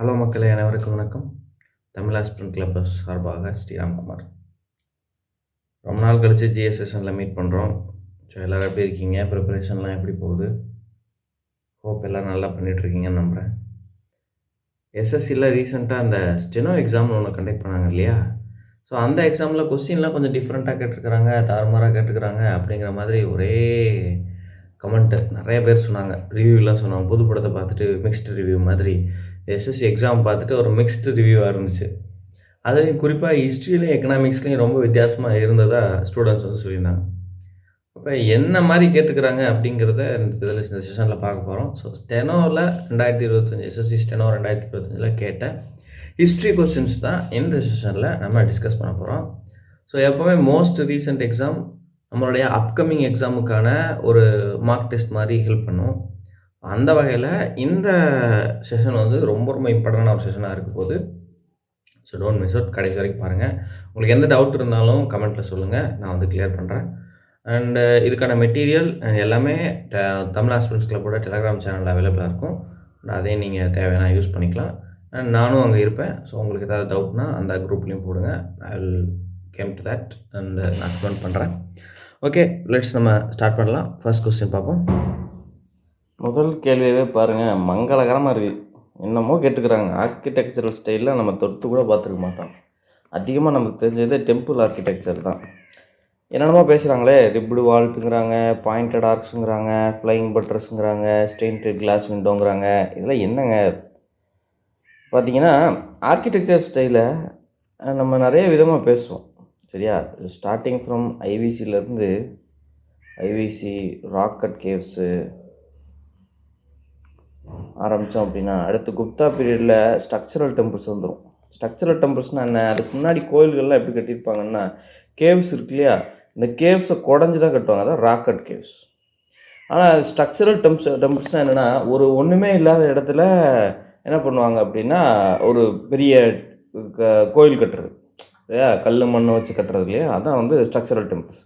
Hello மக்களே, அனைவருக்கும் வணக்கம். தமிழ் ஆஸ்பிரண்ட் கிளப் சார்பாக ஸ்ரீராம்குமார். ரொம்ப நாள் கழிச்சு ஜிஎஸ் செஷனில் மீட் பண்ணுறோம். ஸோ எல்லோரும் எப்படி இருக்கீங்க? ப்ரிப்பரேஷன்லாம் எப்படி போகுது? ஹோப் எல்லோரும் நல்லா பண்ணிகிட்ருக்கீங்கன்னு நம்புகிறேன். எஸ்எஸ்சியில் ரீசெண்டாக அந்த ஸ்டெனோ எக்ஸாம்னு ஒன்று கண்டக்ட் பண்ணாங்க இல்லையா? ஸோ அந்த எக்ஸாமில் கொஸ்டின்லாம் கொஞ்சம் டிஃப்ரெண்ட்டாக கேட்டிருக்கிறாங்க, தாறுமாறாக கேட்டுக்கிறாங்க அப்படிங்கிற மாதிரி ஒரே கமெண்ட்டு நிறைய பேர் சொன்னாங்க. ரிவ்யூலாம் சொன்னாங்க. புது படத்தை பார்த்துட்டு மிக்ஸ்டு ரிவ்யூ மாதிரி எஸ்எஸ்சி எக்ஸாம் பார்த்துட்டு ஒரு மிக்ஸ்டு ரிவ்யூவாக இருந்துச்சு. அதுலேயும் குறிப்பாக ஹிஸ்ட்ரியிலையும் எக்கனாமிக்ஸ்லேயும் ரொம்ப வித்தியாசமாக இருந்ததாக ஸ்டூடெண்ட்ஸ் வந்து சொல்லியிருந்தாங்க. அப்போ என்ன மாதிரி கேட்டுக்கிறாங்க அப்படிங்கிறத இந்த செஷனில் பார்க்க போகிறோம். ஸோ ஸ்டெனோவில் 2025 எஸ்எஸ்சி ஸ்டெனோ 2025 கேட்ட ஹிஸ்ட்ரி கொஸ்டின்ஸ் தான் இந்த செஷனில் நம்ம டிஸ்கஸ் பண்ண போகிறோம். ஸோ எப்போவுமே மோஸ்ட் ரீசெண்ட் எக்ஸாம் நம்மளுடைய அப்கமிங் எக்ஸாமுக்கான ஒரு மார்க் டெஸ்ட் மாதிரி ஹெல்ப் பண்ணும். அந்த வகையில் இந்த செஷன் வந்து ரொம்ப ரொம்ப இம்பார்ட்டண்டான ஒரு செஷனாக இருக்க போது. ஸோ டோன்ட் மிஸ் அவுட், கடைசி வரைக்கும் பாருங்கள். உங்களுக்கு எந்த டவுட் இருந்தாலும் கமெண்ட்டில் சொல்லுங்கள், நான் வந்து கிளியர் பண்ணுறேன். அண்டு இதுக்கான மெட்டீரியல் எல்லாமே தமிழ் ஆஸ்பிரண்ட்ஸ் கிளப்போட டெலகிராம் சேனலில் அவைலபிளாக இருக்கும். அதையும் நீங்கள் தேவையான யூஸ் பண்ணிக்கலாம். அண்ட் நானும் அங்கே இருப்பேன். ஸோ உங்களுக்கு ஏதாவது டவுட்னா அந்த குரூப்லேயும் போடுங்க. I will came to that and நான் எக்ஸ்பிளைன் பண்ணுறேன். ஓகே, லெட்ஸ் நம்ம ஸ்டார்ட் பண்ணலாம். ஃபர்ஸ்ட் கொஸ்டின் பார்ப்போம். முதல் கேள்வியவே பாருங்கள், மங்களகரமாக இருக்குது. என்னமோ கேட்டுக்கிறாங்க. ஆர்கிடெக்சரல் ஸ்டைலில் நம்ம தொட்டு கூட பார்த்துருக்க மாட்டோம். அதிகமாக நமக்கு தெரிஞ்சது டெம்பிள் ஆர்கிடெக்சர் தான். என்னென்னமோ பேசுகிறாங்களே, ரிப்டு வால்ட்டுங்கிறாங்க, பாயிண்டட் ஆர்க்ஸுங்கிறாங்க, ஃப்ளையிங் பட்ரஸுங்கிறாங்க, ஸ்டெயின்டட் கிளாஸ் விண்டோங்கிறாங்க. இதெல்லாம் என்னங்க? பார்த்தீங்கன்னா ஆர்கிடெக்சர் ஸ்டைலை நம்ம நிறைய விதமாக பேசுவோம், சரியா? ஸ்டார்டிங் ஃப்ரம் ஐவிசிலேருந்து ஐவிசி ராக்கட் கேவ்ஸு ஆரம்பித்தோம் அப்படின்னா, அடுத்து குப்தா பீரியடில் ஸ்ட்ரக்சரல் டெம்பிள்ஸ் வந்துடும். ஸ்ட்ரக்சரல் டெம்பிள்ஸ்னால் என்ன? அதுக்கு முன்னாடி கோயில்கள்லாம் எப்படி கட்டியிருப்பாங்கன்னா, கேவ்ஸ் இருக்கு இல்லையா, இந்த கேவ்ஸை குடஞ்சி தான் கட்டுவாங்க. அதான் ராக்கட் கேவ்ஸ். ஆனால் ஸ்ட்ரக்சரல் டெம்பிள்ஸ்னால் என்னென்னா, ஒரு ஒன்றுமே இல்லாத இடத்துல என்ன பண்ணுவாங்க அப்படின்னா, ஒரு பெரிய கோயில் கட்டுறது இல்லையா, கல் மண்ணை வச்சு கட்டுறது இல்லையா, அதான் வந்து ஸ்ட்ரக்சரல் டெம்பிள்ஸ்.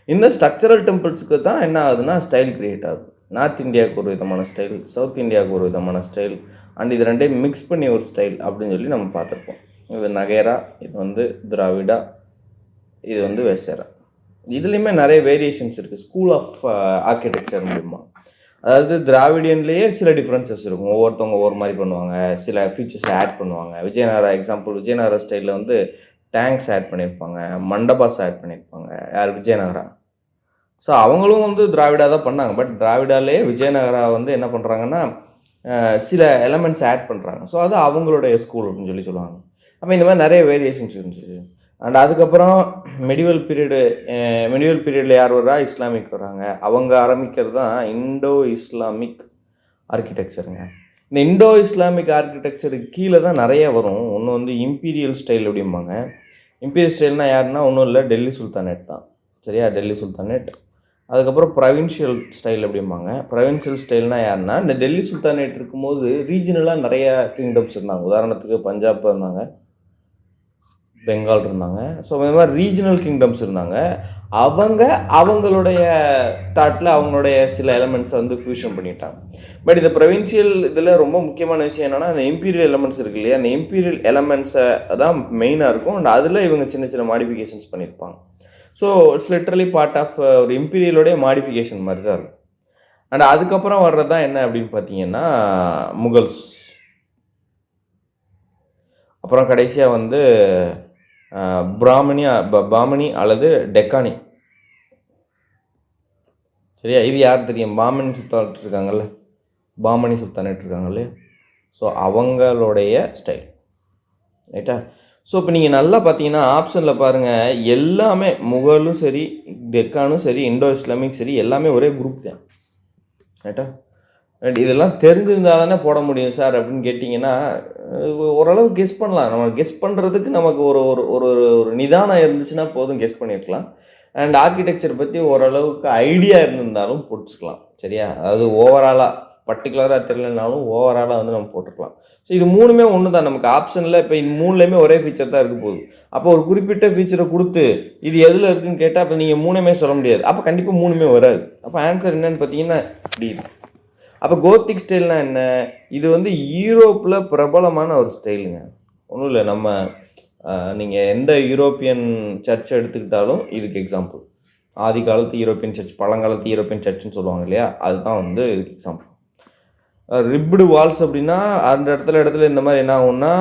இந்த ஸ்ட்ரக்சரல் டெம்பிள்ஸுக்கு தான் என்ன ஆகுதுன்னா ஸ்டைல் கிரியேட் ஆகுது. நார்த் இந்தியாவுக்கு ஒரு விதமான ஸ்டைல், சவுத் இந்தியாவுக்கு ஒரு விதமான ஸ்டைல், அண்ட் இது ரெண்டையும் மிக்ஸ் பண்ணி ஒரு ஸ்டைல் அப்படின்னு சொல்லி நம்ம பார்த்துருப்போம். இது நகேரா, இது வந்து திராவிடா, இது வந்து வெசேரா. இதுலேயுமே நிறைய வேரியேஷன்ஸ் இருக்குது. ஸ்கூல் ஆஃப் ஆர்கிடெக்சர் மூலமா, அதாவது திராவிடியன்லேயே சில டிஃப்ரென்சஸ் இருக்கும். ஒவ்வொருத்தவங்க ஒவ்வொரு மாதிரி பண்ணுவாங்க, சில ஃபீச்சர்ஸ் ஆட் பண்ணுவாங்க. விஜயநகரா எக்ஸாம்பிள், விஜயநகரா ஸ்டைலில் வந்து டேங்க்ஸ் ஆட் பண்ணியிருப்பாங்க, மண்டபாஸ் ஆட் பண்ணியிருப்பாங்க. யார்? விஜயநகரா. ஸோ அவங்களும் வந்து திராவிடா தான் பண்ணாங்க. பட் திராவிடாலே விஜயநகரா வந்து என்ன பண்ணுறாங்கன்னா சில எலமெண்ட்ஸ் ஆட் பண்ணுறாங்க. ஸோ அது அவங்களுடைய ஸ்கூல் அப்படின்னு சொல்லுவாங்க. அப்போ இந்த மாதிரி நிறைய வேரியேஷன்ஸ் இருந்துச்சு. அண்ட் அதுக்கப்புறம் மெடிவல் பீரியடில் யார் வர்றா? இஸ்லாமிக் வர்றாங்க. அவங்க ஆரம்பிக்கிறது தான் இண்டோ இஸ்லாமிக் ஆர்கிடெக்சருங்க. இந்த இண்டோ இஸ்லாமிக் ஆர்கிடெக்சருக்கு கீழே தான் நிறைய வரும். ஒன்று வந்து இம்பீரியல் ஸ்டைல் அப்படிம்பாங்க. இம்பீரியல் ஸ்டைல்னால் யாருன்னா ஒன்றும் இல்லை, டெல்லி சுல்தானேட் தான், சரியா? டெல்லி சுல்தானேட். அதுக்கப்புறம் ப்ரொவின்ஷியல் ஸ்டைல் அப்படிம்பாங்க. ப்ரொவின்ஷியல் ஸ்டைல்னால் யாருன்னா, இந்த டெல்லி சுல்தானேட் இருக்கும்போது ரீஜனலாக நிறைய கிங்டம்ஸ் இருந்தாங்க. உதாரணத்துக்கு பஞ்சாப் இருந்தாங்க, பெங்கால் இருந்தாங்க. ஸோ இந்த மாதிரி ரீஜனல் கிங்டம்ஸ் இருந்தாங்க. அவங்களுடைய தாட்டில் அவங்களுடைய சில எலமெண்ட்ஸை வந்து ஃபியூஷன் பண்ணிட்டாங்க. பட் இந்த ப்ரொவின்ஷியல் இதில் ரொம்ப முக்கியமான விஷயம் என்னென்னா, அந்த இம்பீரியல் எலமெண்ட்ஸ் இருக்கு இல்லையா, அந்த இம்பீரியல் எலமெண்ட்ஸை தான் மெயினாக இருக்கும். அண்ட் அதில் இவங்க சின்ன சின்ன மாடிஃபிகேஷன்ஸ் பண்ணியிருப்பாங்க. So it's literally part of ஒரு இம்பீரியலோடைய மாடிஃபிகேஷன் மாதிரி தான் இருக்கும். அண்ட் அதுக்கப்புறம் வர்றது தான் என்ன அப்படின்னு பார்த்தீங்கன்னா முகல்ஸ். அப்புறம் கடைசியாக வந்து பாமனி அல்லது டெக்கானி, சரியா? இது யார் தெரியும்? பாமனி சுல்தானேட் இருக்காங்கல்ல, பாமனி சுல்தானேட் இருக்காங்கல்ல. ஸோ அவங்களுடைய ஸ்டைல், ரைட்டா? ஸோ இப்போ நீங்கள் நல்லா பார்த்தீங்கன்னா ஆப்ஷனில் பாருங்கள், எல்லாமே முகலும் சரி, டெக்கானும் சரி, இண்டோ இஸ்லாமிக் சரி, எல்லாமே ஒரே குரூப் தான், ரைட்டா? இதெல்லாம் தெரிஞ்சிருந்தால் தானே போட முடியும் சார் அப்படின்னு கேட்டிங்கன்னா, ஓரளவு கெஸ் பண்ணலாம். நம்ம கெஸ் பண்ணுறதுக்கு நமக்கு ஒரு ஒரு ஒரு நிதானம் இருந்துச்சுன்னா போதும், கெஸ் பண்ணியிருக்கலாம். அண்ட் ஆர்கிடெக்சர் பற்றி ஓரளவுக்கு ஐடியா இருந்திருந்தாலும் போட்டுக்கலாம், சரியா? அதாவது ஓவராலாக பர்டிகுலராக தெரியலனாலும் ஓவராலாக வந்து நம்ம போட்டுக்கலாம். ஸோ இது மூணுமே ஒன்று தான். நமக்கு ஆப்ஷனில் இப்போ இது மூணுலேயுமே ஒரே ஃபீச்சர் தான் இருக்க போகுது. அப்போ ஒரு குறிப்பிட்ட ஃபீச்சரை கொடுத்து இது எதில் இருக்குதுன்னு கேட்டால் அப்போ நீங்கள் மூணுமே சொல்ல முடியாது. அப்போ கண்டிப்பாக மூணுமே வராது. அப்போ ஆன்சர் என்னன்னு பார்த்தீங்கன்னா இப்படி. அப்போ கோத்திக் ஸ்டைல்னா என்ன? இது வந்து யூரோப்பில் பிரபலமான ஒரு ஸ்டைலுங்க. ஒன்றும் இல்லை, நம்ம நீங்கள் எந்த யூரோப்பியன் சர்ச் எடுத்துக்கிட்டாலும் இதுக்கு எக்ஸாம்பிள். ஆதி காலத்து யூரோப்பியன் சர்ச், பழங்காலத்து யூரோப்பியன் சர்ச்சுன்னு சொல்லுவாங்க இல்லையா, அதுதான் வந்து இதுக்கு எக்ஸாம்பிள். ரிப்டு வால்ஸ் அப்படின்னா அந்த இடத்துல இந்த மாதிரி என்ன ஆகும்னா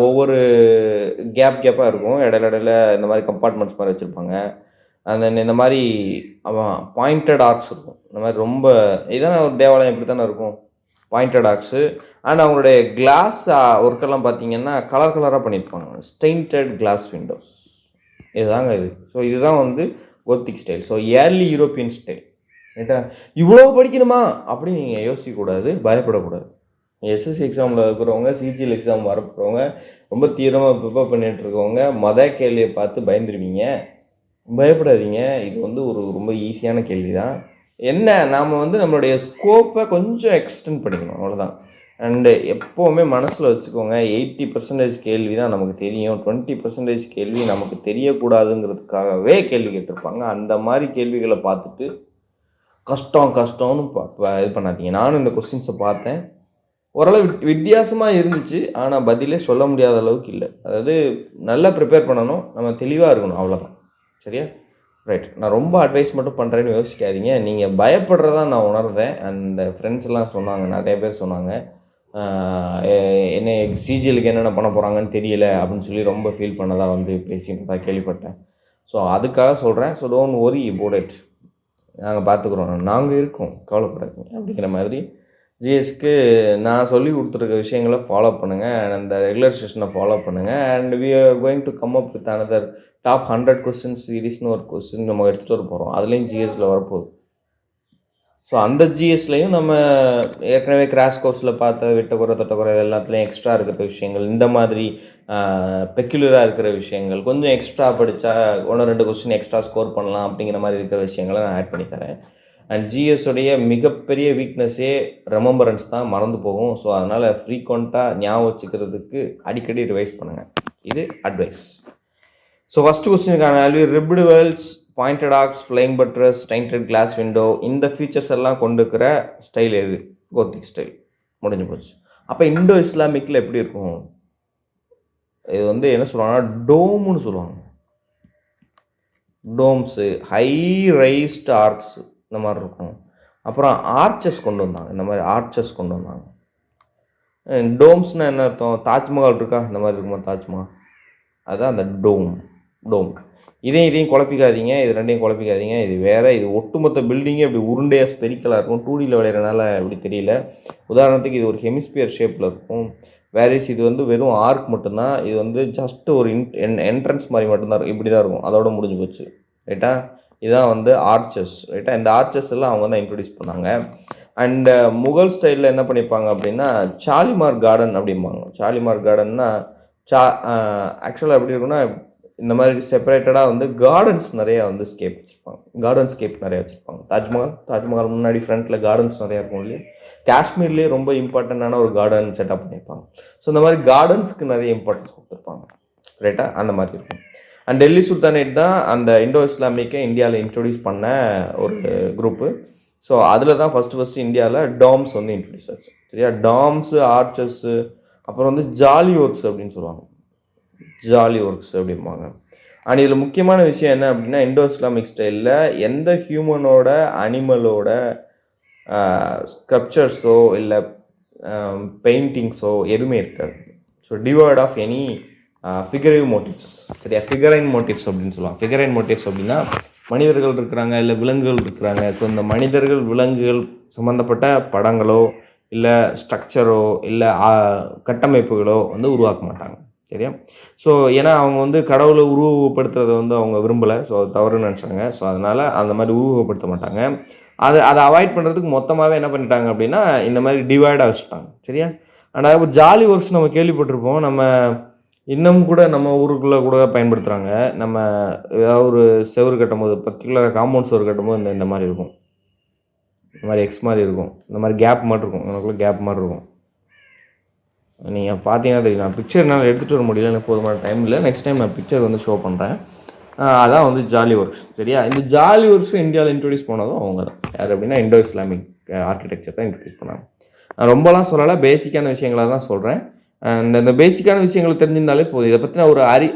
ஒவ்வொரு கேப்பாக இருக்கும், இடையில இந்த மாதிரி கம்பார்ட்மெண்ட்ஸ் மாதிரி வச்சுருப்பாங்க. அந்த இந்த மாதிரி பாயிண்டட் ஆர்க்ஸ் இருக்கும். இந்த மாதிரி ரொம்ப இதான ஒரு தேவாலயம் இப்படி தானே இருக்கும், பாயிண்டட் ஆர்க்ஸு. அண்ட் அவங்களுடைய கிளாஸ் ஒர்க்கெல்லாம் பார்த்தீங்கன்னா கலர் கலராக பண்ணியிருப்பாங்க, ஸ்டெயின்டட் கிளாஸ் விண்டோஸ். இதுதாங்க இது. ஸோ இதுதான் வந்து Gothic style. So early European style. ரைட்டா? இவ்வளோ படிக்கணுமா அப்படின்னு நீங்கள் யோசிக்கக்கூடாது, பயப்படக்கூடாது. எஸ்எஸ்சி எக்ஸாமில் இருக்கிறவங்க, சிஜிஎல் எக்ஸாம் வரப்போகிறவங்க, ரொம்ப தீவிரமாக ப்ரிப்பேர் பண்ணிகிட்டு இருக்கவங்க கேள்வியை பார்த்து பயந்துருவீங்க. பயப்படாதீங்க, இது வந்து ஒரு ரொம்ப ஈஸியான கேள்வி தான். என்ன, நாம் வந்து நம்மளுடைய ஸ்கோப்பை கொஞ்சம் எக்ஸ்டெண்ட் பண்ணிக்கணும், அவ்வளோதான். அண்டு எப்போவுமே மனசில் வச்சுக்கோங்க, 80% கேள்வி தான் நமக்கு தெரியும், 20% கேள்வி நமக்கு தெரியக்கூடாதுங்கிறதுக்காகவே கேள்வி கேட்டிருப்பாங்க. அந்த மாதிரி கேள்விகளை பார்த்துட்டு கஷ்டம்னு இது பண்ணாதீங்க. நானும் இந்த கொஸ்டின்ஸை பார்த்தேன், ஓரளவு வித்தியாசமாக இருந்துச்சு, ஆனால் பதிலே சொல்ல முடியாத அளவுக்கு இல்லை. அதாவது நல்லா ப்ரிப்பேர் பண்ணணும், நம்ம தெளிவாக இருக்கணும், அவ்வளோதான். சரியா? ரைட். நான் ரொம்ப அட்வைஸ் மட்டும் பண்ணுறேன்னு யோசிக்காதீங்க. நீங்கள் பயப்படுறதா நான் உணர்ந்தேன். அண்ட் ஃப்ரெண்ட்ஸ் எல்லாம் சொன்னாங்க, நிறைய பேர் சொன்னாங்க, என்ன சிஜிஎலுக்கு என்னென்ன பண்ண போகிறாங்கன்னு தெரியல அப்படின்னு சொல்லி ரொம்ப ஃபீல் பண்ணதாக வந்து பேசிட்டு கேள்விப்பட்டேன். ஸோ அதுக்காக சொல்கிறேன். So don't worry about it, நாங்கள் பார்த்துக்குறோம், நாங்கள் இருக்கோம், கவலைப்படாதீங்க அப்படிங்கிற மாதிரி. ஜிஎஸ்க்கு நான் சொல்லி கொடுத்துருக்க விஷயங்களை ஃபாலோ பண்ணுங்கள், அந்த ரெகுலர் செஷனை ஃபாலோ பண்ணுங்கள். And we are going to come up with another top 100 questions சீரீஸ்னு ஒரு கொஸ்டின் நம்ம எடுத்துகிட்டு வர போகிறோம். அதுலேயும் ஜிஎஸ்சில் வரப்போகுது. ஸோ அந்த ஜிஎஸ்லையும் நம்ம ஏற்கனவே கிராஷ் கோர்ஸில் பார்த்த விட்டக்குறை தொட்டக்குறை எல்லாத்துலேயும் எக்ஸ்ட்ரா இருக்கிற விஷயங்கள், இந்த மாதிரி பெக்யுலராக இருக்கிற விஷயங்கள், கொஞ்சம் எக்ஸ்ட்ரா படித்தா 1-2 கொஸ்டின் எக்ஸ்ட்ரா ஸ்கோர் பண்ணலாம் அப்படிங்கிற மாதிரி இருக்கிற விஷயங்களை நான் ஆட் பண்ணி தரேன். அண்ட் ஜிஎஸ்ஸோடைய மிகப்பெரிய வீக்னஸே ரெமம்பரன்ஸ் தான், மறந்து போகும். ஸோ அதனால் ஃப்ரீக்வெண்ட்டாக ஞாபகம் வச்சுக்கிறதுக்கு அடிக்கடி ரிவைஸ் பண்ணுங்கள், இது அட்வைஸ். ஸோ ஃபஸ்ட்டு கொஸ்டினுக்கான value ribbed vaults, pointed arches, flying buttress, stained glass window, இந்த ஃபீச்சர்ஸ் எல்லாம் கொண்டு இருக்கிற ஸ்டைல் எது? Gothic style. முடிஞ்சு போச்சு. அப்போ இண்டோ இஸ்லாமிக்கில் எப்படி இருக்கும்? இது வந்து என்ன சொல்லுவாங்கன்னா டோம்னு சொல்லுவாங்க. டோம்ஸு, ஹை ரைஸ்டு ஆர்க்ஸ் இந்த மாதிரி இருக்கும். அப்புறம் ஆர்ச்சஸ் கொண்டு வந்தாங்க, இந்த மாதிரி ஆர்ச்சஸ் கொண்டு வந்தாங்க. டோம்ஸ்னால் என்ன அர்த்தம்? தாஜ்மஹால் இருக்கா, இந்த மாதிரி இருக்குமா தாஜ்மஹால், அதுதான் அந்த டோம். இதையும் குழப்பிக்காதீங்க, இது ரெண்டையும் குழப்பிக்காதீங்க. இது வேறு, இது ஒட்டுமொத்த பில்டிங்கே இப்படி உருண்டையாக ஸ்பெரிக்கலாக இருக்கும். 2Dயில் விளையாடுறதுனால எப்படி தெரியல. உதாரணத்துக்கு இது ஒரு ஹெமிஸ்பியர் ஷேப்பில் இருக்கும். வேரிஸ் இது வந்து வெறும் ஆர்க் மட்டும்தான். இது வந்து ஜஸ்ட் ஒரு என்ட்ரன்ஸ் மாதிரி மட்டும்தான் இருக்கும், இப்படி தான் இருக்கும், அதோட முடிஞ்சு போச்சு. ரைட்டா? இதுதான் வந்து ஆர்ச்சஸ். ரைட்டா? இந்த ஆர்ச்சஸ் எல்லாம் அவங்க தான் இன்ட்ரடியூஸ் பண்ணாங்க. அண்டு முகல் ஸ்டைலில் என்ன பண்ணியிருப்பாங்க அப்படின்னா சாலிமார் கார்டன் அப்படிம்பாங்க. சாலிமார் கார்டன்னா ஆக்சுவலாக எப்படி இருக்குன்னா இந்த மாதிரி செப்பரேட்டடாக வந்து கார்டன்ஸ் நிறையா வந்து ஸ்கேப் வச்சுருப்பாங்க, கார்டன் ஸ்கேப் நிறையா வச்சுருப்பாங்க. தாஜ்மஹால் முன்னாடி ஃப்ரண்ட்டில் கார்டன்ஸ் நிறையா இருக்கும் இல்லையா? காஷ்மீர்லேயே ரொம்ப இம்பார்ட்டண்ட்டான ஒரு கார்டன் செட்டப் பண்ணியிருப்பாங்க. ஸோ இந்த மாதிரி கார்டன்ஸ்க்கு நிறைய இம்பார்ட்டன்ஸ் கொடுத்துருப்பாங்க. ரைட்டாக? அந்த மாதிரி இருக்கும். அண்ட் டெல்லி சுல்தானேட் தான் அந்த இண்டோ இஸ்லாமிக்கை இந்தியாவில் இன்ட்ரடியூஸ் பண்ண ஒரு குரூப்பு. ஸோ அதில் தான் ஃபஸ்ட்டு இந்தியாவில் டாம்ஸ் வந்து இன்ட்ரடியூஸ் ஆச்சு. சரியா? டாம்ஸு, ஆர்ச்சஸ்ஸு, அப்புறம் வந்து ஜாலி ஒர்க்ஸ் அப்படின்னு சொல்லுவாங்க, ஜாலி ஒர்க்ஸ் அப்படிம்பாங்க. அண்ட் இதில் முக்கியமான விஷயம் என்ன அப்படின்னா இண்டோ இஸ்லாமிக் ஸ்டைலில் எந்த ஹியூமனோட அனிமலோட ஸ்கல்ப்சர்ஸோ இல்லை பெயிண்டிங்ஸோ எதுவுமே இருக்காது. So devoid of any figurative motifs. சரியா? ஃபிகரைன் மோட்டிவ்ஸ் அப்படின்னு சொல்லுவாங்க. ஃபிகரைன் மோட்டிவ்ஸ் அப்படின்னா மனிதர்கள் இருக்கிறாங்க, இல்லை விலங்குகள் இருக்கிறாங்க. ஸோ இந்த மனிதர்கள் விலங்குகள் சம்மந்தப்பட்ட படங்களோ இல்லை ஸ்ட்ரக்சரோ இல்லை கட்டமைப்புகளோ வந்து உருவாக்க மாட்டாங்க. சரியா? ஸோ ஏன்னா அவங்க வந்து கடவுளை உருவகப்படுத்துறதை வந்து அவங்க விரும்பலை, ஸோ தவறுன்னு நினச்சாங்க. ஸோ அதனால் அந்த மாதிரி உருவகப்படுத்த மாட்டாங்க. அதை அவாய்ட் பண்ணுறதுக்கு மொத்தமாகவே என்ன பண்ணிட்டாங்க அப்படின்னா இந்த மாதிரி டிவைடாக வச்சுட்டாங்க. சரியா? ஆனால் ஜாலி ஒர்க்ஸ் நம்ம கேள்விப்பட்டிருப்போம், நம்ம இன்னும் கூட நம்ம ஊருக்குள்ளே கூட பயன்படுத்துகிறாங்க. நம்ம ஏதாவது ஒரு செவரு கட்டும்போது, பர்டிகுலராக காம்பவுண்ட் செவரு கட்டும்போது இந்த மாதிரி இருக்கும், இந்த மாதிரி எக்ஸ் மாதிரி இருக்கும், இந்த மாதிரி கேப் மாதிரி இருக்கும், எனக்குள்ளே கேப் மாதிரி இருக்கும். நீங்கள் பார்த்தீங்கன்னா தெரியும். நான் பிக்சர் என்னால் எடுத்துகிட்டு வர முடியல, எனக்கு போதுமான டைம் இல்லை. நெக்ஸ்ட் டைம் நான் பிக்சர் வந்து ஷோ பண்ணுறேன். அதான் வந்து ஜாலி ஒர்க்ஸ். சரியா? இந்த ஜாலி ஒர்க்ஸ் இந்தியாவில் இன்ட்ரடியூஸ் பண்ணதும் அவங்க தான். யார் அப்படின்னா இண்டோ இஸ்லாமிக் ஆர்கிடெக்சர் தான் இன்ட்ரடியூஸ் பண்ணாங்க. நான் ரொம்பலாம் சொல்லலை, பேசிக்கான விஷயங்களாக தான் சொல்கிறேன். அண்ட் அந்த பேசிக்கான விஷயங்கள் தெரிஞ்சிருந்தாலே போதும். இதை பற்றின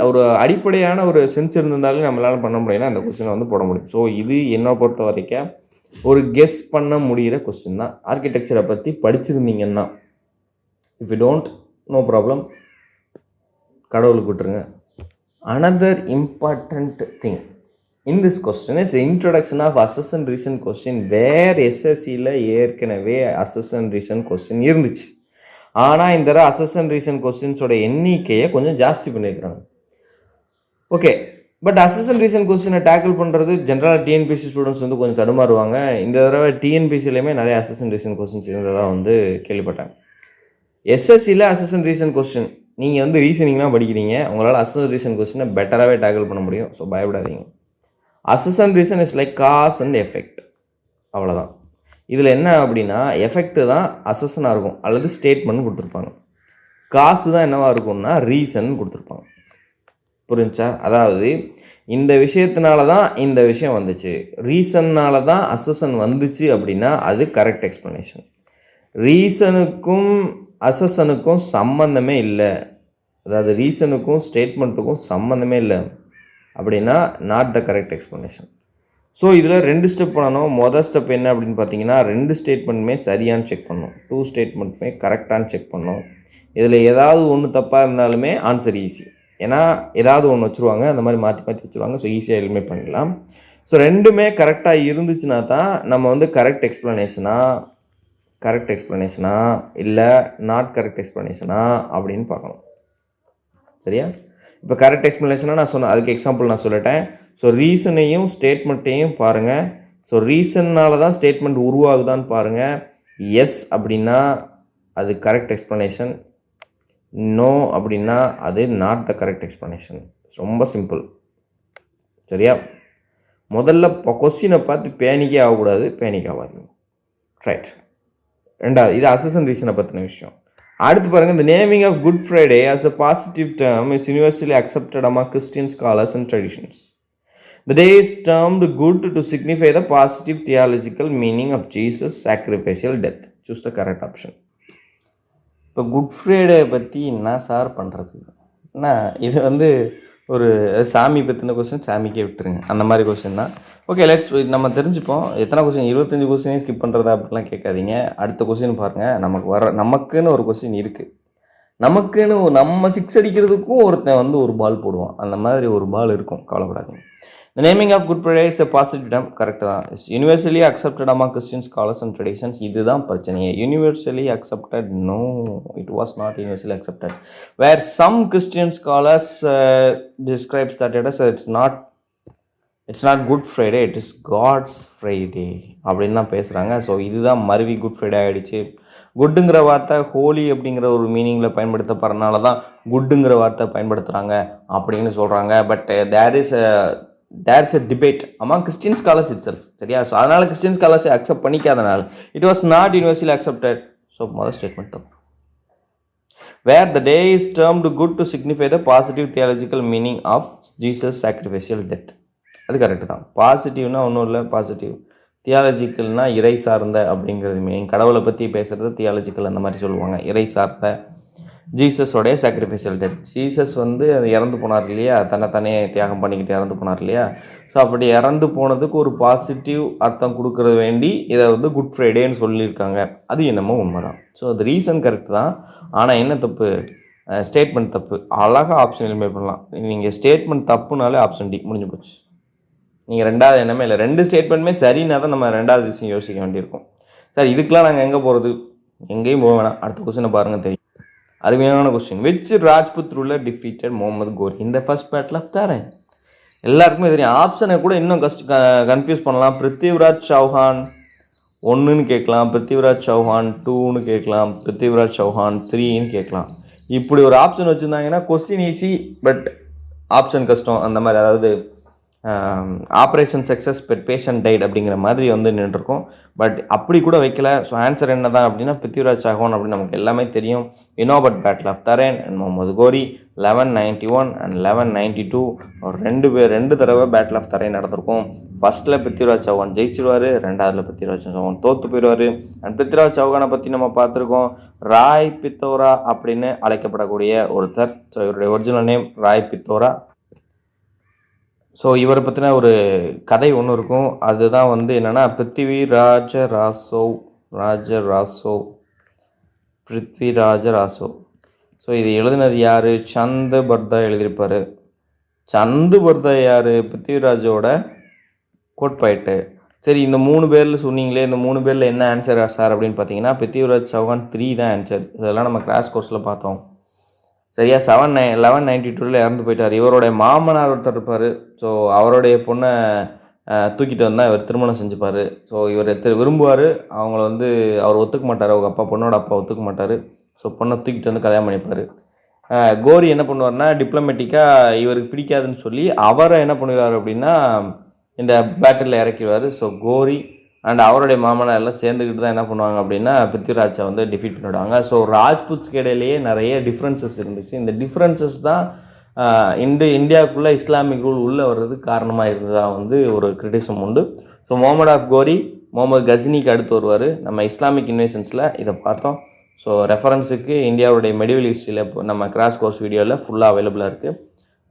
ஒரு அடிப்படையான ஒரு சென்ஸ் இருந்திருந்தாலே நம்மளால பண்ண முடியும்னா அந்த கொஸ்டினை வந்து போட முடியும். ஸோ இது என்னை பொறுத்த வரைக்கும் ஒரு கெஸ் பண்ண முடிகிற கொஸ்டின் தான். ஆர்கிடெக்சரை பற்றி படிச்சிருந்தீங்கன்னா, if you don't, no problem, கடவுளுக்கு விட்டுருங்க. Another important thing in this question is introduction of அசஸ் அண்ட் ரீசன் கொஸ்டின். வேர் எஸ்எஸ்சியில் ஏற்கனவே அசஸ் அண்ட் ரீசன் கொஸ்டின் இருந்துச்சு. ஆனால் இந்த தடவை அசஸ் அண்ட் ரீசன் கொஸ்டின்ஸோட எண்ணிக்கையை கொஞ்சம் ஜாஸ்தி பண்ணியிருக்கிறாங்க. Okay, but assess and reason கொஸ்டினை டேக்கிள் பண்ணுறது ஜென்ரலாக டிஎன்பிசி ஸ்டூடெண்ட்ஸ் வந்து கொஞ்சம் தடுமாறுவாங்க. இந்த தடவை டிஎன்பிசிலையுமே நிறைய அசஸ் அண்ட் ரீசன் கொஸ்டின்ஸ் இருந்ததாக வந்து கேள்விப்பட்டாங்க. எஸ்எஸ்சியில் அசஸ் அண்ட் ரீசன் கொஸ்டின் நீங்கள் வந்து ரீசனிங்லாம் படிக்கிறீங்க, உங்களால் அசஸ் அண்ட் ரீசன் கொஸ்டினை பெட்டராகவே டேக்கிள் பண்ண முடியும். ஸோ பயப்படாதீங்க. Assess and reason is like cause and effect, அவ்வளோதான். இதில் என்ன அப்படின்னா, எஃபெக்ட்டு தான் அசஸனாக இருக்கும் அல்லது ஸ்டேட்மெண்ட் கொடுத்துருப்பாங்க. காசு தான் என்னவாக இருக்கும்னா ரீசன் கொடுத்துருப்பாங்க. புரிஞ்சா? அதாவது இந்த விஷயத்தினால தான் இந்த விஷயம் வந்துச்சு, ரீசன்னால தான் அசஸன் வந்துச்சு அப்படின்னா அது கரெக்ட் எக்ஸ்ப்ளனேஷன். ரீசனுக்கும் அசஸனுக்கும் சம்மந்தமே இல்லை, அதாவது ரீசனுக்கும் ஸ்டேட்மெண்ட்டுக்கும் சம்மந்தமே இல்லை அப்படின்னா not the correct explanation. So இதில் 2 ஸ்டெப் பண்ணணும். மொதல் ஸ்டெப் என்ன அப்படின்னு பார்த்தீங்கன்னா, 2 ஸ்டேட்மெண்ட்டுமே சரியானு செக் பண்ணணும், 2 ஸ்டேட்மெண்ட்டுமே கரெக்டானு செக் பண்ணணும். இதில் ஏதாவது ஒன்று தப்பாக இருந்தாலுமே ஆன்சர் ஈஸி. ஏன்னா ஏதாவது ஒன்று வச்சுருவாங்க, அந்த மாதிரி மாற்றி மாற்றி வச்சுருவாங்க. ஸோ ஈஸியாக எலிமினேட் பண்ணிடலாம். ஸோ 2மே கரெக்டாக இருந்துச்சுன்னா தான் நம்ம வந்து கரெக்ட் எக்ஸ்ப்ளனேஷனா இல்லை நாட் கரெக்ட் எக்ஸ்ப்ளனேஷனா அப்படின்னு பார்க்கணும். சரியா? இப்போ கரெக்ட் எக்ஸ்ப்ளனேஷனாக நான் சொன்னேன், அதுக்கு எக்ஸாம்பிள் நான் சொல்லிட்டேன். ஸோ ரீசனையும் ஸ்டேட்மெண்ட்டையும் பாருங்கள். ஸோ ரீசன்னால தான் ஸ்டேட்மெண்ட் உருவாகுதான்னு பாருங்கள். எஸ் அப்படின்னா அது கரெக்ட் எக்ஸ்ப்ளனேஷன், நோ அப்படின்னா அது நாட் த கரெக்ட் எக்ஸ்ப்ளனேஷன். ரொம்ப சிம்பிள். சரியா? முதல்ல கொஸ்டினை பார்த்து பேனிக்கே ஆகக்கூடாது, பேனிக் ஆகாது. ரைட். 2வது இது அசஸ் அண்ட் ரீசனை பற்றின விஷயம். அடுத்து பாருங்கள், the naming of Good Friday as a positive term is universally accepted among Christian scholars and traditions. The day is termed good to signify the positive theological meaning of Jesus' sacrificial death. Choose the correct option. இப்போ good Friday பற்றி என்ன sir பண்ணுறது? என்ன இது வந்து ஒரு சாமி பற்றின கொஸ்டின், சாமிக்கே விட்டுருங்க, அந்த மாதிரி கொஸ்டின் தான். ஓகே, லெட்ஸ் நம்ம தெரிஞ்சுப்போம். எத்தனை கொஸ்டின்? 25 கொஸ்டினையும் ஸ்கிப் பண்ணுறதா அப்படிலாம் கேட்காதீங்க. அடுத்த கொஸ்டின் பாருங்கள். நமக்குன்னு ஒரு கொஸ்டின் இருக்குது. நம்ம 6 அடிக்கிறதுக்கும் ஒருத்தன் வந்து ஒரு பால் போடுவான், அந்த மாதிரி ஒரு பால் இருக்கும், கவலைப்படாதீங்க. The naming of Good Friday is a positive term. Correct தான். It's universally accepted among Christian scholars and traditions. இதுதான் பிரச்சனையே. Universally accepted? No, it was not universally accepted. Where some Christian scholars describes that it's not Good Friday, it is God's Friday அப்படின்னு தான் பேசுகிறாங்க. So இதுதான் மருவி good Friday ஆகிடுச்சு. குட்டுங்கிற வார்த்தை ஹோலி அப்படிங்கிற ஒரு மீனிங்கில் பயன்படுத்தப்படுறதுனால தான் குட்டுங்கிற வார்த்தை பயன்படுத்துகிறாங்க அப்படின்னு சொல்கிறாங்க. But there is a debate among Christian scholars itself. சரியா? ஸோ அதனால் கிறிஸ்டியன் ஸ்காலர்ஸை அக்செப்ட் பண்ணிக்காதனால it was not universally accepted. So முதல் ஸ்டேட்மெண்ட் தப்பு. Where the day is termed good to signify the positive theological meaning of Jesus sacrificial death. அது correct தான். பாசிட்டிவ்னா ஒன்றும் இல்லை, பாசிட்டிவ். தியாலஜிக்கல்னா இறை சார்ந்த அப்படிங்கிறது மீனிங். கடவுளை பற்றி பேசுகிறது தியாலஜிக்கல் அந்த மாதிரி சொல்லுவாங்க. இறை சார்ந்த ஜீசஸோடைய சாக்ரிஃபைஷியல் டெத். ஜீசஸ் வந்து இறந்து போனார் இல்லையா, தன்னை தியாகம் பண்ணிக்கிட்டு இறந்து போனார் இல்லையா. ஸோ அப்படி இறந்து போனதுக்கு ஒரு பாசிட்டிவ் அர்த்தம் கொடுக்கறது வேண்டி இதை வந்து குட் ஃப்ரைடேன்னு சொல்லியிருக்காங்க. அது என்னமோ உண்மை தான். ஸோ அது ரீசன் கரெக்ட் தான். ஆனால் என்ன தப்பு? ஸ்டேட்மெண்ட் தப்பு. அழகாக ஆப்ஷன் எலிமினேட் பண்ணலாம். நீங்கள் ஸ்டேட்மெண்ட் தப்புனாலே ஆப்ஷன் டி முடிஞ்சு போச்சு. நீங்கள் 2வது என்னமே இல்லை, 2 ஸ்டேட்மெண்ட்டுமே சரின்னா தான் நம்ம 2வது விஷயம் யோசிக்க வேண்டியிருக்கும். சார் இதுக்கெலாம் நாங்கள் எங்கே போகிறது? எங்கேயும் போக வேணாம், அடுத்த கொஸ்டினை பாருங்கள், தெரியும். அருமையான question. Which Rajput ruler defeated Muhammad Ghori இந்த ஃபர்ஸ்ட் பேட்டில் ஆஃப் தாரன்? எல்லாருக்குமே தெரியும். ஆப்ஷனை கூட இன்னும் கன்ஃபியூஸ் பண்ணலாம். பிருத்திவிராஜ் சௌஹான் 1ன்னு கேட்கலாம், பிருத்திவிராஜ் சௌஹான் 2ன்னு கேட்கலாம், பிருத்திவிராஜ் சௌஹான் 3ன்னு கேட்கலாம். இப்படி ஒரு ஆப்ஷன் வச்சுருந்தாங்கன்னா கொஸ்டின் ஈஸி, பட் ஆப்ஷன் கஷ்டம். அந்த மாதிரி, அதாவது operation success but patient died அப்படிங்கிற மாதிரி வந்து நின்றுருக்கும். பட் அப்படி கூட வைக்கல. ஸோ ஆன்சர் என்ன தான் அப்படின்னா பிருத்விராஜ் சஹவான் அப்படின்னு நமக்கு எல்லாமே தெரியும். இனோபட் பேட்டில் ஆஃப் தரேன் அண்ட் முகமது கோரி 1191 அண்ட் 1192 ஒரு ரெண்டு தடவை பேட்டில் ஆஃப் தரேன் நடந்திருக்கும். ஃபர்ஸ்ட்டில் பிருத்விராஜ் சௌகான் ஜெயிச்சிருவார், ரெண்டாவதுல பிருத்விராஜ் சௌகான் தோற்று போயிடுவார். அண்ட் பிருத்விராஜ் சௌகானை பற்றி நம்ம பார்த்துருக்கோம். ராய் பித்தோரா அப்படின்னு அழைக்கப்படக்கூடிய ஒருத்தர். ஸோ இவருடைய original name Rai Pithora. So இவரை பற்றின ஒரு கதை ஒன்று இருக்கும். அதுதான் வந்து என்னென்னா பிருத்விராஜ ராசோவ். ஸோ இது எழுதினது யார்? சந்து பர்தா எழுதியிருப்பார். சந்து பர்தா யார்? பிருத்விராஜோட கோட்பாயிட்டு. சரி, இந்த 3 பேரில் சொன்னீங்களே, இந்த 3 பேரில் என்ன ஆன்சர் சார் அப்படின்னு பார்த்தீங்கன்னா பிருத்விராஜ் சௌகான் 3 தான் ஆன்சர். இதெல்லாம் நம்ம கிராஷ் கோர்ஸில் பார்த்தோம். சரியா? 1192 இறந்து போயிட்டார். இவருடைய மாமனார் ஒருத்தர் இருப்பார். ஸோ அவருடைய பொண்ணை தூக்கிட்டு வந்தால் இவர் திருமணம் செஞ்சுப்பார். ஸோ இவர் விரும்புவார். அவங்கள வந்து அவர் ஒத்துக்க மாட்டார். அவங்க அப்பா பொண்ணோட அப்பா ஒத்துக்க மாட்டார். ஸோ பொண்ணை தூக்கிட்டு வந்து கல்யாணம் பண்ணிப்பார். கோரி என்ன பண்ணுவார்னா டிப்ளமேட்டிக்காக இவருக்கு பிடிக்காதுன்னு சொல்லி அவரை என்ன பண்ணுவார் அப்படின்னா இந்த பேட்டில் இறக்கிடுவார். ஸோ கோரி அண்ட் அவருடைய மாமனார் எல்லாம் சேர்ந்துக்கிட்டு தான் என்ன பண்ணுவாங்க அப்படின்னா பிருத்விராஜை வந்து டிஃபீட் பண்ணிவிடுவாங்க. ஸோ ராஜ்புட்ஸ்க்கு இடையிலேயே நிறைய டிஃப்ரென்சஸ் இருந்துச்சு. இந்த டிஃப்ரென்சஸ் தான் இந்தியாவுக்குள்ளே இஸ்லாமிக் ரூல் உள்ளே வர்றதுக்கு காரணமாக இருந்ததாக வந்து ஒரு கிரிட்டிசம் உண்டு. ஸோ முகமது ஆஃப் கோரி முகமது கஜினிக்கு அடுத்து வருவார். நம்ம இஸ்லாமிக் இன்வேஷன்ஸில் இதை பார்த்தோம். ஸோ ரெஃபரன்ஸுக்கு இந்தியாவுடைய மெடிவல் ஹிஸ்ட்ரியில் நம்ம கிராஷ் கோர்ஸ் வீடியோவில் ஃபுல்லாக அவைலபிளாக இருக்குது.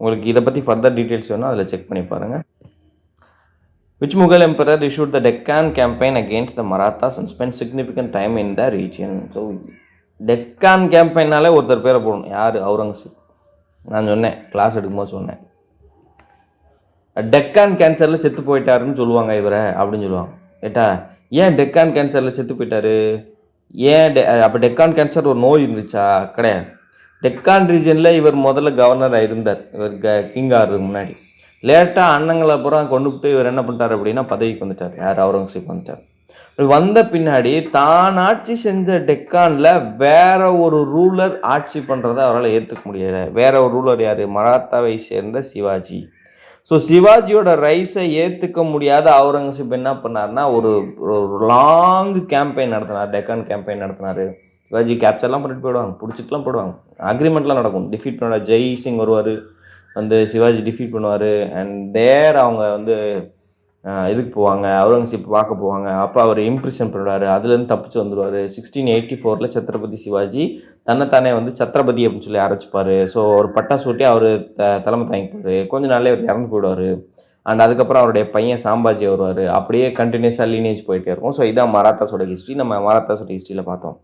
உங்களுக்கு இதை பற்றி ஃபர்தர் டீட்டெயில்ஸ் வேணும், அதில் செக் பண்ணி பாருங்கள். Which Mughal emperor issued the Deccan campaign against the Marathas and spent significant time in the region? So, Deccan campaignனாலே ஒருத்தர் பேரை போடணும். யார்? அவுரங்கசீப். நான் சொன்னேன், கிளாஸ் எடுக்கும்போது சொன்னேன். டெக்கான் கேன்சரில் செத்து போயிட்டாருன்னு சொல்லுவாங்க இவரை அப்படின்னு சொல்லுவாங்க. ஏட்டா ஏன் டெக்கான் கேன்சரில் செத்து போயிட்டாரு? ஏன் அப்போ டெக்கான் கேன்சர் ஒரு நோய் இருந்துச்சா? கிடையாது. டெக்கான் ரீஜனில் இவர் முதல்ல கவர்னராக இருந்தார். இவர் கிங் ஆகிறதுக்கு முன்னாடி. லேட்டாக அண்ணங்களை அப்புறம் கொண்டு விட்டு இவர் என்ன பண்ணிட்டார் அப்படின்னா பதவிக்கு வந்துட்டார். யார்? அவுரங்கசீப் வந்துட்டார். வந்த பின்னாடி தான் ஆட்சி செஞ்ச டெக்கானில் வேற ஒரு ரூலர் ஆட்சி பண்ணுறதை அவரால் ஏற்றுக்க முடியலை. வேற ஒரு ரூலர் யார்? மராத்தாவை சேர்ந்த சிவாஜி. ஸோ சிவாஜியோட ரைஸை ஏற்றுக்க முடியாத அவுரங்கசீப் என்ன பண்ணார்னா ஒரு லாங் கேம்பெயின் நடத்தினார். டெக்கான் கேம்பெயின் நடத்தினார். சிவாஜி கேப்சர்லாம் பண்ணிட்டு போயிடுவாங்க, பிடிச்சிட்டுலாம் போயிடுவாங்க. அக்ரிமெண்ட்லாம் நடக்கும். டிஃபீட் பண்ண ஜெய் சிங் வருவார், வந்து சிவாஜி டிஃபீட் பண்ணுவார். அண்ட் அவங்க வந்து இதுக்கு போவாங்க, அவுரங்கசீப் பார்க்க போவாங்க. அப்போ அவர் இம்ப்ரெஷன் பண்ணுவார். அதுலேருந்து தப்பிச்சு வந்துடுவார். 1684 சத்ரபதி சிவாஜி தன்னைத்தானே வந்து சத்ரபதி அப்படின்னு சொல்லி ஆரம்பிச்சுப்பார். ஸோ ஒரு பட்டா சூட்டி அவர் தலைமை தாங்கிப்பார். கொஞ்ச நாளே அவர் இறந்து போயிடுவார். அண்ட் அதுக்கப்புறம் அவருடைய பையன் சாம்பாஜி வருவார். அப்படியே கண்டினியூஸாக லீனேஜ் போயிட்டே இருக்கும். ஸோ இதான் மராத்தாஸோட ஹிஸ்ட்ரி. நம்ம மராத்தாஸோட ஹிஸ்ட்ரியில் பார்த்தோம்.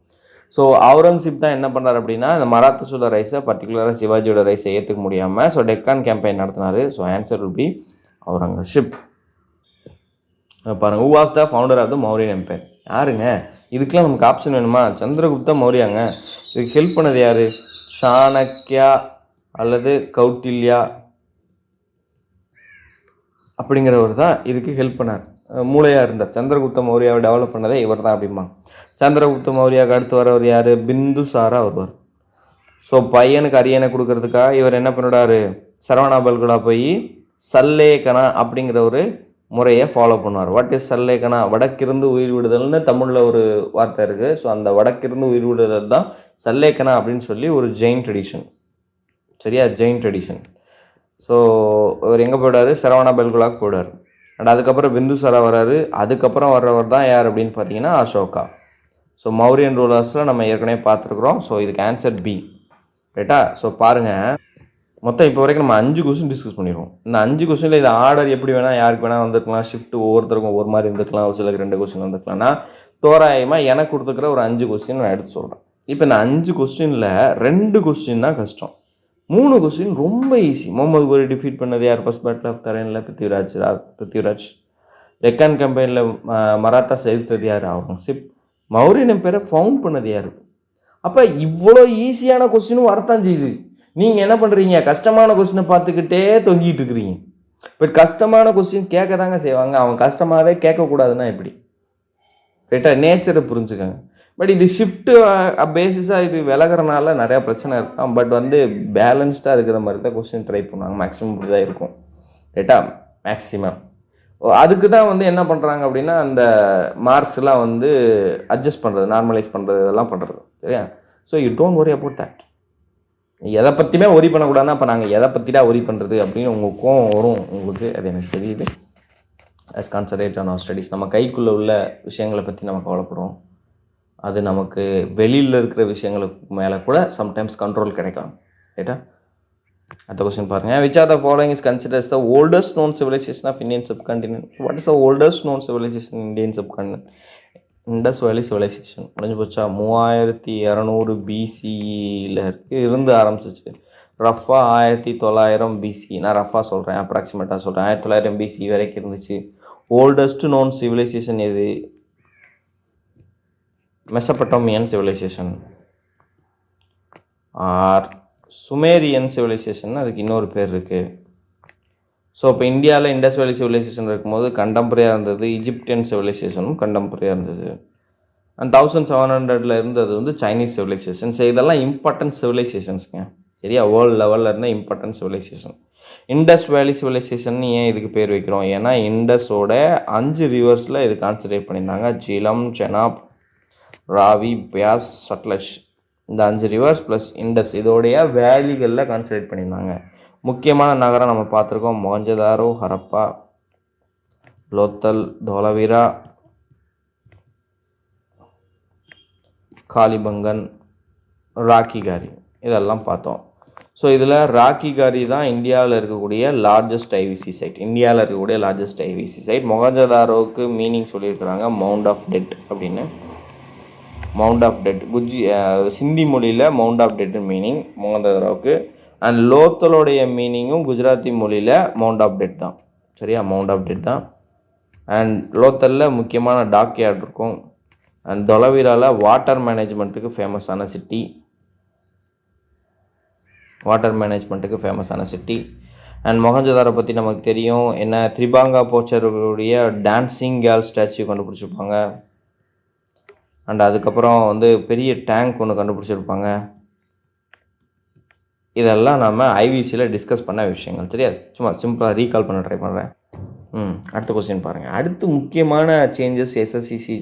ஸோ அவுரங்கசீப் தான் என்ன பண்ணார் அப்படின்னா இந்த மராத்தாஸோட ரைஸை பர்டிகுலராக சிவாஜியோட ரைஸை ஏற்றுக்க முடியாமல் ஸோ டெக்கான் கேம்பெயின் நடத்தினார். So answer will be Aurangzeb. பாருங்கள், who was the founder of the Mauryan empire? யாருங்க? இதுக்கெலாம் நமக்கு ஆப்ஷன் வேணுமா? சந்திரகுப்த மௌரியாங்க. இதுக்கு ஹெல்ப் பண்ணது யார்? சாணக்கியா அல்லது கௌட்டில்யா அப்படிங்கிறவர் தான் இதுக்கு ஹெல்ப் பண்ணார். மூளையாக இருந்தார். சந்திரகுப்த மௌரியாவை டெவலப் பண்ணதே இவர் தான் அப்படிம்பாங்க. சந்திரகுப்த மௌரியாவுக்கு அடுத்து வரவர் யார்? பிந்துசாரா வருவார். ஸோ பையனுக்கு அரியணை கொடுக்கறதுக்காக இவர் என்ன பண்ணிவிடாரு? சரவணா பல்குலா போய் சல்லேகனா அப்படிங்கிற ஒரு முறையை ஃபாலோ பண்ணுவார். What is Sallekhana? வடக்கிருந்து உயிர் விடுதல்னு தமிழில் ஒரு வார்த்தை இருக்குது. ஸோ அந்த வடக்கிருந்து உயிர் விடுதல் தான் சல்லேகனா அப்படின்னு சொல்லி ஒரு ஜெயின் ட்ரெடிஷன். சரியா? ஜெயின் ட்ரெடிஷன். ஸோ இவர் எங்கே போயிடாரு? சரவணா பெல்குலாவுக்கு போயிடார். அண்ட் அதுக்கப்புறம் பிந்துசாரா வர்றாரு. அதுக்கப்புறம் வர்றவர் தான் யார் அப்படின்னு பார்த்தீங்கன்னா அசோகா. ஸோ மௌரியன் ரூலர்ஸில் நம்ம ஏற்கனவே பார்த்துருக்குறோம். ஸோ இதுக்கு ஆன்சர் பி. ரைட்டா? ஸோ பாருங்கள், மொத்தம் இப்போ வரைக்கும் நம்ம 5 கொஸ்டின் டிஸ்கஸ் பண்ணிடுவோம். இந்த 5 கொஸ்டினில் இது ஆர்டர் எப்படி வேணால் யாருக்கு வேணால் வந்துருக்கலாம். ஷிஃப்ட் ஒவ்வொருத்தருக்கும் ஒவ்வொரு மாதிரி இருந்துக்கலாம். ஒரு சிலருக்கு 2 கொஸ்டின் வந்துருக்கலாம்னா தோராயமாக எனக்கு கொடுத்துக்கிற ஒரு 5 கொஸ்டின் நான் எடுத்து சொல்கிறேன். இப்போ இந்த 5 கொஸ்டினில் 2 கொஸ்டின் தான் கஷ்டம். 3 கொஸ்டின் ரொம்ப ஈஸி. முகமது கோரி டிஃபீட் பண்ணது யார்? ஃபர்ஸ்ட் பேட்டில் ஆஃப் தரேனில் பிருத்விராஜ். டெக்கான் கம்பெனியில் மராத்தா எதிர்த்தது யார்? அவுரங்கசீப். மௌரியன் எம்பையரை ஃபவுண்ட் பண்ணது யார்? அப்போ இவ்வளோ ஈஸியான கொஸ்டினும் வரத்தான் செய்யுது. நீங்கள் என்ன பண்ணுறீங்க? கஷ்டமான கொஸ்டினை பார்த்துக்கிட்டே தொங்கிட்டு இருக்கிறீங்க. பட் கஷ்டமான கொஸ்டின் கேட்க தாங்க செய்வாங்க. அவங்க கஷ்டமாகவே கேட்கக்கூடாதுன்னா எப்படி? ரைட்டா? நேச்சரை புரிஞ்சுக்கோங்க. பட் இது ஷிஃப்ட்டு பேசிஸாக இது விலகிறனால நிறையா பிரச்சனை இருக்கும். பட் வந்து பேலன்ஸ்டாக இருக்கிற மாதிரி தான் கொஸ்டின் ட்ரை பண்ணுவாங்க. மேக்ஸிமம் இப்படி தான் இருக்கும். ரைட்டா? மேக்ஸிமம். அதுக்கு தான் வந்து என்ன பண்ணுறாங்க அப்படின்னா அந்த மார்க்ஸ்லாம் வந்து அட்ஜஸ்ட் பண்ணுறது, நார்மலைஸ் பண்ணுறது, இதெல்லாம் பண்ணுறது. சரியா? So you don't worry about that. எதை பற்றியுமே ஒரி பண்ணக்கூடாதுன்னா அப்போ நாங்கள் எதை பற்றிடா ஒரி பண்ணுறது அப்படின்னு உங்கள் கோவம் வரும் உங்களுக்கு. அது எனக்கு தெரியுது. Us concentrate on our studies. நம்ம கைக்குள்ளே உள்ள விஷயங்களை பற்றி நம்ம கவலைப்படுவோம். அது நமக்கு வெளியில் இருக்கிற விஷயங்களுக்கு மேலே கூட சம்டைம்ஸ் கண்ட்ரோல் கிடைக்கலாம். ரைட்டா? அடுத்த கொஸ்டின் பாருங்கள். Which are the following is considers the oldest known civilization of Indian subcontinent? What is the oldest known civilization in Indian subcontinent? Indus valley civilization. முடிஞ்சு போச்சா? 3200 பிசியில் இருந்து ஆரம்பிச்சிச்சு. Rafah 1900 PC. நான் ரஃபா சொல்கிறேன், அப்ராக்சிமேட்டாக சொல்கிறேன். 1900 பிசி வரைக்கும் இருந்துச்சு. ஓல்டஸ்ட் known civilization எது? Mesopotamian civilization or Sumerian civilization, அதுக்கு இன்னொரு பேர் இருக்குது. ஸோ இப்போ இந்தியாவில் இண்டஸ் வேலி சிவிலைசேஷன் இருக்கும்போது கண்டெம்பரரியாக இருந்தது ஈஜிப்டியன் சிவிலைசேஷனும் கண்டெம்பரரியாக இருந்தது. அண்ட் 1700 இருந்தது வந்து சைனீஸ் சிவிலைசேஷன். ஸோ இதெல்லாம் இம்பார்ட்டன்ட் சிவிலைசேஷன்ஸுங்க. சரியா? வேர்ல்டு லெவலில் இருந்த important civilisation. Indies valley civilisation ஏன் இதுக்கு பேர் வைக்கிறோம்? ஏன்னா இண்டஸோட 5 ரிவர்ஸில் இது கான்சன்ட்ரேட் பண்ணியிருந்தாங்க. ஜீலம், செனாப், ராவி, பியாஸ், சட்லஜ். இந்த 5 ரிவர்ஸ் ப்ளஸ் இண்டஸ் இதோடைய வேலிகளில் கான்சன்ட்ரேட் பண்ணியிருந்தாங்க. முக்கியமான நகரம் நம்ம பார்த்துருக்கோம். மொஹஞ்சதாரோ, ஹரப்பா, லோத்தல், தோலவீரா, காலிபங்கன், ராக்கிகாரி, இதெல்லாம் பார்த்தோம். ஸோ இதில் ராக்கிகாரி தான் இந்தியாவில் இருக்கக்கூடிய லார்ஜஸ்ட் ஐவிசி சைட். இந்தியாவில் இருக்கக்கூடிய லார்ஜஸ்ட் ஐவிசி சைட். மொஹஞ்சதாரோவுக்கு மீனிங் சொல்லியிருக்கிறாங்க மவுண்ட் ஆஃப் டெட் அப்படின்னு. மவுண்ட் ஆஃப் டெட் சிந்தி மொழியில் மவுண்ட் ஆஃப் டெட் மீனிங் மொஹஞ்சதாரோவுக்கு. அண்ட் லோத்தலோடைய மீனிங்கும் குஜராத்தி மொழியில் மவுண்ட் ஆஃப் டெட் தான். சரியா? மவுண்ட் ஆஃப் டெட் தான். அண்ட் லோத்தலில் முக்கியமான டாக் யார்ட் இருக்கும். அண்ட் தொலவீராவில் வாட்டர் மேனேஜ்மெண்ட்டுக்கு ஃபேமஸான சிட்டி. வாட்டர் மேனேஜ்மெண்ட்டுக்கு ஃபேமஸான சிட்டி. அண்ட் மொஹஞ்சதாரோ பற்றி நமக்கு தெரியும் என்ன, திரிபாங்கா போச்சருடைய டான்ஸிங் கேர்ள் ஸ்டாச்சு கண்டுபிடிச்சிருப்பாங்க. அண்ட் அதுக்கப்புறம் வந்து பெரிய டேங்க் ஒன்று கண்டுபிடிச்சிருப்பாங்க. இதெல்லாம் நம்ம ஐவிசியில் டிஸ்கஸ் பண்ண விஷயங்கள். சரியா? சும்மா சிம்பிளாக ரீகால் பண்ண ட்ரை பண்ணுறேன். அடுத்த கொஸ்டின் பாருங்கள். அடுத்து முக்கியமான சேஞ்சஸ் எஸ்எஸ்சிசி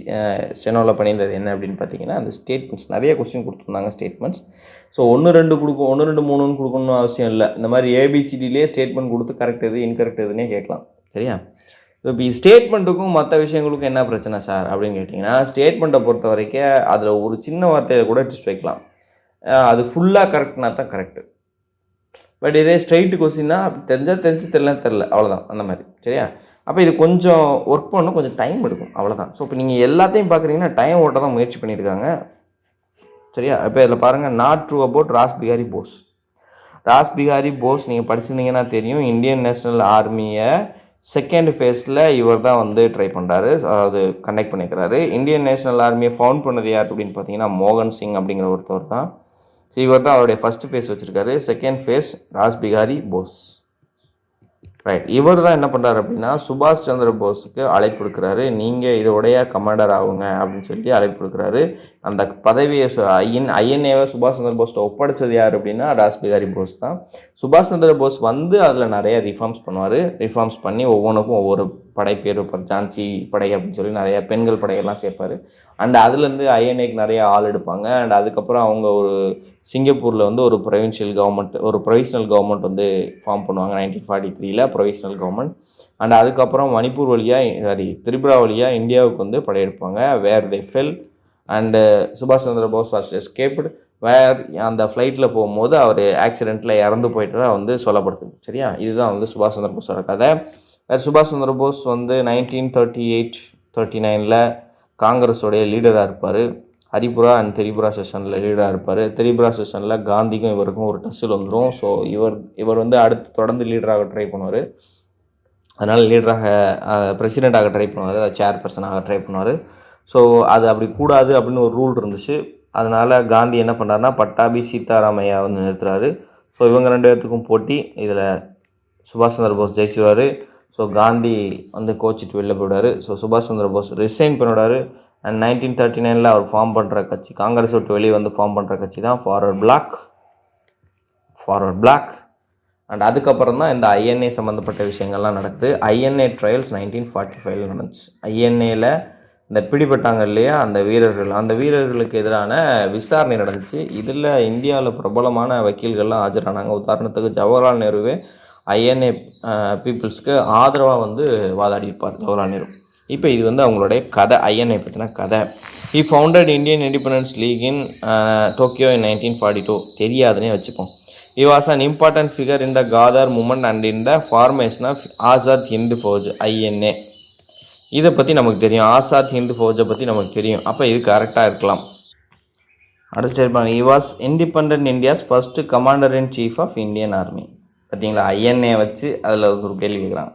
ஸ்டெனோவில் பண்ணியிருந்தது என்ன அப்படின்னு பார்த்தீங்கன்னா அந்த ஸ்டேட்மெண்ட்ஸ். நிறைய கொஸ்டின் கொடுத்துருந்தாங்க ஸ்டேட்மெண்ட்ஸ். ஸோ 1, 2 கொடுக்கும், 1, 2, 3ன்னு கொடுக்கணும்னு அவசியம் இல்லை. இந்த மாதிரி ஏபிசிடிலே ஸ்டேட்மெண்ட் கொடுத்து கரெக்ட் எது இன்கரெக்ட் எதுன்னே கேட்கலாம். சரியா? இப்போ ஸ்டேட்மெண்ட்டுக்கும் மற்ற விஷயங்களுக்கும் என்ன பிரச்சனை சார் அப்படின்னு கேட்டிங்கன்னா, ஸ்டேட்மெண்ட்டை பொறுத்த வரைக்கும் அதில் ஒரு சின்ன வார்த்தையில் கூட ட்விஸ்ட் வைக்கலாம். அது ஃபுல்லாக கரெக்ட்னா தான் கரெக்டு. பட் இதே ஸ்ட்ரைட்டு கொஸ்டின்னா அப்படி தெரிஞ்சால் தெரிஞ்சு தெரில அவ்வளோதான், அந்த மாதிரி. சரியா? அப்போ இது கொஞ்சம் ஒர்க் பண்ணணும், கொஞ்சம் டைம் எடுக்கும், அவ்வளோதான். ஸோ இப்போ நீங்கள் எல்லாத்தையும் பார்க்குறீங்கன்னா டைம் ஓட்ட தான் முயற்சி பண்ணியிருக்காங்க. சரியா? இப்போ இதில் பாருங்கள், நாட் ட்ரூ அபவுட் ராஸ் பிகாரி போஸ். ராஸ் பிகாரி போஸ் நீங்கள் படிச்சிருந்தீங்கன்னா தெரியும், இந்தியன் நேஷ்னல் ஆர்மியை செகண்ட் ஃபேஸில் இவர் தான் வந்து ட்ரை பண்ணுறாரு, அதாவது கண்டக்ட் பண்ணிக்கிறாரு. இந்தியன் நேஷ்னல் ஆர்மியை ஃபவுண்ட் பண்ணது யார் அப்படின்னு பார்த்தீங்கன்னா மோகன் சிங் அப்படிங்கிற ஒருத்தவர் தான். ஸோ இவர் தான் அவருடைய ஃபஸ்ட்டு ஃபேஸ் வச்சுருக்காரு. செகண்ட் ஃபேஸ் ராஸ் பிகாரி போஸ். ரைட். இவர் தான் என்ன பண்ணுறாரு அப்படின்னா சுபாஷ் சந்திர போஸுக்கு அழைப்பு கொடுக்குறாரு. நீங்கள் இதோடைய கமாண்டர் ஆகுங்க அப்படின்னு சொல்லி அழைப்பு கொடுக்குறாரு. அந்த பதவியை ஐஎன்ஏவை சுபாஷ் சந்திர போஸ்ட்டை ஒப்படைச்சது யார் அப்படின்னா ராஸ் பிகாரி போஸ் தான். சுபாஷ் சந்திர போஸ் வந்து அதில் நிறைய ரிஃபார்ம்ஸ் பண்ணுவார். ரிஃபார்ம்ஸ் பண்ணி ஒவ்வொன்றுக்கும் ஒவ்வொரு படை பேர் வைப்பார். ஜான்சி படை அப்படின்னு சொல்லி நிறைய பெண்கள் படையெல்லாம் சேர்ப்பார். அண்ட் அதுலேருந்து ஐஎன்ஏக்கு நிறைய ஆள் எடுப்பாங்க. அண்ட் அதுக்கப்புறம் அவங்க ஒரு சிங்கப்பூரில் வந்து ஒரு ப்ரொவிஷனல் கவர்மெண்ட் வந்து ஃபார்ம் பண்ணுவாங்க 1943 ப்ரொவிஷனல் கவர்மெண்ட். அண்ட் அதுக்கப்புறம் மணிப்பூர் வழியாக திரிபுரா வழியாக இந்தியாவுக்கு வந்து படையெடுப்பாங்க. வேர் தே ஃபெல் அண்டு சுபாஷ் சந்திர போஸ் வாஸ் எஸ்கேப்டு. வேர் அந்த ஃப்ளைட்டில் போகும்போது அவர் ஆக்சிடெண்ட்டில் இறந்து போயிட்டு தான் வந்து சொல்லப்படுது. சரியா? இதுதான் வந்து சுபாஷ் சந்திர போஸோட கதை. வேறு சுபாஷ் சந்திர போஸ் வந்து 1938-39 காங்கிரஸோடைய லீடராக இருப்பார். ஹரிபுரா அண்ட் திரிபுரா செஷனில் லீடராக இருப்பார். திரிபுரா செஷனில் காந்திக்கும் இவருக்கும் ஒரு டஸ்ஸில் வந்துடும். ஸோ இவர் வந்து அடுத்து தொடர்ந்து லீடராக ட்ரை பண்ணுவார். அதனால் லீடராக பிரசிடெண்ட்டாக ட்ரை பண்ணுவார், சேர்பர்சனாக ட்ரை பண்ணுவார். ஸோ அது அப்படி கூடாது அப்படின்னு ஒரு ரூல் இருந்துச்சு. அதனால் காந்தி என்ன பண்ணுறாருனா பட்டாபி சீதாராமையா வந்து நிறுத்துறாரு. ஸோ இவங்க 2 பேர்த்துக்கும் போட்டி. இதில் சுபாஷ் சந்திர போஸ் ஜெயிச்சுவார். ஸோ காந்தி வந்து கோச்சிட்டு வெளில போயிடுவார். ஸோ சுபாஷ் சந்திர போஸ் ரிசைன் பண்ணிவிடாரு. அண்ட் 1939 அவர் ஃபார்ம் பண்ணுற கட்சி, காங்கிரஸ் விட்டு வெளியே வந்து ஃபார்ம் பண்ணுற கட்சி தான் ஃபார்வர்ட் பிளாக். அண்ட் அதுக்கப்புறம் தான் இந்த ஐஎன்ஏ சம்மந்தப்பட்ட விஷயங்கள்லாம் நடக்குது. ஐஎன்ஏ ட்ரையல்ஸ் 1945 நடந்துச்சு. ஐஎன்ஏல இந்த பிடிபட்டாங்க இல்லையா அந்த வீரர்களுக்கு எதிரான விசாரணை நடந்துச்சு. இதில் இந்தியாவில் பிரபலமான வக்கீல்கள்லாம் ஆஜரானாங்க. உதாரணத்துக்கு ஜவஹர்லால் நேருவே ஐஎன்ஏ பீப்புள்ஸ்க்கு ஆதரவாக வந்து வாதாடியிருப்பார் ஜவஹர்லால் நேரு. இப்போ இது வந்து அவங்களுடைய கதை, ஐஎன்ஏ பற்றின கதை. He founded Indian Independence League in Tokyo in 1942. தெரியாதுன்னே வச்சுப்போம். He was an important figure in the Ghadar movement and in the formation of Azad Hind Fauj, INA. இதை பற்றி நமக்கு தெரியும். ஆசாத் ஹிந்த் ஃபௌஜை பற்றி நமக்கு தெரியும். அப்போ இது கரெக்டாக இருக்கலாம். அடுத்து இருப்பாங்க, he was independent India's first commander in chief of Indian Army. பார்த்தீங்களா, ஐஎன்ஏ வச்சு அதில் ஒரு கேள்வி கேட்குறாங்க.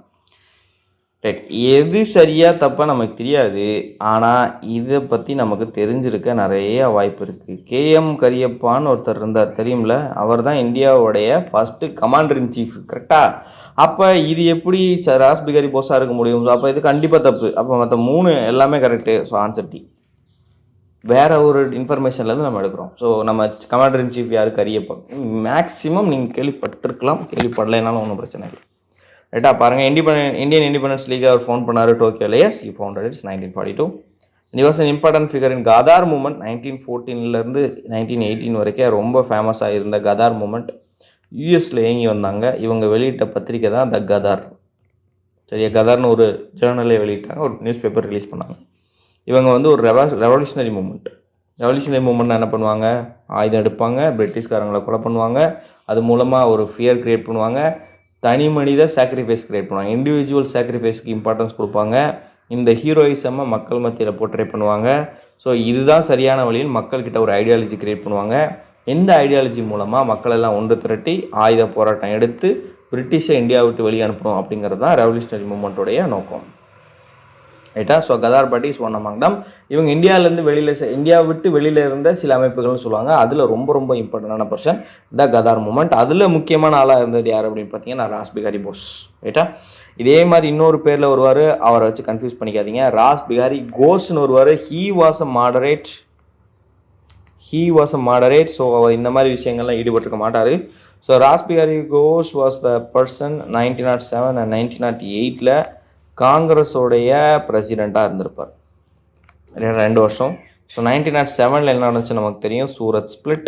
ரைட், எது சரியாக தப்பாக நமக்கு தெரியாது, ஆனால் இதை பற்றி நமக்கு தெரிஞ்சிருக்க நிறைய வாய்ப்பு இருக்குது. கேஎம் கரியப்பான்னு ஒருத்தர் இருந்தார் தெரியும்ல, அவர் தான் இந்தியாவுடைய ஃபஸ்ட்டு கமாண்டர் இன் சீஃப். கரெக்டாக? அப்போ இது எப்படி ராஸ் பிகாரி போஸாக இருக்க முடியும்? அப்போ இது கண்டிப்பாக தப்பு. அப்போ மற்ற 3 எல்லாமே கரெக்டு. So answer D. வேறு ஒரு இன்ஃபர்மேஷன்லேருந்து நம்ம எடுக்கிறோம். ஸோ நம்ம கமாண்டர் இன் சீஃப் யார்? கரியப்பா. மேக்ஸிமம் நீங்கள் கேள்விப்பட்டிருக்கலாம், கேள்விப்படலைனாலும் ஒன்றும் பிரச்சனை இல்லை. ரைட்டா? பாருங்கள், இந்தியன் இண்டிபெண்டன்ஸ் லீக் அவர் ஃபவுண்ட் பண்ணார் டோக்கியோவில். Yes, he founded it 1942. he was an important figure in Ghadar movement. 1914 1918 வரைக்கும் ரொம்ப ஃபேமஸாக இருந்த கதார் மூமெண்ட் யூஎஸில் இயங்கி வந்தாங்க. இவங்க வெளியிட்ட பத்திரிக்கை தான் த கதார். சரியா? கதார்னு ஒரு ஜேர்னலே வெளியிட்டாங்க, ஒரு நியூஸ் பேப்பர் ரிலீஸ் பண்ணாங்க. இவங்க வந்து ஒரு ரெவல்யூஷனரி மூமெண்ட். ரெவல்யூஷனரி மூமெண்ட் என்ன பண்ணுவாங்க? ஆயுதம் எடுப்பாங்க, பிரிட்டிஷ்காரங்களை கொலை பண்ணுவாங்க, அது மூலமாக ஒரு ஃபியர் க்ரியேட் பண்ணுவாங்க, தனி மனித சாக்ரிஃபைஸ் க்ரியேட் பண்ணுவாங்க, இண்டிவிஜுவல் சாக்ரிஃபைஸ்க்கு இம்பார்ட்டன்ஸ் கொடுப்பாங்க, இந்த ஹீரோயிசமை மக்கள் மத்தியில் போர்ட்ரே பண்ணுவாங்க. ஸோ இதுதான் சரியான வழியில் மக்கள்கிட்ட ஒரு ஐடியாலஜி க்ரியேட் பண்ணுவாங்க. இந்த ஐடியாலஜி மூலமாக மக்கள் எல்லாம் ஒன்று திரட்டி ஆயுத போராட்டம் எடுத்து பிரிட்டிஷை இந்தியா விட்டு வெளியே அனுப்பணும் அப்படிங்கிறது தான் ரெவல்யூஷனரி மூமெண்ட்டோடைய நோக்கம். ரைட்டா? So Ghadar party is one among them. இவங்க இந்தியாவை விட்டு வெளியில் இருந்த சில அமைப்புகள்னு சொல்லுவாங்க. அதில் ரொம்ப ரொம்ப இம்பார்ட்டண்டான பர்சன் த கதார் மூமெண்ட். அதில் முக்கியமான ஆளாக இருந்தது யார் அப்படின்னு பார்த்தீங்கன்னா ராஸ் பிகாரி போஸ். ரைட்டா? இதே மாதிரி இன்னொரு பேரில் வருவார், அவரை வச்சு கன்ஃபியூஸ் பண்ணிக்காதீங்க. ராஸ் பிகாரி கோஸ்ன்னு வருவார். He was a moderate. So அவர் இந்த மாதிரி விஷயங்கள்லாம் ஈடுபட்டிருக்க மாட்டார். So Rash Behari Ghosh was the person 1907 and 1908 காங்கிரஸோடைய பிரசிடெண்ட்டாக இருந்திருப்பார் 2 வருஷம். ஸோ 1907 என்ன நடந்துச்சு நமக்கு தெரியும், சூரத் ஸ்பிளிட்.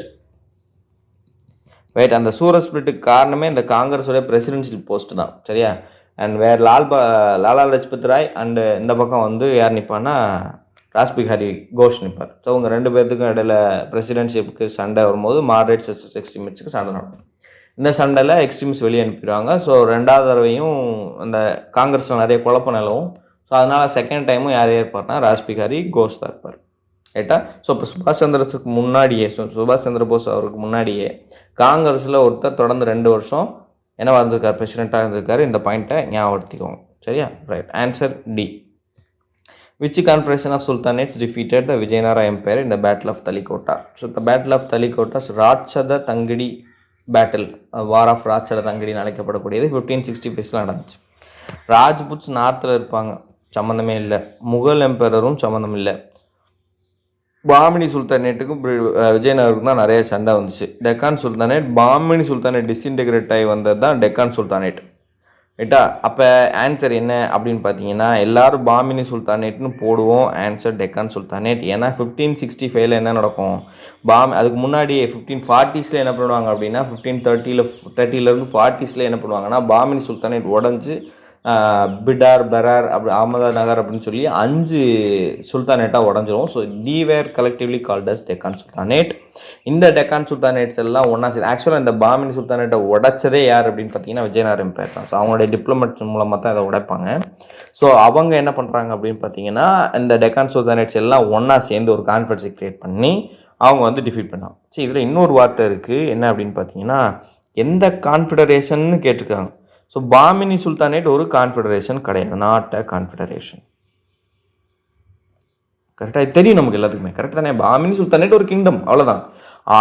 ரைட், அந்த சூரத் ஸ்பிளிட்டுக்கு காரணமே இந்த காங்கிரஸோடைய பிரசிடென்ஷியல் போஸ்ட் தான். சரியா? அண்ட் வேறு லாலா லஜ்பத் ராய் அண்டு இந்த பக்கம் வந்து யார் நிற்பான்னா ராஸ் பிகாரி கோஷ் நிற்பார். ஸோ அவங்க 2 பேர்த்துக்கும் இடையில பிரசிடென்ஷிப்புக்கு சண்டை வரும்போது மாடரேட்ஸ் எக்ஸ்ட்ரீமிஸ்ட்டுக்கு சண்டை நடக்கும். இந்த சண்டையில் எக்ஸ்ட்ரீமிஸ்ட் வெளியே அனுப்பிடுவாங்க. ஸோ 2வது தடவையும் அந்த காங்கிரஸில் நிறைய குழப்பம் நிலவும். ஸோ அதனால் செகண்ட் டைமும் யார் இருப்பார்னா ராஸ் பிகாரி கோஷ் தான் இருப்பார். ரைட்டா? ஸோ இப்போ சுபாஷ் சந்திர போஸ் அவருக்கு முன்னாடியே காங்கிரஸில் ஒருத்தர் தொடர்ந்து 2 வருஷம் என்னவா இருந்திருக்கார்? பிரசிடெண்ட்டாக இருந்திருக்காரு. இந்த பாயிண்ட்டை ஞாபகப்படுத்திக்கோங்க. சரியா? Right, answer D. Which confederation of sultanates defeated the Vijayanagara Empire in the Battle of Talikota? So the Battle of Talikota is ராட்சத தங்கிடி பேட்டில், வார் ஆஃப் ராட்சத தங்கிடின்னு அழைக்கப்படக்கூடியது 1565 நடந்துச்சு. ராஜ்புட்ஸ் நார்த்தில் இருப்பாங்க, சம்மந்தமே இல்லை. முகல் எம்பரரும் சம்மந்தம் இல்லை. பாமினி சுல்தானேட்டுக்கும் விஜயநகருக்கும் தான் நிறைய சண்டை வந்துச்சு. Deccan sultanate, Bahmani sultanate disintegrate ஆகி வந்தது தான் டெக்கான் சுல்தானேட். ரைட்டா? அப்போ ஆன்சர் என்ன அப்படின்னு பார்த்தீங்கன்னா எல்லாரும் பாமினி சுல்தானேட்னு போடுவோம். Answer Deccan sultanate. ஏன்னா 1565 என்ன நடக்கும்? அதுக்கு முன்னாடியே 1540s என்ன பண்ணுவாங்க அப்படின்னா 1530 40s என்ன பண்ணுவாங்கன்னா பாமினி சுல்தானேட் உடஞ்சி பிடார், பெரார், அப்படி அகமதாநகர் அப்படின்னு சொல்லி 5 சுல்தானேட்டாக உடஞ்சிரும். So they were collectively called as Deccan sultanate. இந்த டெக்கான் சுல்தானேட்ஸ் எல்லாம் ஒன்றா சேர்ந்து ஆக்சுவலாக இந்த பாமினி சுல்தானேட்டை உடைச்சதே யார் அப்படின்னு பார்த்தீங்கன்னா விஜயநகர் எம்பையர் தான். ஸோ அவங்களுடைய டிப்ளமேட்ஸ் மூலமாக தான் இதை உடைப்பாங்க. ஸோ அவங்க என்ன பண்ணுறாங்க அப்படின்னு பார்த்தீங்கன்னா இந்த டெக்கான் சுல்தானேட்ஸ் எல்லாம் ஒன்றா சேர்ந்து ஒரு கான்ஃபரன்ஸை கிரியேட் பண்ணி அவங்க வந்து டிஃபீட் பண்ணாங்க. சரி, இதில் இன்னொரு வார்த்தை இருக்குது, என்ன அப்படின்னு பார்த்தீங்கன்னா எந்த கான்ஃபெடரேஷன் கேட்டிருக்காங்க. ஸோ பாமினி சுல்தானேட் ஒரு கான்ஃபெடரேஷன் கிடையாது, நாட் அ கான்ஃபெடரேஷன். கரெக்டாக இது தெரியும் நமக்கு எல்லாத்துக்குமே. கரெக்ட் தானே? பாமினி சுல்தானேட் ஒரு கிங்டம், அவ்வளோதான்.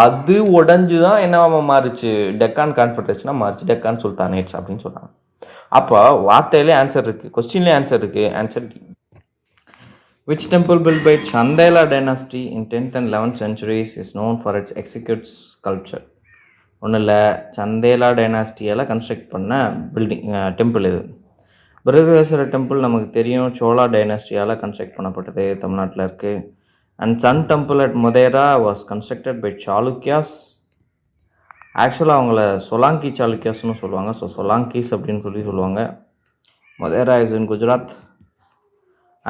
அது உடஞ்சு தான் என்னவா மாறுச்சு? டெக்கான் கான்ஃபெடரேஷனாக மாறுச்சு, டெக்கான் சுல்தானேட்ஸ் அப்படின்னு சொன்னாங்க. அப்போ வார்த்தையிலே ஆன்சர் இருக்குது, கொஸ்டின்லேயே ஆன்சர் இருக்குது. Answer D. Which temple built by Chandela dynasty in 10th and 11th centuries is known for its exquisite sculpture? ஒன்றும் இல்லை, சந்தேலா டைனாஸ்டியால் கன்ஸ்ட்ரக்ட் பண்ண டெம்பிள் இது. பிருகதேஸ்வர டெம்பிள் நமக்கு தெரியும், சோழா டைனாஸ்டியால் கன்ஸ்ட்ரக்ட் பண்ணப்பட்டது, தமிழ்நாட்டில் இருக்குது. And sun temple at Modhera was constructed by Chalukyas. ஆக்சுவலாக அவங்கள சொலாங்கி சாளுக்கியாஸ்னு சொல்லுவாங்க. ஸோ சொலாங்கீஸ் அப்படின்னு சொல்லுவாங்க. Modhera is in Gujarat.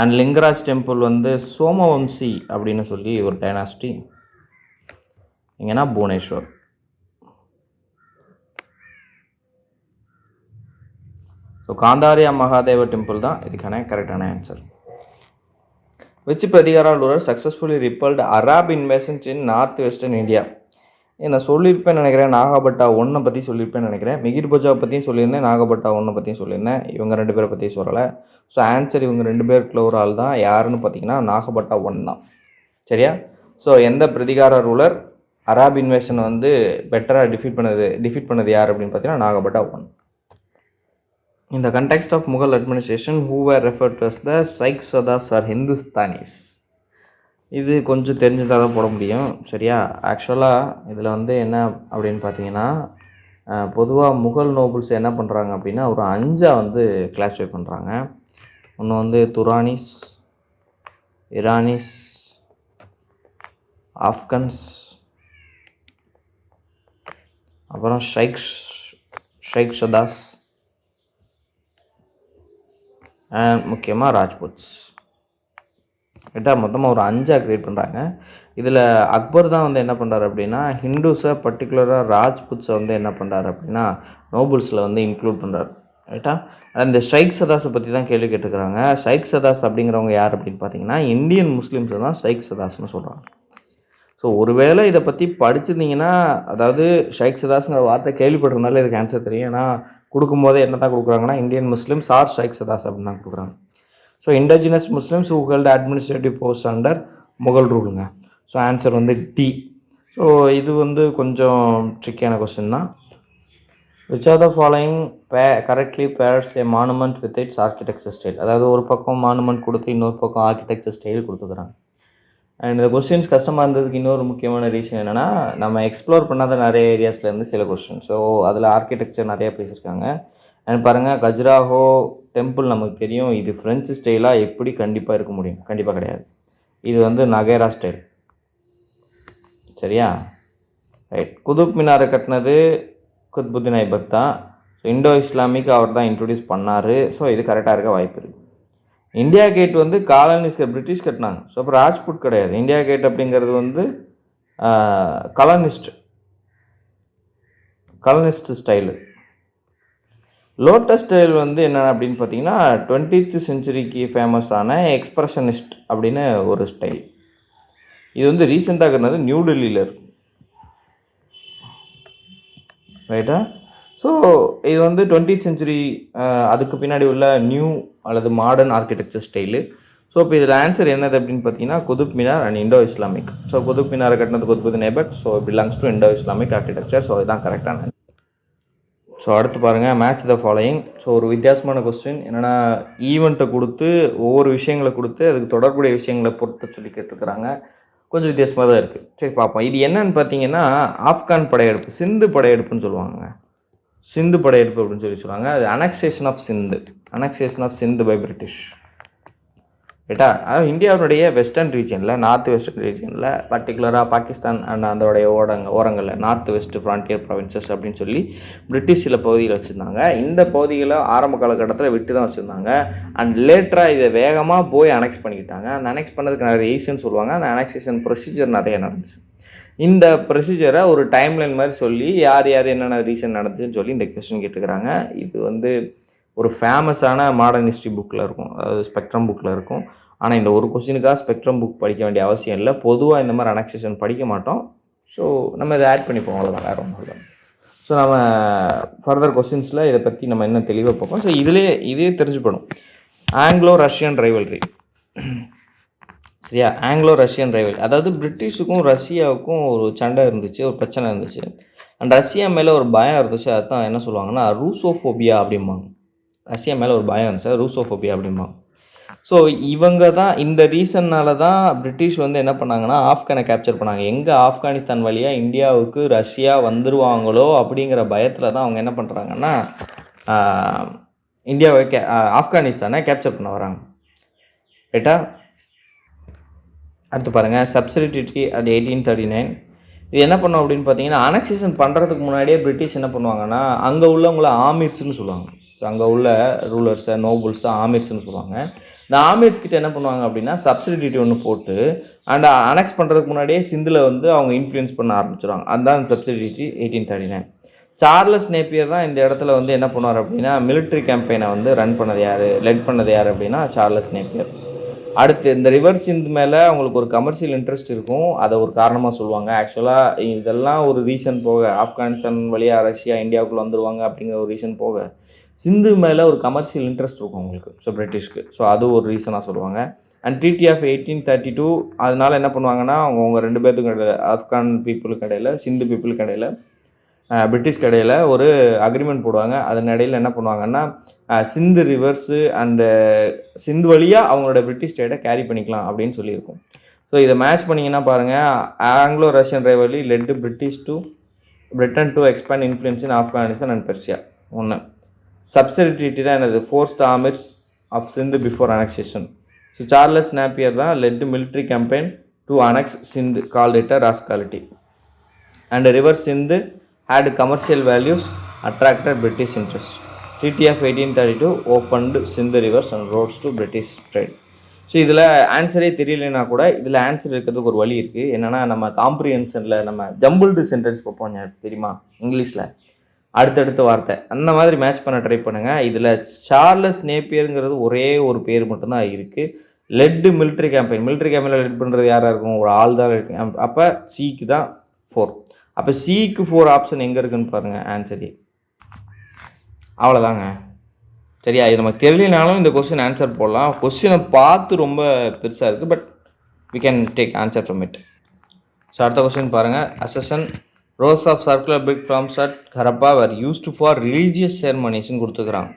And Lingaraj temple வந்து சோமவம்சி அப்படின்னு சொல்லி ஒரு டைனாஸ்டி. எங்கன்னா புவனேஸ்வர். ஸோ காந்தாரியா மகாதேவ டெம்பிள் தான் இதுக்கான கரெக்டான answer. Which Pratihara ruler successfully repelled Arab invasions in north western India? நான் சொல்லியிருப்பேன்னு நினைக்கிறேன், நாகபட்டா 1 பற்றி சொல்லியிருப்பேன்னு நினைக்கிறேன். மிகிர் பஜா பற்றியும் சொல்லியிருந்தேன், நாகபட்டா 1 பற்றியும் சொல்லியிருந்தேன். இவங்க 2 பேரை பற்றி சொல்லலை. ஸோ ஆன்சர் இவங்க 2 பேருக்குள்ள ஒரு ஆள் தான். யாருன்னு பார்த்தீங்கன்னா நாகபட்டா 1 தான். சரியா? ஸோ எந்த பிரதிகார ரூலர் அரப் இன்வேஷன் வந்து பெட்டராக டிஃபீட் பண்ணது யார் அப்படின்னு பார்த்தீங்கன்னா நாகபட்டா 1. In the context of Mughal administration, who were referred to as the Shaikh Sadas or Hindustanis? இது கொஞ்சம் தெரிஞ்சதாக தான் போட முடியும். சரியா? ஆக்சுவலாக இதில் வந்து என்ன அப்படின்னு பார்த்தீங்கன்னா, பொதுவாக முகல் நோபல்ஸ் என்ன பண்ணுறாங்க அப்படின்னா ஒரு 5 வந்து கிளாஸிஃபை பண்ணுறாங்க. ஒன்று வந்து துரானிஸ், இரானிஸ், ஆஃப்கன்ஸ், அப்புறம் ஷைக் சதாஸ் அண்ட் முக்கியமாக ராஜ்புட்ஸ். ரைட்டா? மொத்தமாக ஒரு 5 கிரியேட் பண்ணுறாங்க. இதில் அக்பர் தான் வந்து என்ன பண்ணுறாரு அப்படின்னா ஹிந்துஸை பர்டிகுலராக ராஜ்புட்ஸை வந்து என்ன பண்ணுறாரு அப்படின்னா நோபல்ஸில் வந்து இன்க்ளூட் பண்ணுறாரு. ரைட்டா? அந்த ஷைக் சதாஸை பற்றி தான் கேள்வி கேட்டுக்கிறாங்க. ஷைக் சதாஸ் அப்படிங்கிறவங்க யார் அப்படின்னு பார்த்தீங்கன்னா இந்தியன் முஸ்லீம்ஸை தான் ஷைக் சதாஸ்னு சொல்கிறாங்க. ஸோ ஒருவேளை இதை பற்றி படிச்சிருந்தீங்கன்னா, அதாவது ஷைக் சதாஸ்ங்கிற வார்த்தை கேள்விப்பட்டிருந்தாலே இதுக்கு ஆன்சர் தெரியும். ஏன்னா கொடுக்கும்போது என்ன தான் கொடுக்குறாங்கன்னா Indian Muslims are Shaikhzadas அப்படின்னு தான் கொடுக்குறாங்க. So indigenous Muslims who held administrative post under Mughal ரூலுங்க. ஸோ ஆன்சர் வந்து டி. ஸோ இது வந்து கொஞ்சம் ட்ரிக்கியான கொஸ்டின் தான். Which are the following correctly pairs a monument with its architecture style? அதாவது ஒரு பக்கம் மானுமெண்ட் கொடுத்து இன்னொரு பக்கம் ஆர்கிடெக்சர் ஸ்டைல் கொடுத்துக்கிறாங்க. அண்ட் இந்த கொஸ்டின்ஸ் கஷ்டமாக இருந்ததுக்கு இன்னொரு முக்கியமான ரீசன் என்னென்னா, நம்ம எக்ஸ்ப்ளோர் பண்ணாத நிறைய ஏரியாஸ்லேருந்து சில கொஸ்டின். ஸோ அதில் ஆர்கிடெக்சர் நிறைய பேசியிருக்காங்க. அண்ட் பாருங்கள், கஜுராஹோ டெம்பிள் நமக்கு தெரியும், இது ஃப்ரெஞ்சு ஸ்டைலாக எப்படி கண்டிப்பாக இருக்க முடியும்? கண்டிப்பாக கிடையாது. இது வந்து நகேரா ஸ்டைல். சரியா? ரைட். குதுப் மினாரை கட்டினது குத்புத்தீன் ஐபக் தான். ஸோ இண்டோ இஸ்லாமிக் அவர் தான் இன்ட்ரடியூஸ் பண்ணார். ஸோ இது கரெக்டாக இருக்க வாய்ப்பு இருக்குது. இந்தியா கேட் வந்து காலனிஸ்ட் பிரிட்டிஷ் கட்டினாங்க. ஸோ அப்போ ராஜ்புட் கிடையாது. இந்தியா கேட் அப்படிங்கிறது வந்து கலனிஸ்ட் ஸ்டைலு. லோட்டஸ் ஸ்டைல் வந்து என்ன அப்படின்னு பார்த்தீங்கன்னா 20th செஞ்சுரிக்கு ஃபேமஸான எக்ஸ்பிரஷனிஸ்ட் அப்படின்னு ஒரு ஸ்டைல். இது வந்து ரீசெண்டாக இருக்கிறது நியூ டெல்லியில் இருக்கு. ரைட்டா? ஸோ இது வந்து 20th செஞ்சுரி அதுக்கு பின்னாடி உள்ள நியூ அல்லது மாடர்ன் ஆர்கிடெக்சர் ஸ்டைலு. ஸோ இப்போ இதில் ஆன்சர் என்னது அப்படின்னு பார்த்தீங்கன்னா Qutub Minar and Indo Islamic. So Qutub மினாரை கட்டினது Qutbuddin Aibak. So belongs to Indo Islamic architecture. So இதுதான் கரெக்டான. ஸோ அடுத்து பாருங்கள், மேட்ச் த ஃபாலோயிங். ஸோ ஒரு வித்தியாசமான கொஸ்டின் என்னென்னா, ஈவெண்ட்டை கொடுத்து ஒவ்வொரு விஷயங்களை கொடுத்து அதுக்கு தொடர்புடைய விஷயங்களை பொறுத்த சொல்லி கேட்டிருக்கிறாங்க. கொஞ்சம் வித்தியாசமாக தான் இருக்குது. சரி பார்ப்போம். இது என்னன்னு பார்த்தீங்கன்னா ஆப்கான் படையெடுப்பு, சிந்து படையெடுப்புன்னு சொல்லுவாங்க. சிந்து படையெடுப்பு அப்படின்னு சொல்லுவாங்க. அது annexation of Sindh by British. ரைட்டா? அதாவது இந்தியாவுடைய வெஸ்டர்ன் ரீஜனில், நார்த் வெஸ்டர்ன் ரீஜனில், பர்டிகுலராக பாகிஸ்தான் அண்ட் அதோடைய ஓரங்களில் நார்த் வெஸ்ட் ஃப்ரான்டியர் ப்ராவின்சஸ் அப்படின்னு சொல்லி பிரிட்டிஷ் சில பகுதியில் வச்சுருந்தாங்க. இந்த பகுதிகளை ஆரம்ப காலகட்டத்தில் விட்டு தான் வச்சுருந்தாங்க. அண்ட் லேட்டராக இதை வேகமாக போய் அனெக்ஸ் பண்ணிக்கிட்டாங்க. அந்த அனெக்ஸ் பண்ணதுக்கு நிறைய ரீசன் சொல்லுவாங்க. அந்த அனெக்சேஷன் ப்ரொசீஜர் நிறைய நடந்துச்சு. இந்த ப்ரொசீஜரை ஒரு டைம்லைன் மாதிரி சொல்லி யார் என்னென்ன ரீசன் நடந்துச்சுன்னு சொல்லி இந்த கொஸ்டின் கேட்டுக்கிறாங்க. இது வந்து ஒரு ஃபேமஸான மாடர்ன் ஹிஸ்ட்ரி புக்கில் இருக்கும், அதாவது ஸ்பெக்ட்ரம் புக்கில் இருக்கும். ஆனால் இந்த ஒரு கொஸ்டினுக்காக ஸ்பெக்ட்ரம் புக் படிக்க வேண்டிய அவசியம் இல்லை. பொதுவாக இந்த மாதிரி அனெக்சேஷன் படிக்க மாட்டோம். ஸோ நம்ம இதை ஆட் பண்ணிப்போம், அவ்வளோதான், வேறு ஒன்றும் இல்லை. ஸோ நம்ம ஃபர்தர் கொஸ்டின்ஸில் இதை பற்றி நம்ம இன்னும் தெளிவாக பார்ப்போம். ஸோ இதே தெரிஞ்சுப்படும். Anglo Russian rivalry. சரியா? ஆங்கிலோ ரஷ்யன் ரைவல், அதாவது பிரிட்டிஷுக்கும் ரஷ்யாவுக்கும் ஒரு சண்டை இருந்துச்சு, ஒரு பிரச்சனை இருந்துச்சு. அண்ட் ரஷ்யா மேலே ஒரு பயம் இருந்துச்சு. அதுதான் என்ன சொல்லுவாங்கன்னா ரூசோஃபோபியா அப்படிம்பாங்க. ரஷ்யா மேலே ஒரு பயம் இருந்துச்சு, ரூசோஃபோபியா அப்படிம்பாங்க. ஸோ இவங்க தான் இந்த ரீசன்னால தான் பிரிட்டிஷ் வந்து என்ன பண்ணாங்கன்னா ஆப்கானை கேப்சர் பண்ணாங்க. எங்கே ஆப்கானிஸ்தான் வழியாக இந்தியாவுக்கு ரஷ்யா வந்துருவாங்களோ அப்படிங்கிற பயத்தில் தான் அவங்க என்ன பண்ணுறாங்கன்னா இந்தியாவை ஆப்கானிஸ்தானை கேப்சர் பண்ண வராங்க. ரைட்டா? அடுத்து பாருங்கள், சப்சிடிட்டி அட் 1839. இது என்ன பண்ணோம் அப்படின்னு பார்த்தீங்கன்னா, அனெக்சேஷன் பண்ணுறதுக்கு முன்னாடியே பிரிட்டிஷ் என்ன பண்ணுவாங்கன்னா, அங்கே உள்ளவங்கள ஆமீர்ஸ்னு சொல்லுவாங்க. ஸோ அங்கே உள்ள ரூலர்ஸை, நோபல்ஸை ஆமீர்ஸ்னு சொல்லுவாங்க. இந்த ஆமீர்ஸ் கிட்ட என்ன பண்ணுவாங்க அப்படின்னா, சப்சிடிட்டி ஒன்று போட்டு அண்ட் அனெக்ஸ் பண்ணுறதுக்கு முன்னாடியே சிந்தில் வந்து அவங்க இன்ஃப்ளூயன்ஸ் பண்ண ஆரம்பிச்சிடுவாங்க. அதுதான் சப்சிடிட்டி 1839. சார்லஸ் நேப்பியர் தான் இந்த இடத்துல வந்து என்ன பண்ணுவார் அப்படின்னா, மிலிட்ரி கேம்பெயினை வந்து லெட் பண்ணது யார் அப்படின்னா சார்லஸ் நேப்பியர். அடுத்து இந்த ரிவர் சிந்த் மேலே அவங்களுக்கு ஒரு கமர்ஷியல் இன்ட்ரெஸ்ட் இருக்கும். அதை ஒரு காரணமாக சொல்லுவாங்க. ஆக்சுவலாக இதெல்லாம் ஒரு ரீசன் போக, ஆப்கானிஸ்தான் வழியாக ரஷ்யா இந்தியாவுக்குள்ளே வந்துடுவாங்க அப்படிங்கிற ஒரு ரீசன் போக, சிந்து மேலே ஒரு கமர்ஷியல் இன்ட்ரெஸ்ட் இருக்கும் அவங்களுக்கு, ஸோ பிரிட்டிஷ்க்கு. ஸோ அது ஒரு ரீசனாக சொல்லுவாங்க. அண்ட் ட்ரீட்டி ஆஃப் 1832 அதனால் என்ன பண்ணுவாங்கன்னா, அவங்க ரெண்டு பேர்த்துக்கு இடையில, ஆப்கான் பீப்புளுக்கு இடையில, சிந்து பீப்புளுக்கு இடையில, பிரிட்டிஷ் கடையில் ஒரு அக்ரிமெண்ட் போடுவாங்க. அதன் இடையில் என்ன பண்ணுவாங்கன்னா, சிந்து ரிவர்ஸு அண்டு சிந்து வழியாக அவங்களோட பிரிட்டிஷ் ஸ்டேட்டை கேரி பண்ணிக்கலாம் அப்படின்னு சொல்லியிருக்கோம். ஸோ இதை மேட்ச் பண்ணிங்கன்னா பாருங்கள், Anglo Russian rivalry led Britain to expand influence in Afghanistan and Persia. ஒன்று சப்சிடிட்டி தான் என்னது, forced armies of Sindh before annexation. So Charles Napier தான் led military campaign to annex Sindh, called it a rascality. And river Sindhu had commercial values, attracted British interest. Treaty of 1832 opened Sindh rivers and roads to British trade. So இதில் ஆன்சரே தெரியலனா கூட இதில் answer இருக்கிறதுக்கு ஒரு வழி இருக்குது. என்னென்னா, நம்ம காம்ப்ரிஹென்ஷனில் நம்ம ஜம்பிள்டு சென்டென்ஸ் பார்ப்போம் தெரியுமா, இங்கிலீஷில் அடுத்தடுத்த வார்த்தை அந்த மாதிரி மேட்ச் பண்ண ட்ரை பண்ணுங்கள். இதில் சார்லஸ் நேப்பியருங்கிறது ஒரே ஒரு பேர் மட்டும்தான் இருக்குது. லெட் மிலிட்ரி கேம்பெயினில் லெட் பண்ணுறது யாராக இருக்கும், ஒரு ஆள் தான் இருக்கு. அப்போ சிக்கு தான் 4. அப்போ சிக்கு 4 ஆப்ஷன் எங்கே இருக்குன்னு பாருங்கள், ஆன்சர் ஏ. அவ்வளோதாங்க. சரியா? இது நமக்கு தெரியலனாலும் இந்த கொஸ்டின் ஆன்சர் போடலாம். கொஸ்டினை பார்த்து ரொம்ப பெருசாக இருக்குது, but we can take answer from it. So அடுத்த கொஸ்டின் பாருங்கள். அசன் rows of circular brick platforms at Harappa were used for religious ceremoniesன்னு கொடுத்துக்கிறாங்க.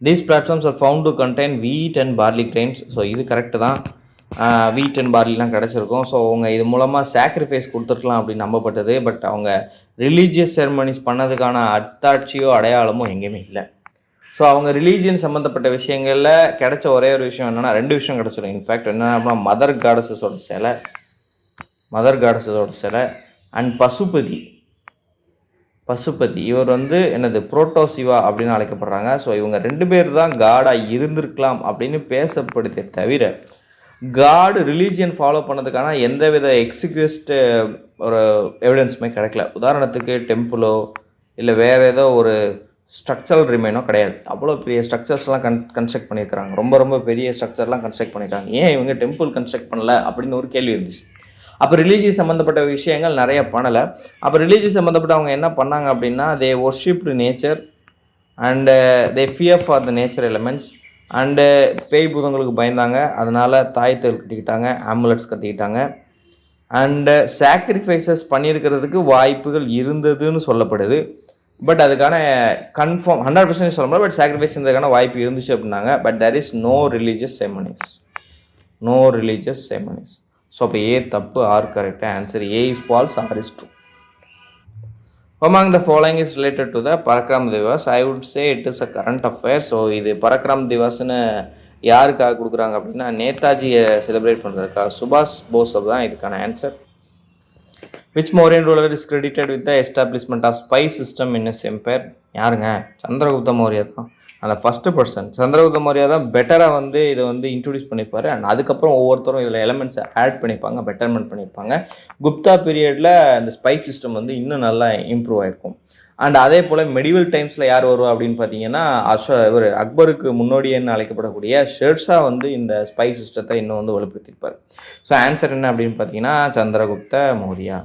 These platforms are found to contain wheat and barley grains. So இது கரெக்டு தான். வீட் and பார்லிலாம் கிடச்சிருக்கும். So அவங்க இது மூலமாக சாக்ரிஃபைஸ் கொடுத்துருக்கலாம் அப்படின்னு நம்பப்பட்டது. பட் அவங்க ரிலீஜியஸ் செரமனிஸ் பண்ணதுக்கான அத்தாட்சியோ அடையாளமோ எங்கேயுமே இல்லை. ஸோ அவங்க ரிலீஜியன் சம்மந்தப்பட்ட விஷயங்களில் கிடைச்ச ஒரே ஒரு விஷயம் என்னென்னா, 2 விஷயம் கிடச்சிடும். இன்ஃபேக்ட் என்ன அப்படின்னா, மதர் காடஸஸோட சிலை அண்ட் பசுபதி இவர் வந்து என்னது புரோட்டோசிவா அப்படின்னு அழைக்கப்படுறாங்க. ஸோ இவங்க 2 பேர் தான் காடாக இருந்திருக்கலாம் அப்படின்னு பேசப்படுதே தவிர, காடு ரிலீஜியன் ஃபாலோ பண்ணதுக்கான எந்தவித எக்ஸிக்யூஸ்டு ஒரு எவிடன்ஸுமே கிடைக்கல. உதாரணத்துக்கு டெம்பிளோ இல்லை வேறு ஏதோ ஒரு ஸ்ட்ரக்சரல் ரிமைனோ கிடையாது. அவ்வளோ பெரிய ஸ்ட்ரக்சர்ஸ்லாம் கன்ஸ்ட்ரக்ட் பண்ணியிருக்கிறாங்க. ரொம்ப பெரிய ஸ்ட்ரக்சர்லாம் கன்ஸ்ட்ரக்ட் பண்ணியிருக்காங்க. ஏன் இவங்க டெம்பிள் கன்ஸ்ட்ரக்ட் பண்ணல அப்படின்னு ஒரு கேள்வி இருந்துச்சு. அப்போ ரிலீஜியஸ் சம்மந்தப்பட்ட விஷயங்கள் நிறைய பண்ணலை. அப்போ ரிலீஜியஸ் சம்மந்தப்பட்ட அவங்க என்ன பண்ணாங்க அப்படின்னா, they worshipped nature and they fear for the nature elements and பேய் பூதங்களுக்கு பயந்தாங்க. அதனால் தாயத்தல் கட்டிக்கிட்டாங்க, ஆம்புலட்ஸ் கட்டிக்கிட்டாங்க. அண்டு சாக்ரிஃபைசஸ் பண்ணியிருக்கிறதுக்கு வாய்ப்புகள் இருந்ததுன்னு சொல்லப்படுது. பட் அதுக்கான கன்ஃபார்ம் 100% சொல்ல முடியாது. பட் சாக்ரிஃபைஸ் இருந்ததுக்கான வாய்ப்பு இருந்துச்சு அப்படின்னாங்க. But there is no religious ceremonies. So அப்போ ஏ தப்பு, R correct. Answer A is false, R is true. Among the following is related to the Parakram Divas. I would say it is a current affair. So இது பரக்ரம் திவாஸ்ன்னு யாருக்காக கொடுக்குறாங்க அப்படின்னா, நேதாஜியை celebrate பண்ணுறதுக்காக. சுபாஷ் போஸ் தான் இதுக்கான answer. Which Mauryan ruler is credited with the establishment of spy system in his empire? யாருங்க? சந்திரகுப்த மௌரியா தான். அந்த ஃபஸ்ட்டு பர்சன் சந்திரகுப்த மௌரியா தான் பெட்டராக வந்து இதை வந்து இன்ட்ரடியூஸ் பண்ணியிருப்பார். அண்ட் அதுக்கப்புறம் ஒவ்வொருத்தரும் இதில் எலமெண்ட்ஸை ஆட் பண்ணியிருப்பாங்க, பெட்டர்மெண்ட் பண்ணியிருப்பாங்க. குப்தா பீரியடில் அந்த ஸ்பை சிஸ்டம் வந்து இன்னும் நல்லா இம்ப்ரூவ் ஆகிருக்கும். அண்ட் அதே போல் மெடிவல் டைம்ஸில் யார் வருவா அப்படின்னு பார்த்தீங்கன்னா, இவர் அக்பருக்கு முன்னோடியன்னு அழைக்கப்படக்கூடிய ஷெர்ஷா வந்து இந்த ஸ்பை சிஸ்டத்தை இன்னும் வந்து வலுப்படுத்தியிருப்பார். ஸோ ஆன்சர் என்ன அப்படின்னு பார்த்தீங்கன்னா, Chandragupta Maurya.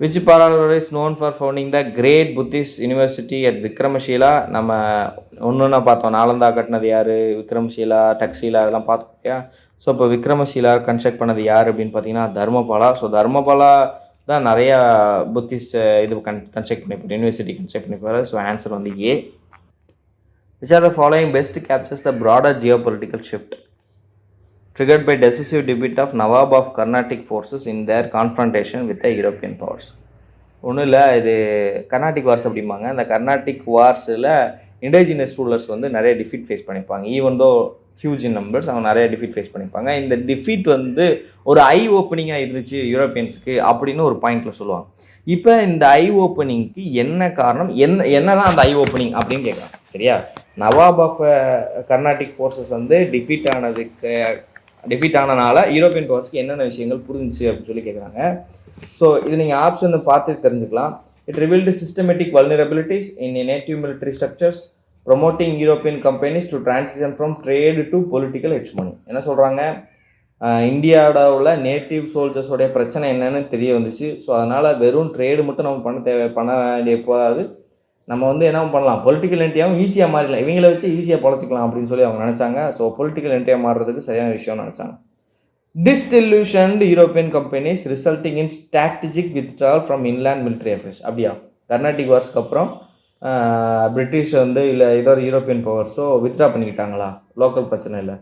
Which Paralur is known for founding the Great Buddhist University at Vikramashila? நம்ம ஒன்றுன்னா பார்த்தோம். நாலந்தா கட்டினது யார், விக்ரமஷீலா, டக்ஷீலா அதெல்லாம் பார்த்தோம் இல்லையா? ஸோ இப்போ விக்ரமஷீலா கன்ஸ்ட்ரக்ட் பண்ணது யார் அப்படின்னு பார்த்தீங்கன்னா தர்மபாலா. ஸோ தர்மபாலா தான் நிறையா புத்திஸ்ட் இது கன்ஸ்ட்ரக்ட் பண்ணிப்பார், யூனிவர்சிட்டி கன்ஸ்ட்ரக்ட் பண்ணிப்பார். ஸோ ஆன்சர் வந்து A. Which are the following best captures the broader geopolitical shift triggered by decisive defeat of Nawab of Carnatic forces in their confrontation with the European powers? ஒன்றும் இல்லை, இது Carnatic Wars அப்படிம்பாங்க. அந்த Carnatic வார்ஸில் indigenous rulers வந்து நிறைய defeat face பண்ணியிருப்பாங்க. Even though huge இன் numbers, அவங்க நிறைய டிஃபீட் ஃபேஸ் பண்ணியிருப்பாங்க. இந்த டிஃபீட் வந்து ஒரு ஐ ஓப்பனிங்காக இருந்துச்சு யூரோப்பியன்ஸுக்கு அப்படின்னு ஒரு பாயிண்டில் சொல்லுவாங்க. இப்போ இந்த ஐ ஓப்பனிங்க்கு என்ன காரணம், என்ன தான் அந்த ஐ ஓப்பனிங் அப்படின்னு கேட்குறாங்க. சரியா? நவாப் ஆஃப் கர்நாடிக் ஃபோர்ஸஸ் வந்து டிஃபீட் ஆனனால யூரோப்பியன் பவர்ஸ்க்கு என்னென்ன விஷயங்கள் புரிஞ்சிச்சு அப்படின்னு சொல்லி கேட்குறாங்க. ஸோ இது நீங்கள் ஆப்ஷன் பார்த்து தெரிஞ்சுக்கலாம். It revealed systematic vulnerabilities in native military structures promoting European companies to transition from trade to political hegemony. என்ன சொல்கிறாங்க, இந்தியாவோட உள்ள நேட்டிவ் சோல்ஜர்ஸோடைய பிரச்சனை என்னன்னு தெரிய வந்துச்சு. ஸோ அதனால் வெறும் ட்ரேடு மட்டும் நம்ம பண்ண வேண்டிய போகாது, நம்ம வந்து என்ன பண்ணலாம், பொலிட்டிக்கல் என்ட்ரியாகவும் ஈஸியாக மாறிடலாம், இவங்களை வச்சு ஈஸியாக பொழைச்சிக்கலாம் அப்படின்னு சொல்லி அவங்க நினச்சாங்க. ஸோ பொலிட்டிக்கல் என்ட்ரியாக மாறுறதுக்கு சரியான விஷயம்னு நினச்சாங்க. Disillusioned European companies resulting in strategic withdrawal from inland military affairs. அப்படியா? கர்நாடிக் வார்ஸ்க்கு அப்புறம் பிரிட்டிஷ் வந்து இல்லை ஏதோ ஒரு யூரோப்பியன் பவர்ஸோ வித்ட்ரா பண்ணிக்கிட்டாங்களா? லோக்கல் பிரச்சனை இல்லை.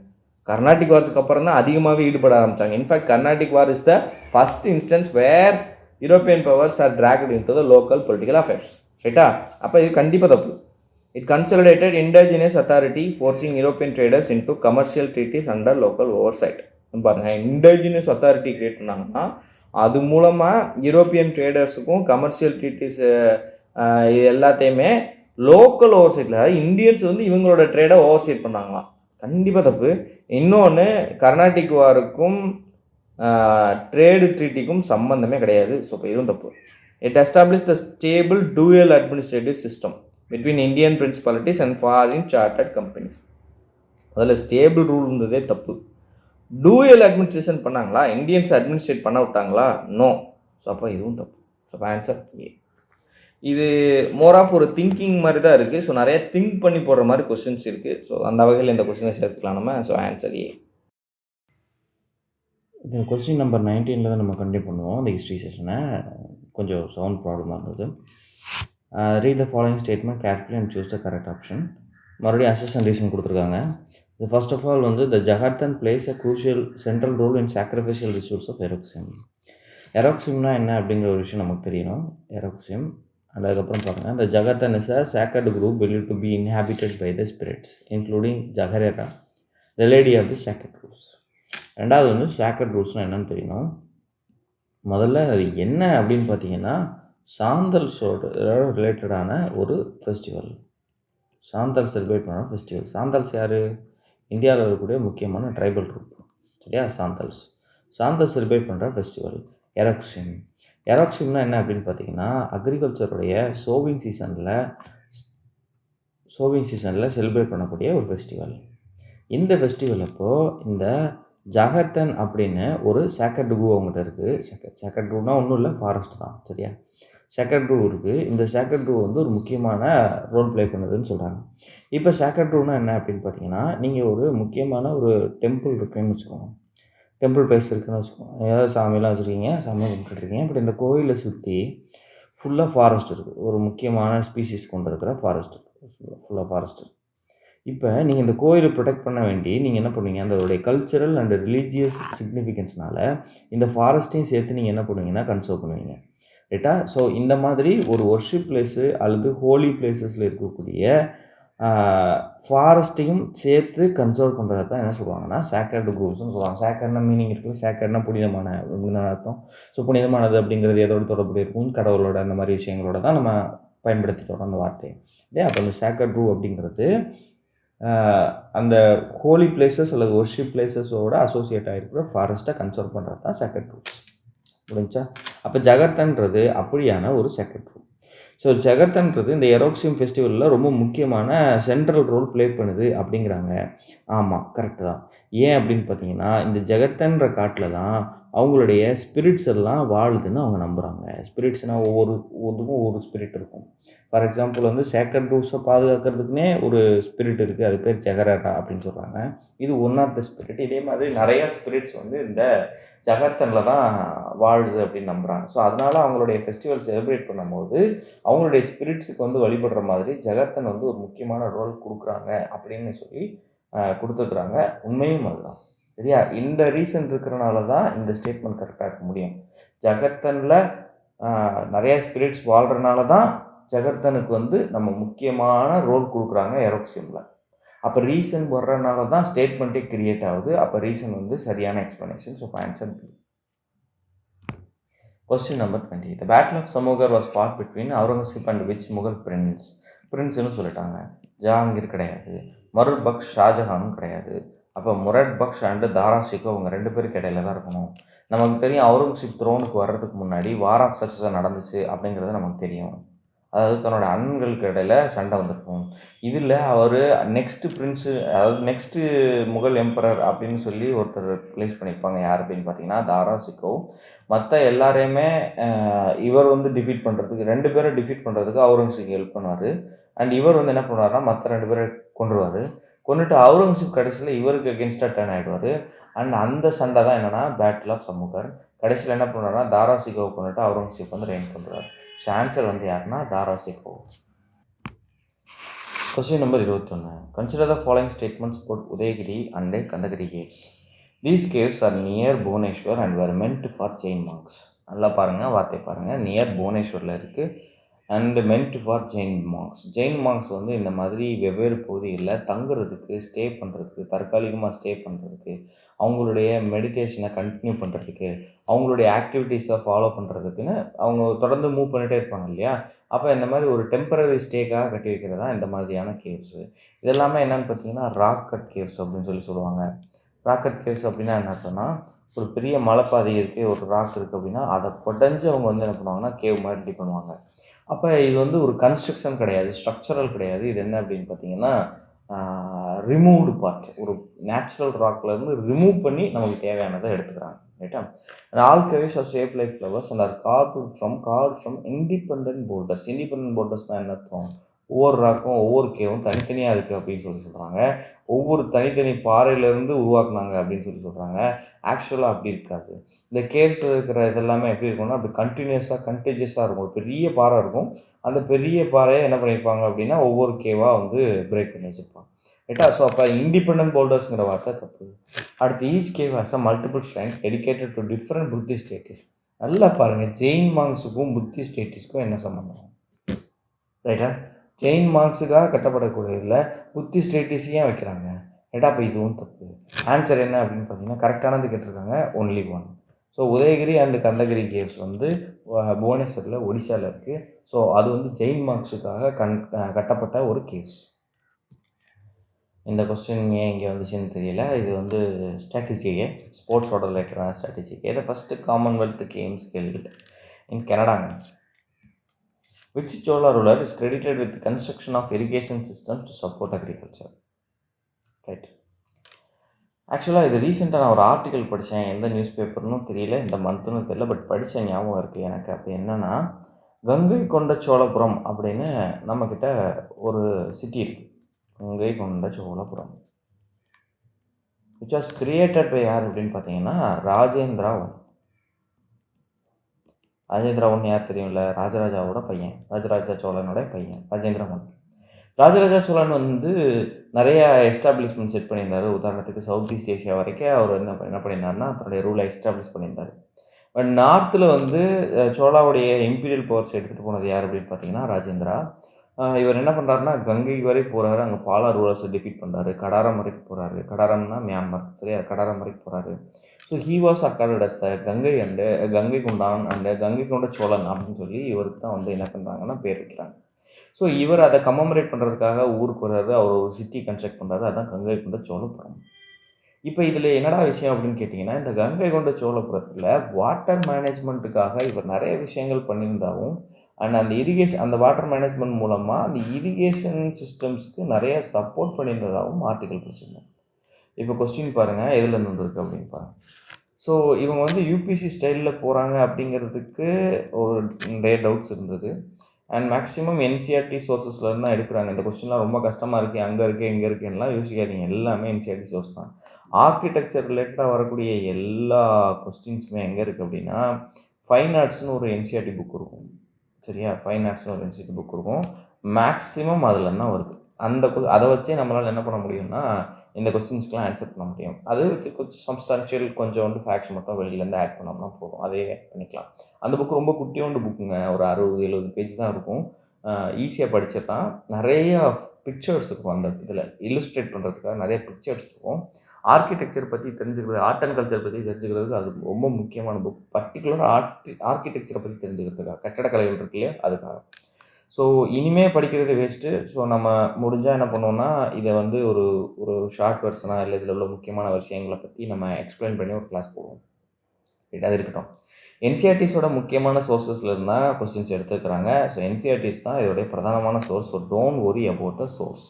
கர்நாடிக் வார்ஸுக்கு அப்புறம் தான் அதிகமாகவே ஈடுபட ஆரம்பித்தாங்க. In fact Carnatic war is the first instance where European powers are drawn into the local political affairs. ரைட்டா? அப்போ இது கண்டிப்பாக தப்பு. It consolidated indigenous authority forcing European traders in to commercial treaties under local oversight. பாருங்கள், indigenous authority create பண்ணாங்கன்னா அது மூலமாக European ட்ரேடர்ஸுக்கும் commercial treaties இது எல்லாத்தையுமே லோக்கல் ஓவர்சைட்டில், இந்தியன்ஸ் வந்து இவங்களோட ட்ரேடை ஓவர்சைட் பண்ணாங்களாம். கண்டிப்பாக தப்பு. இன்னொன்று, கர்நாடிக் வாருக்கும் ட்ரேடு ட்ரீட்டிக்கும் சம்பந்தமே கிடையாது. ஸோ இப்போ இதுவும் தப்பு. It established a stable dual administrative system between Indian principalities and foreign chartered companies. அதில் ஸ்டேபிள் ரூல் இருந்ததே தப்பு. டூயல் அட்மினிஸ்ட்ரேஷன் பண்ணாங்களா? இந்தியன்ஸ் அட்மினிஸ்ட்ரேட் பண்ண விட்டாங்களா? நோ. ஸோ அப்போ இதுவும் தப்பு. So answer A. இது மோர் ஆஃப் ஒரு திங்கிங் மாதிரி தான் இருக்குது. ஸோ நிறைய திங்க் பண்ணி போடுற மாதிரி கொஸ்டின்ஸ் இருக்குது. ஸோ அந்த வகையில் இந்த கொஸ்டினை சேர்த்துக்கலாம் நம்ம. So answer A. இந்த கொஸ்டின் நம்பர் 19 தான் நம்ம கண்டினியூ பண்ணுவோம். இந்த ஹிஸ்ட்ரி செஷனை கொஞ்சம் சவுண்ட் ப்ராப்ளமாக இருந்தது. Read the following statement carefully and choose the correct option. மறுபடியும் அசஸ் அண்ட் ரீசன் கொடுத்துருக்காங்க. The first of all வந்து the Jagarthan plays a crucial central role in sacrificial rituals of Eroxim. எரோக்சிம்னா என்ன அப்படிங்கிற ஒரு விஷயம் நமக்கு தெரியணும். எரோக்சிம் அண்ட் அதுக்கப்புறம் பாருங்கள், the Jagarthan is a sacred group believed to be inhabited by the spirits including Jagarera, the lady of the sacred roots. ரெண்டாவது வந்து sacred rootsனால் என்னன்னு தெரியணும். முதல்ல அது என்ன அப்படின்னு பார்த்தீங்கன்னா சாந்தல்ஸோட ரிலேட்டடான ஒரு ஃபெஸ்டிவல். சாந்தல் செலிப்ரேட் பண்ணுற ஃபெஸ்டிவல். சாந்தல்ஸ் யார்? இந்தியாவில் இருக்கக்கூடிய முக்கியமான ட்ரைபல் குரூப். சரியா? சாந்தல் செலிப்ரேட் பண்ணுற ஃபெஸ்டிவல் எரோக்சிம். எரோக்சிம்னா என்ன அப்படின்னு பார்த்தீங்கன்னா அக்ரிகல்ச்சருடைய சோவிங் சீசனில் செலிப்ரேட் பண்ணக்கூடிய ஒரு ஃபெஸ்டிவல். இந்த ஃபெஸ்டிவல் அப்போது இந்த ஜகர்தன் அப்படின்னு ஒரு சேக்கர்ட் ரூ அவங்ககிட்ட இருக்குது. சேக்கர்ட் ரூனா ஒன்றும் இல்லை, ஃபாரஸ்ட் தான். சரியா? சேக்கர்ட் ரூ இருக்குது. இந்த சேக்கர்ட் ரூ வந்து ஒரு முக்கியமான ரோல் ப்ளே பண்ணுதுன்னு சொல்கிறாங்க. இப்போ சேக்கர்ட் ரூனா என்ன அப்படின்னு பார்த்தீங்கன்னா, நீங்கள் ஒரு முக்கியமான ஒரு டெம்பிள் இருக்குன்னு வச்சுக்கோங்க, டெம்பிள் பிளேஸ் இருக்குதுன்னு வச்சுக்கோங்க, ஏதாவது சாமியெல்லாம் வச்சுருக்கீங்க, சாமியை கும்பிட்டுருக்கீங்க. பட் இந்த கோயிலை சுற்றி ஃபுல்லாக ஃபாரஸ்ட் இருக்குது. ஒரு முக்கியமான ஸ்பீசிஸ் கொண்டு இருக்கிற ஃபாரஸ்ட், ஃபுல்லாக ஃபாரஸ்ட். இப்போ நீங்கள் இந்த கோயிலை ப்ரொடெக்ட் பண்ண வேண்டி நீங்கள் என்ன பண்ணுவீங்க, அதோடைய கல்ச்சரல் அண்ட் ரிலீஜியஸ் சிக்னிஃபிகன்ஸ்னால இந்த ஃபாரஸ்ட்டையும் சேர்த்து நீங்கள் என்ன பண்ணுவீங்கன்னா கன்சர்வ் பண்ணுவீங்க. ரைட்டா? ஸோ இந்த மாதிரி ஒரு ஒர்ஷிப் பிளேஸு அல்லது ஹோலி பிளேசஸில் இருக்கக்கூடிய ஃபாரஸ்ட்டையும் சேர்த்து கன்சர்வ் பண்ணுறது தான் என்ன சொல்லுவாங்கன்னா சேக்கர்டு குரூப்ஸ்னு சொல்லுவாங்க. சேக்கர்னா மீனிங் இருக்குது, சேக்கர்னா புனிதமான அப்படின்னு அர்த்தம். ஸோ புனிதமானது அப்படிங்கிறது எதோடு தொடர்புடைய இருக்கும், கடவுளோட அந்த மாதிரி விஷயங்களோட தான் நம்ம பயன்படுத்திட்டு வரோம் அந்த வார்த்தையை. இல்லையா? அப்போ அந்த சேக்கர்ட் ரூ அப்படிங்கிறது அந்த ஹோலி பிளேசஸ் அல்லது ஒர்ஷிப் பிளேசஸோட அசோசியேட் ஆகிருக்கிற ஃபாரஸ்ட்டை கன்சர்வ் பண்ணுறது தான் சேக்கர்ட் ரூ. முடிஞ்சா? அப்போ ஜகர்தன்றது அப்படியான ஒரு சேக்கர்ட் ரூ. ஸோ ஜகர்தன்றது இந்த எரோக்சிம் ஃபெஸ்டிவலில் ரொம்ப முக்கியமான சென்ட்ரல் ரோல் ப்ளே பண்ணுது அப்படிங்கிறாங்க. ஆமாம், கரெக்டு தான். ஏன் அப்படின்னு பார்த்தீங்கன்னா இந்த ஜகர்தன்ற காட்டில் தான் அவங்களுடைய ஸ்பிரிட்ஸ் எல்லாம் வாழுதுன்னு அவங்க நம்புகிறாங்க. ஸ்பிரிட்ஸ்னால் ஒவ்வொருக்கும் ஒவ்வொரு ஸ்பிரிட் இருக்கும். ஃபார் எக்ஸாம்பிள் வந்து சேக்கர்ட் ரூஸை பாதுகாக்கிறதுக்குனே ஒரு ஸ்பிரிட் இருக்குது, அது பேர் ஜகரேரா அப்படின்னு சொல்கிறாங்க. இது ஒன் ஆஃப் த ஸ்பிரிட். இதே மாதிரி நிறையா ஸ்பிரிட்ஸ் வந்து இந்த ஜகர்தனில் தான் வாழுது அப்படின்னு நம்புகிறாங்க. ஸோ அதனால் அவங்களுடைய ஃபெஸ்டிவல் செலிப்ரேட் பண்ணும்போது அவங்களுடைய ஸ்பிரிட்ஸுக்கு வந்து வழிபடுற மாதிரி ஜெகத்தன் வந்து ஒரு முக்கியமான ரோல் கொடுக்குறாங்க அப்படின்னு சொல்லி கொடுத்துருக்குறாங்க. உண்மையும் அதுதான். சரியா? இந்த ரீசன் இருக்கிறனால தான் இந்த ஸ்டேட்மெண்ட் கரெக்டாக இருக்க முடியும். ஜெகத்தனில் நிறைய ஸ்பிரிட்ஸ் வாழ்கிறனால தான் ஜெகத்தனுக்கு வந்து நம்ம முக்கியமான ரோல் கொடுக்குறாங்க எரோக்சியமில். அப்போ ரீசன் வர்றதுனால தான் ஸ்டேட்மெண்ட்டே கிரியேட் ஆகுது. அப்போ ரீசன் வந்து சரியான explanation. So answer B. Question number 20. The Battle of Samogar was fought between Aurangzeb and which Mughal prince? பிரின்ஸ்னு சொல்லிட்டாங்க. ஜஹாங்கீர் கிடையாது, மருள் பக்ஷ் ஷாஜஹானும் கிடையாது. அப்போ முரட் பக்ஷ் அண்டு தாரா ஷிகோ அவங்க 2 பேருக்கு இடையில தான் இருக்கணும். நமக்கு தெரியும் அவுரங்கசீப் த்ரோனுக்கு வர்றதுக்கு முன்னாடி வார் ஆஃப் சக்ஸஸ் நடந்துச்சு அப்படிங்கிறது நமக்கு தெரியும். அதாவது தன்னோட அண்ணன்களுக்கு இடையில சண்டை வந்திருக்கும். இதில் அவர் நெக்ஸ்ட்டு பிரின்ஸு, அதாவது நெக்ஸ்ட்டு முகல் எம்பரர் அப்படின்னு சொல்லி ஒருத்தர் ப்ளேஸ் பண்ணியிருப்பாங்க. யார் அப்படின்னு பார்த்தீங்கன்னா தாரா ஷிகோ. மற்ற எல்லாரையுமே இவர் வந்து டிஃபீட் பண்ணுறதுக்கு, 2 பேரை டிஃபீட் பண்ணுறதுக்கு அவுரங்கசீப் ஹெல்ப் பண்ணுவார். அண்ட் இவர் வந்து என்ன பண்ணுவார்னா மற்ற 2 பேரை கொன்றுவார். கொண்டுட்டு அவுரங்கசீப் கடைசியில் இவருக்கு அகேன்ஸ்டாக டர்ன் ஆகிடுவார். அண்ட் அந்த சண்டை தான் என்னென்னா பேட்டில் ஆஃப் சமுகர். கடைசியில் என்ன பண்ணுவார்னா தாரா ஷிகோவை கொண்டுட்டு அவுரங்கசீப் வந்து ரெயின் பண்ணுறாரு. ஸோ ஆன்சர் வந்து யாருன்னா Dara Shikoh. Question number 21. Consider the following statements about Udayagiri and Kandagiri caves. These caves are near Bhubaneswar and were meant for Jain monks. நல்லா பாருங்கள், வார்த்தை பாருங்கள். நியர் புவனேஸ்வரில் இருக்குது and meant for Jain monks. Jain monks வந்து இந்த மாதிரி வெவ்வேறு பகுதிகளில் தங்குறதுக்கு, ஸ்டே பண்ணுறதுக்கு, தற்காலிகமாக ஸ்டே பண்ணுறதுக்கு, அவங்களுடைய மெடிடேஷனை கண்டினியூ பண்ணுறதுக்கு, அவங்களுடைய ஆக்டிவிட்டீஸை ஃபாலோ பண்ணுறதுக்குன்னு அவங்க தொடர்ந்து மூவ் பண்ணிகிட்டே இருப்பாங்க இல்லையா? அப்போ இந்த மாதிரி ஒரு டெம்பரரி ஸ்டேக்காக கட்டி வைக்கிறதா இந்த மாதிரியான கேவ்ஸு. இதெல்லாமே என்னென்னு பார்த்தீங்கன்னா ராக் கட் கேவ்ஸ் அப்படின்னு சொல்லுவாங்க. ராக் கட் கேவ்ஸ் அப்படின்னா என்ன அர்த்தம்னா, ஒரு பெரிய மலைப்பாதை இருக்குது, ஒரு ராக் இருக்குது அப்படின்னா அதை கொடைஞ்சு அவங்க வந்து என்ன பண்ணுவாங்கன்னா கேவ் மாதிரி ரெடி பண்ணுவாங்க. அப்போ இது வந்து ஒரு கன்ஸ்ட்ரக்ஷன் கிடையாது, ஸ்ட்ரக்சரல் கிடையாது. இது என்ன அப்படின்னு பார்த்தீங்கன்னா ரிமூவ்டு பார்ட். ஒரு நேச்சுரல் ராக்லேருந்து ரிமூவ் பண்ணி நமக்கு தேவையானதை எடுத்துக்கிறாங்க. ரைட்டா? All caves are shape like flowers and are carved from independent boulders. Independent போல்டர்ஸ்னால் என்ன அர்த்தம்? ஒவ்வொரு ராக்கும் ஒவ்வொரு கேவும் தனித்தனியாக இருக்குது அப்படின்னு சொல்கிறாங்க. ஒவ்வொரு தனித்தனி பாறையிலேருந்து உருவாக்குனாங்க அப்படின்னு சொல்கிறாங்க. ஆக்சுவலாக அப்படி இருக்காது. இந்த கேவ்ஸில் இருக்கிற இதெல்லாமே எப்படி இருக்கும்னா அப்படி கண்டிஜியஸாக இருக்கும். ஒரு பெரிய பாறை இருக்கும். அந்த பெரிய பாறையை என்ன பண்ணியிருப்பாங்க அப்படின்னா ஒவ்வொரு கேவாக வந்து பிரேக் பண்ணி வச்சுருப்பாங்க. ரைட்டா? ஸோ அப்போ இண்டிபெண்டன்ட் போல்டர்ஸுங்கிற வார்த்தை தப்பு. அடுத்து each cave has a multiple shrines dedicated to different Buddhist deities. நல்லா பாருங்கள், ஜெயின் மாங்க்ஸுக்கும் புத்திஸ்ட் டேட்டிஸ்க்கும் என்ன சம்மந்தம்? ரைட்டா? ஜெயின் மார்க்ஸுக்காக கட்டப்படக்கூடியதில் புத்திஸ்ட் டேட்டிஸ் ஏன் வைக்கிறாங்க? ரைட்டா? அப்போ இதுவும் தப்பு. ஆன்சர் என்ன அப்படின்னு பார்த்தீங்கன்னா கரெக்டானது கேட்டிருக்காங்க, only one. So Udayagiri and Kandagiri caves வந்து புவனேஸ்வரில் ஒடிசாவில் இருக்குது. ஸோ அது வந்து ஜெயின் மார்க்ஸுக்காக கட்டப்பட்ட ஒரு கேவ்ஸ். இந்த கொஸ்டின் ஏன் இங்கே வந்துச்சுன்னு தெரியல. இது வந்து ஸ்ட்ராட்டஜியே, ஸ்போர்ட்ஸோட ரிலேட்டடான ஸ்ட்ராட்டஜிக்கு. இதை first Commonwealth Games held in கனடாங்க. Which Chola ruler is credited with the construction of irrigation systems to support agriculture? Right. ஆக்சுவலாக இது ரீசெண்டாக நான் ஒரு ஆர்டிக்கல் படித்தேன். எந்த நியூஸ் பேப்பர்னும் தெரியல, இந்த மந்த்துன்னு தெரியல, பட் படித்த ஞாபகம் இருக்குது எனக்கு. அப்படி என்னென்னா கங்கை கொண்ட சோழபுரம் அப்படின்னு நம்மக்கிட்ட ஒரு சிட்டி இருக்குது. Gangaikonda Cholapuram which was created by யார் அப்படின்னு பார்த்தீங்கன்னா ராஜேந்திரா ஒன். ராஜேந்திரா ஒன் யார் தெரியும்ல? ராஜராஜாவோட பையன், ராஜராஜ சோழனோட பையன் ராஜேந்திரா ஒன். ராஜராஜா சோழன் வந்து நிறையா எஸ்டாப்ளிஷ்மெண்ட் செட் பண்ணியிருந்தார். உதாரணத்துக்கு சவுத் ஈஸ்ட் ஏஷியா வரைக்கும் அவர் என்ன பண்ணியிருந்தாருன்னா தன்னுடைய ரூலை எஸ்டாப்ளிஷ் பண்ணியிருந்தார். பட் நார்த்தில் வந்து சோழாவுடைய இம்பீரியல் பவர்ஸ் எடுத்துகிட்டு போனது யார் அப்படின்னு பார்த்தீங்கன்னா ராஜேந்திரா. இவர் என்ன பண்ணுறாருன்னா கங்கை வரை போகிறாரு, அங்கே பாலா ரூலர்ஸை டிஃபீட் பண்ணுறாரு. கடாரம் வரைக்கும் போகிறாரு. கடாரம்னா மியான்மர், சரியா? கடாரம் வரைக்கும் போகிறாரு. So he was accorded as the Gangai Kondan and Ganga கொண்ட சோழன் அப்படின்னு சொல்லி இவருக்கு தான் வந்து என்ன பண்ணுறாங்கன்னா பேர் வைக்கிறாங்க. ஸோ இவர் அதை கமமரேட் பண்ணுறதுக்காக ஊருக்கு வர்றாரு. அவர் ஒரு சிட்டி கன்ஸ்ட்ரக்ட் பண்ணுறாரு. அதுதான் கங்கை கொண்ட சோழபுரம். இப்போ இதில் என்னடா விஷயம் அப்படின்னு கேட்டிங்கன்னா, இந்த கங்கை கொண்ட சோழபுரத்தில் வாட்டர் மேனேஜ்மெண்ட்டுக்காக இவர் நிறைய விஷயங்கள் பண்ணியிருந்தாலும் அண்ட் அந்த வாட்டர் மேனேஜ்மெண்ட் மூலமாக அந்த இரிகேஷன் சிஸ்டம்ஸ்க்கு நிறைய சப்போர்ட் பண்ணியிருந்ததாகவும் ஆர்டிக்கல் படிச்சிருந்தோம். இப்போ கொஸ்டின் பாருங்கள் எதுலேருந்து வந்திருக்கு அப்படின்னு பாருங்கள். ஸோ இவங்க வந்து யூபிசி ஸ்டைலில் போகிறாங்க அப்படிங்கிறதுக்கு ஒரு நிறைய டவுட்ஸ் இருந்தது. அண்ட் மேக்ஸிமம் என்சிஆர்டி சோர்ஸஸ்லேருந்து தான் எடுக்கிறாங்க. இந்த கொஸ்டின்லாம் ரொம்ப கஷ்டமாக இருக்குது, அங்கே இருக்குது இங்கே இருக்குன்னா யோசிக்காதீங்க, எல்லாமே என்சிஆர்டி சோர்ஸ் தான். ஆர்கிடெக்சர் ரிலேட்டடாக வரக்கூடிய எல்லா கொஸ்டின்ஸுமே எங்கே இருக்குது அப்படின்னா ஃபைன் ஆர்ட்ஸ்னு ஒரு என்சிஆர்டி புக் இருக்கும். சரியா? ஃபைன் ஆர்ட்ஸ்னு ஒரு என்சிஆர்டி புக் இருக்கும். மேக்ஸிமம் அதில் தான் வருது. அதை வச்சே நம்மளால் என்ன பண்ண முடியும்னா இந்த கொஸ்டின்ஸ்க்கெலாம் ஆன்சர் பண்ண முடியும். அது கொஞ்சம் சப்ஸ்டான்ஷியல் கொஞ்சோண்டு ஃபேக்ட்ஸ் மட்டும் வெளியிலேருந்து ஆட் பண்ணோம்னா போதும், அதே ஆட் பண்ணிக்கலாம். அந்த புக்கு ரொம்ப குட்டியோண்டு புக்குங்க, ஒரு 60-70 பேஜ் தான் இருக்கும். ஈஸியாக படிச்சிடலாம். நிறையா பிக்சர்ஸ் இருக்கும் அந்த இதில், இல்லுஸ்ட்ரேட் பண்ணுறதுக்காக நிறைய பிக்சர்ஸ் இருக்கும். ஆர்கிடெக்சர் பற்றி தெரிஞ்சுக்கிறது, ஆர்ட் அண்ட் கல்ச்சர் பற்றி தெரிஞ்சுக்கிறதுக்கு அது ரொம்ப முக்கியமான புக். பர்டிகுலராக ஆர்கிடெக்சரை பற்றி தெரிஞ்சுக்கிறதுக்காக, கட்டடக்கலைகள் இருக்கு இல்லையா, அதுக்காக. ஸோ இனிமேல் படிக்கிறது வேஸ்ட்டு. ஸோ நம்ம முடிஞ்சால் என்ன பண்ணுவோம்னா இதை வந்து ஒரு ஒரு ஷார்ட் வெர்ஷனாக இல்லை இதில் உள்ள முக்கியமான விஷயங்களை பற்றி நம்ம எக்ஸ்பிளைன் பண்ணி ஒரு கிளாஸ் போடுவோம். அது இருக்கட்டும். என்சிஆர்டிஸோட முக்கியமான சோர்ஸஸில் இருந்தால் கொஸ்டின்ஸ் எடுத்துக்கிறாங்க. ஸோ என்சிஆர்டிஸ் தான் இதோடைய பிரதானமான source. So don't worry about the source.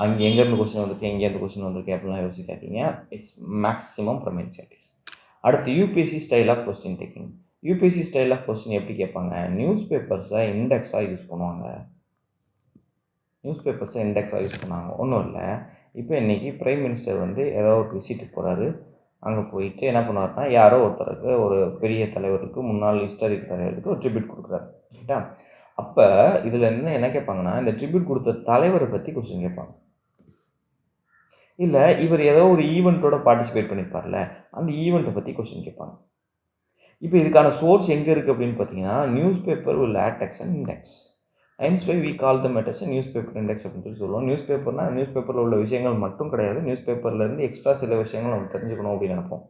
அங்கே எங்கேருந்து கொஸ்டின் வந்திருக்கு, எங்கேருந்து கொஸ்டின் வந்திருக்கு அப்படிலாம் யோசிக்காதீங்க. It's maximum from NCERTs. அடுத்து UPSC style of question taking. UPSC style of question எப்படி கேட்பாங்க? நியூஸ் பேப்பர்ஸை இண்டெக்ஸாக யூஸ் பண்ணுவாங்க. ஒன்றும் இல்லை, இப்போ இன்றைக்கி பிரைம் மினிஸ்டர் வந்து ஏதோ ஒரு விசிட்டுக்கு போகிறாரு. அங்கே போயிட்டு என்ன பண்ணுவார்னா யாரோ ஒருத்தருக்கு, ஒரு பெரிய தலைவருக்கு, முன்னாள் ஹிஸ்டாரிக் தலைவருக்கு ஒரு ட்ரிபியூட் கொடுக்குறாரு. ரைட்டா? அப்போ இதில் என்ன கேட்பாங்கன்னா இந்த ட்ரிபியூட் கொடுத்த தலைவரை பற்றி கொஸ்டின் கேட்பாங்க. இல்லை இவர் ஏதோ ஒரு ஈவெண்ட்டோட பார்ட்டிசிபேட் பண்ணியிருப்பார்ல, அந்த ஈவெண்ட்டை பற்றி கொஸ்டின் கேட்பாங்க. இப்போ இதுக்கான சோர்ஸ் எங்கே இருக்குது அப்படின்னு பார்த்தீங்கன்னா news paper will add text and index. Hence why we call them as news paper index அப்படின்னு சொல்லி சொல்லுவோம். நியூஸ் பேப்பர்னால் நியூஸ் பேப்பரில் உள்ள விஷயங்கள் மட்டும் கிடையாது, நியூஸ் பேப்பர்லேருந்து எக்ஸ்ட்ரா சில விஷயங்கள் நம்ம தெரிஞ்சுக்கணும் அப்படின்னு நினைப்போம்.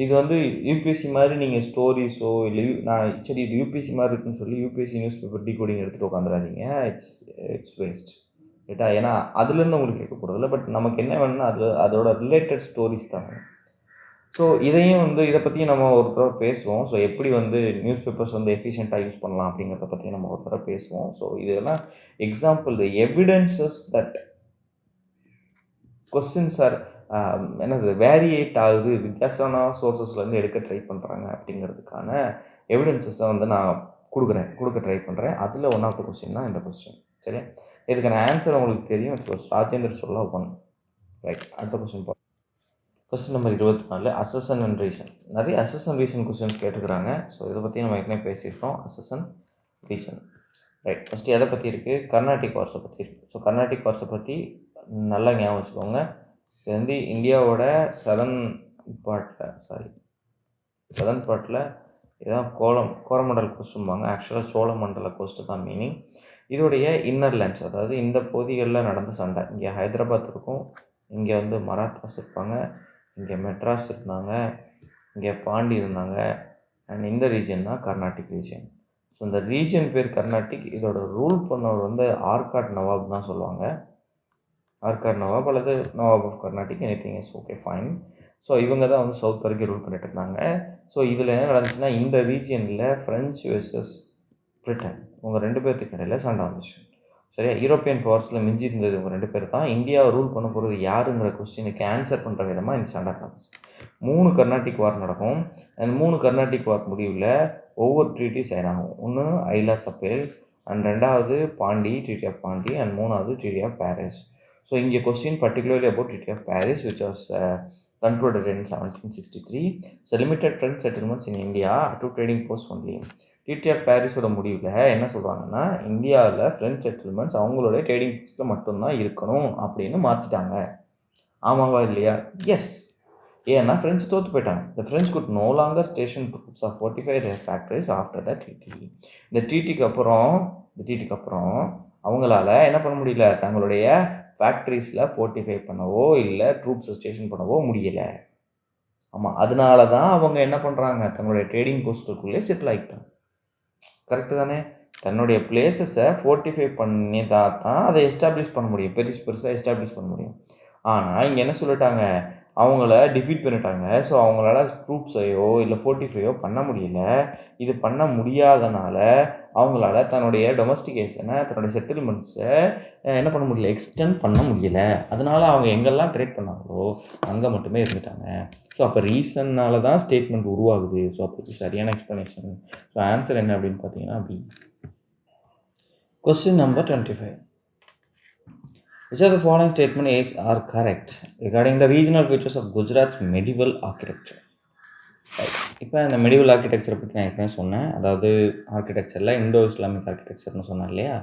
இது வந்து யூபிஎஸ்சி மாதிரி நீங்கள் ஸ்டோரிஸோ இல்லை சரி இது யூபிஎஸ்சி மாதிரி இருக்குன்னு சொல்லி யூபிஎஸ்சி நியூஸ் பேப்பர் டிகோடிங் எடுத்துகிட்டு உட்காந்துடாதீங்க. It's waste. ரைட்டா? ஏன்னா அதுலேருந்து உங்களுக்கு கேட்க போகிறதில்ல. பட் நமக்கு என்ன வேணும்னா அதோட ரிலேட்டட் ஸ்டோரிஸ் தான் வேணும். ஸோ இதை பற்றியும் நம்ம ஒரு தடவை பேசுவோம். ஸோ எப்படி வந்து நியூஸ் பேப்பர்ஸ் வந்து எஃபிஷியண்ட்டாக யூஸ் பண்ணலாம் அப்படிங்கிறத பற்றி நம்ம ஒரு தடவை பேசுவோம். ஸோ இதெல்லாம் example, the evidences that questions are variate ஆகுது, வித்தியாசமான சோர்ஸஸ்லேருந்து எடுக்க ட்ரை பண்ணுறாங்க அப்படிங்கிறதுக்கான எவிடன்சஸை வந்து நான் கொடுக்க ட்ரை பண்ணுறேன். அதில் ஒன் ஆஃப் த கொஸ்டின் தான் இந்த கொஸ்டின். சரி, இதுக்கான ஆன்சர் உங்களுக்கு தெரியும். இட்ஸ் ராஜேந்திர சொல்ல 1. ரைட், அடுத்த கொஸ்டின் பார்ப்போம். Question number 24, assess and reason. நிறைய அசஸ் அண்ட் ரீசன் கொஸ்டின்ஸ் கேட்டுக்கிறாங்க. ஸோ இதை பற்றி நம்ம ஏற்கனவே பேசியிருக்கோம். Assess and reason. Right, first எதை பற்றி இருக்குது? கர்நாடிக் வார்ஸை பற்றி இருக்குது. ஸோ கர்நாடிக் வார்ஸை பற்றி நல்லா ஞாபகம் வச்சுக்கோங்க. இது வந்து இந்தியாவோட சதர்ன் பார்ட்டில் இதான் கோரமண்டல் கோஸ்ட்டும்பாங்க. ஆக்சுவலாக சோழமண்டல கோஸ்ட்டு தான் மீனிங். இதோடைய இன்னர் லேண்ட்ஸ், அதாவது இந்த பகுதிகளில் நடந்த சண்டை. இங்கே ஹைதராபாத் இருக்கும், இங்கே வந்து மராத்தாஸ் இருப்பாங்க, இங்கே மெட்ராஸ் இருந்தாங்க, இங்கே பாண்டி இருந்தாங்க, அண்ட் இந்த ரீஜன் தான் கர்நாடிக் ரீஜன். ஸோ இந்த ரீஜன் பேர் கர்நாடிக். இதோட ரூல் பண்ணவர் வந்து ஆர்காட் நவாப் தான் சொல்லுவாங்க. ஆர்காட் நவாப் அல்லது Nawab of Carnatic, anything is okay, fine. So இவங்க தான் வந்து சவுத் வரைக்கும் ரூல் பண்ணிட்டு இருந்தாங்க. ஸோ இதில் என்ன நடந்துச்சுன்னா இந்த ரீஜியனில் ஃப்ரெஞ்சு வெர்சஸ் பிரிட்டன், இவங்க 2 பேர்த்துக்கு இடையில் சண்டை வந்துச்சு. சரியா? யூரோப்பியன் பவர்ஸில் மிஞ்சி இருந்தது இவங்க 2 பேர் தான். இந்தியாவை ரூல் பண்ண போகிறது யாருங்கிற கொஸ்டினுக்கு ஆன்சர் பண்ணுற விதமாக இந்த சண்டை நடந்துச்சு. 3 கர்நாடிக் வார் நடக்கும். அந்த 3 கர்நாடிக் வார் முடிவில் ஒவ்வொரு ட்ரீட்டி சைன் ஆகும். ஒன்று ஐலா சப்பேல், அண்ட் 2வது Pondy, treaty of Pondy, and 3வது ட்ரீட்டி ஆஃப் பாரிஸ். ஸோ இங்கே question particularly about treaty of Paris which was concluded in 1763. So limited French settlements in India to trading posts only. Treaty of பாரிஸோட முடிவில் என்ன சொல்கிறாங்கன்னா இந்தியாவில் ஃப்ரெஞ்ச் செட்டில்மெண்ட்ஸ் அவங்களோட trading போஸ்ட்டில் மட்டும்தான் இருக்கணும் அப்படின்னு மாற்றிட்டாங்க. ஆமாவா இல்லையா? எஸ். ஏன்னா ஃப்ரெஞ்சு தோற்று போயிட்டாங்க. The French could no longer station troops of 45 factories after the treaty. இந்த ட்ரீட்டிக்கு அப்புறம் அவங்களால என்ன பண்ண முடியல, தங்களுடைய ஃபேக்ட்ரிஸில் ஃபோர்ட்டிஃபை பண்ணவோ இல்லை ட்ரூப்ஸை ஸ்டேஷன் பண்ணவோ முடியலை. ஆமாம், அதனால தான் அவங்க என்ன பண்ணுறாங்க, தங்களுடைய ட்ரேடிங் போஸ்ட்டுக்குள்ளே செட்டில் ஆகிட்டாங்க. கரெக்டு தானே? தன்னுடைய பிளேசஸை ஃபோர்ட்டிஃபை பண்ணி தான் அதை எஸ்டாப்ளிஷ் பண்ண முடியும், பெருசாக எஸ்டாப்ளிஷ் பண்ண முடியும். ஆனால் இங்கே என்ன சொல்லிட்டாங்க, அவங்கள டிஃபீட் பண்ணிட்டாங்க. ஸோ அவங்களால ட்ரூப்ஸையோ இல்லை ஃபோர்ட்டிஃபையோ பண்ண முடியல. இது பண்ண முடியாதனால அவங்களால தன்னுடைய டொமஸ்டிகேஷனை, தன்னுடைய செட்டில்மெண்ட்ஸை என்ன பண்ண முடியல, எக்ஸ்டெண்ட் பண்ண முடியல. அதனால் அவங்க எங்கெல்லாம் ட்ரேட் பண்ணாங்களோ அங்கே மட்டுமே இருந்துட்டாங்க. ஸோ அப்போ ரீசன்னால தான் ஸ்டேட்மெண்ட் உருவாகுது. ஸோ அப்போ சரியான எக்ஸ்ப்ளனேஷன். ஸோ ஆன்சர் என்ன அப்படின்னு பார்த்தீங்கன்னா B. Question number 25. Which of the following statement is are correct regarding the regional features of Gujarat's medieval architecture? இப்போ இந்த மெடிவல் ஆர்கிடெக்சரை பற்றி நான் ஏற்கனவே சொன்னேன். அதாவது ஆர்கிடெக்சரில் இண்டோ இஸ்லாமிக் ஆர்கிடெக்சர்னு சொன்னேன் இல்லையா?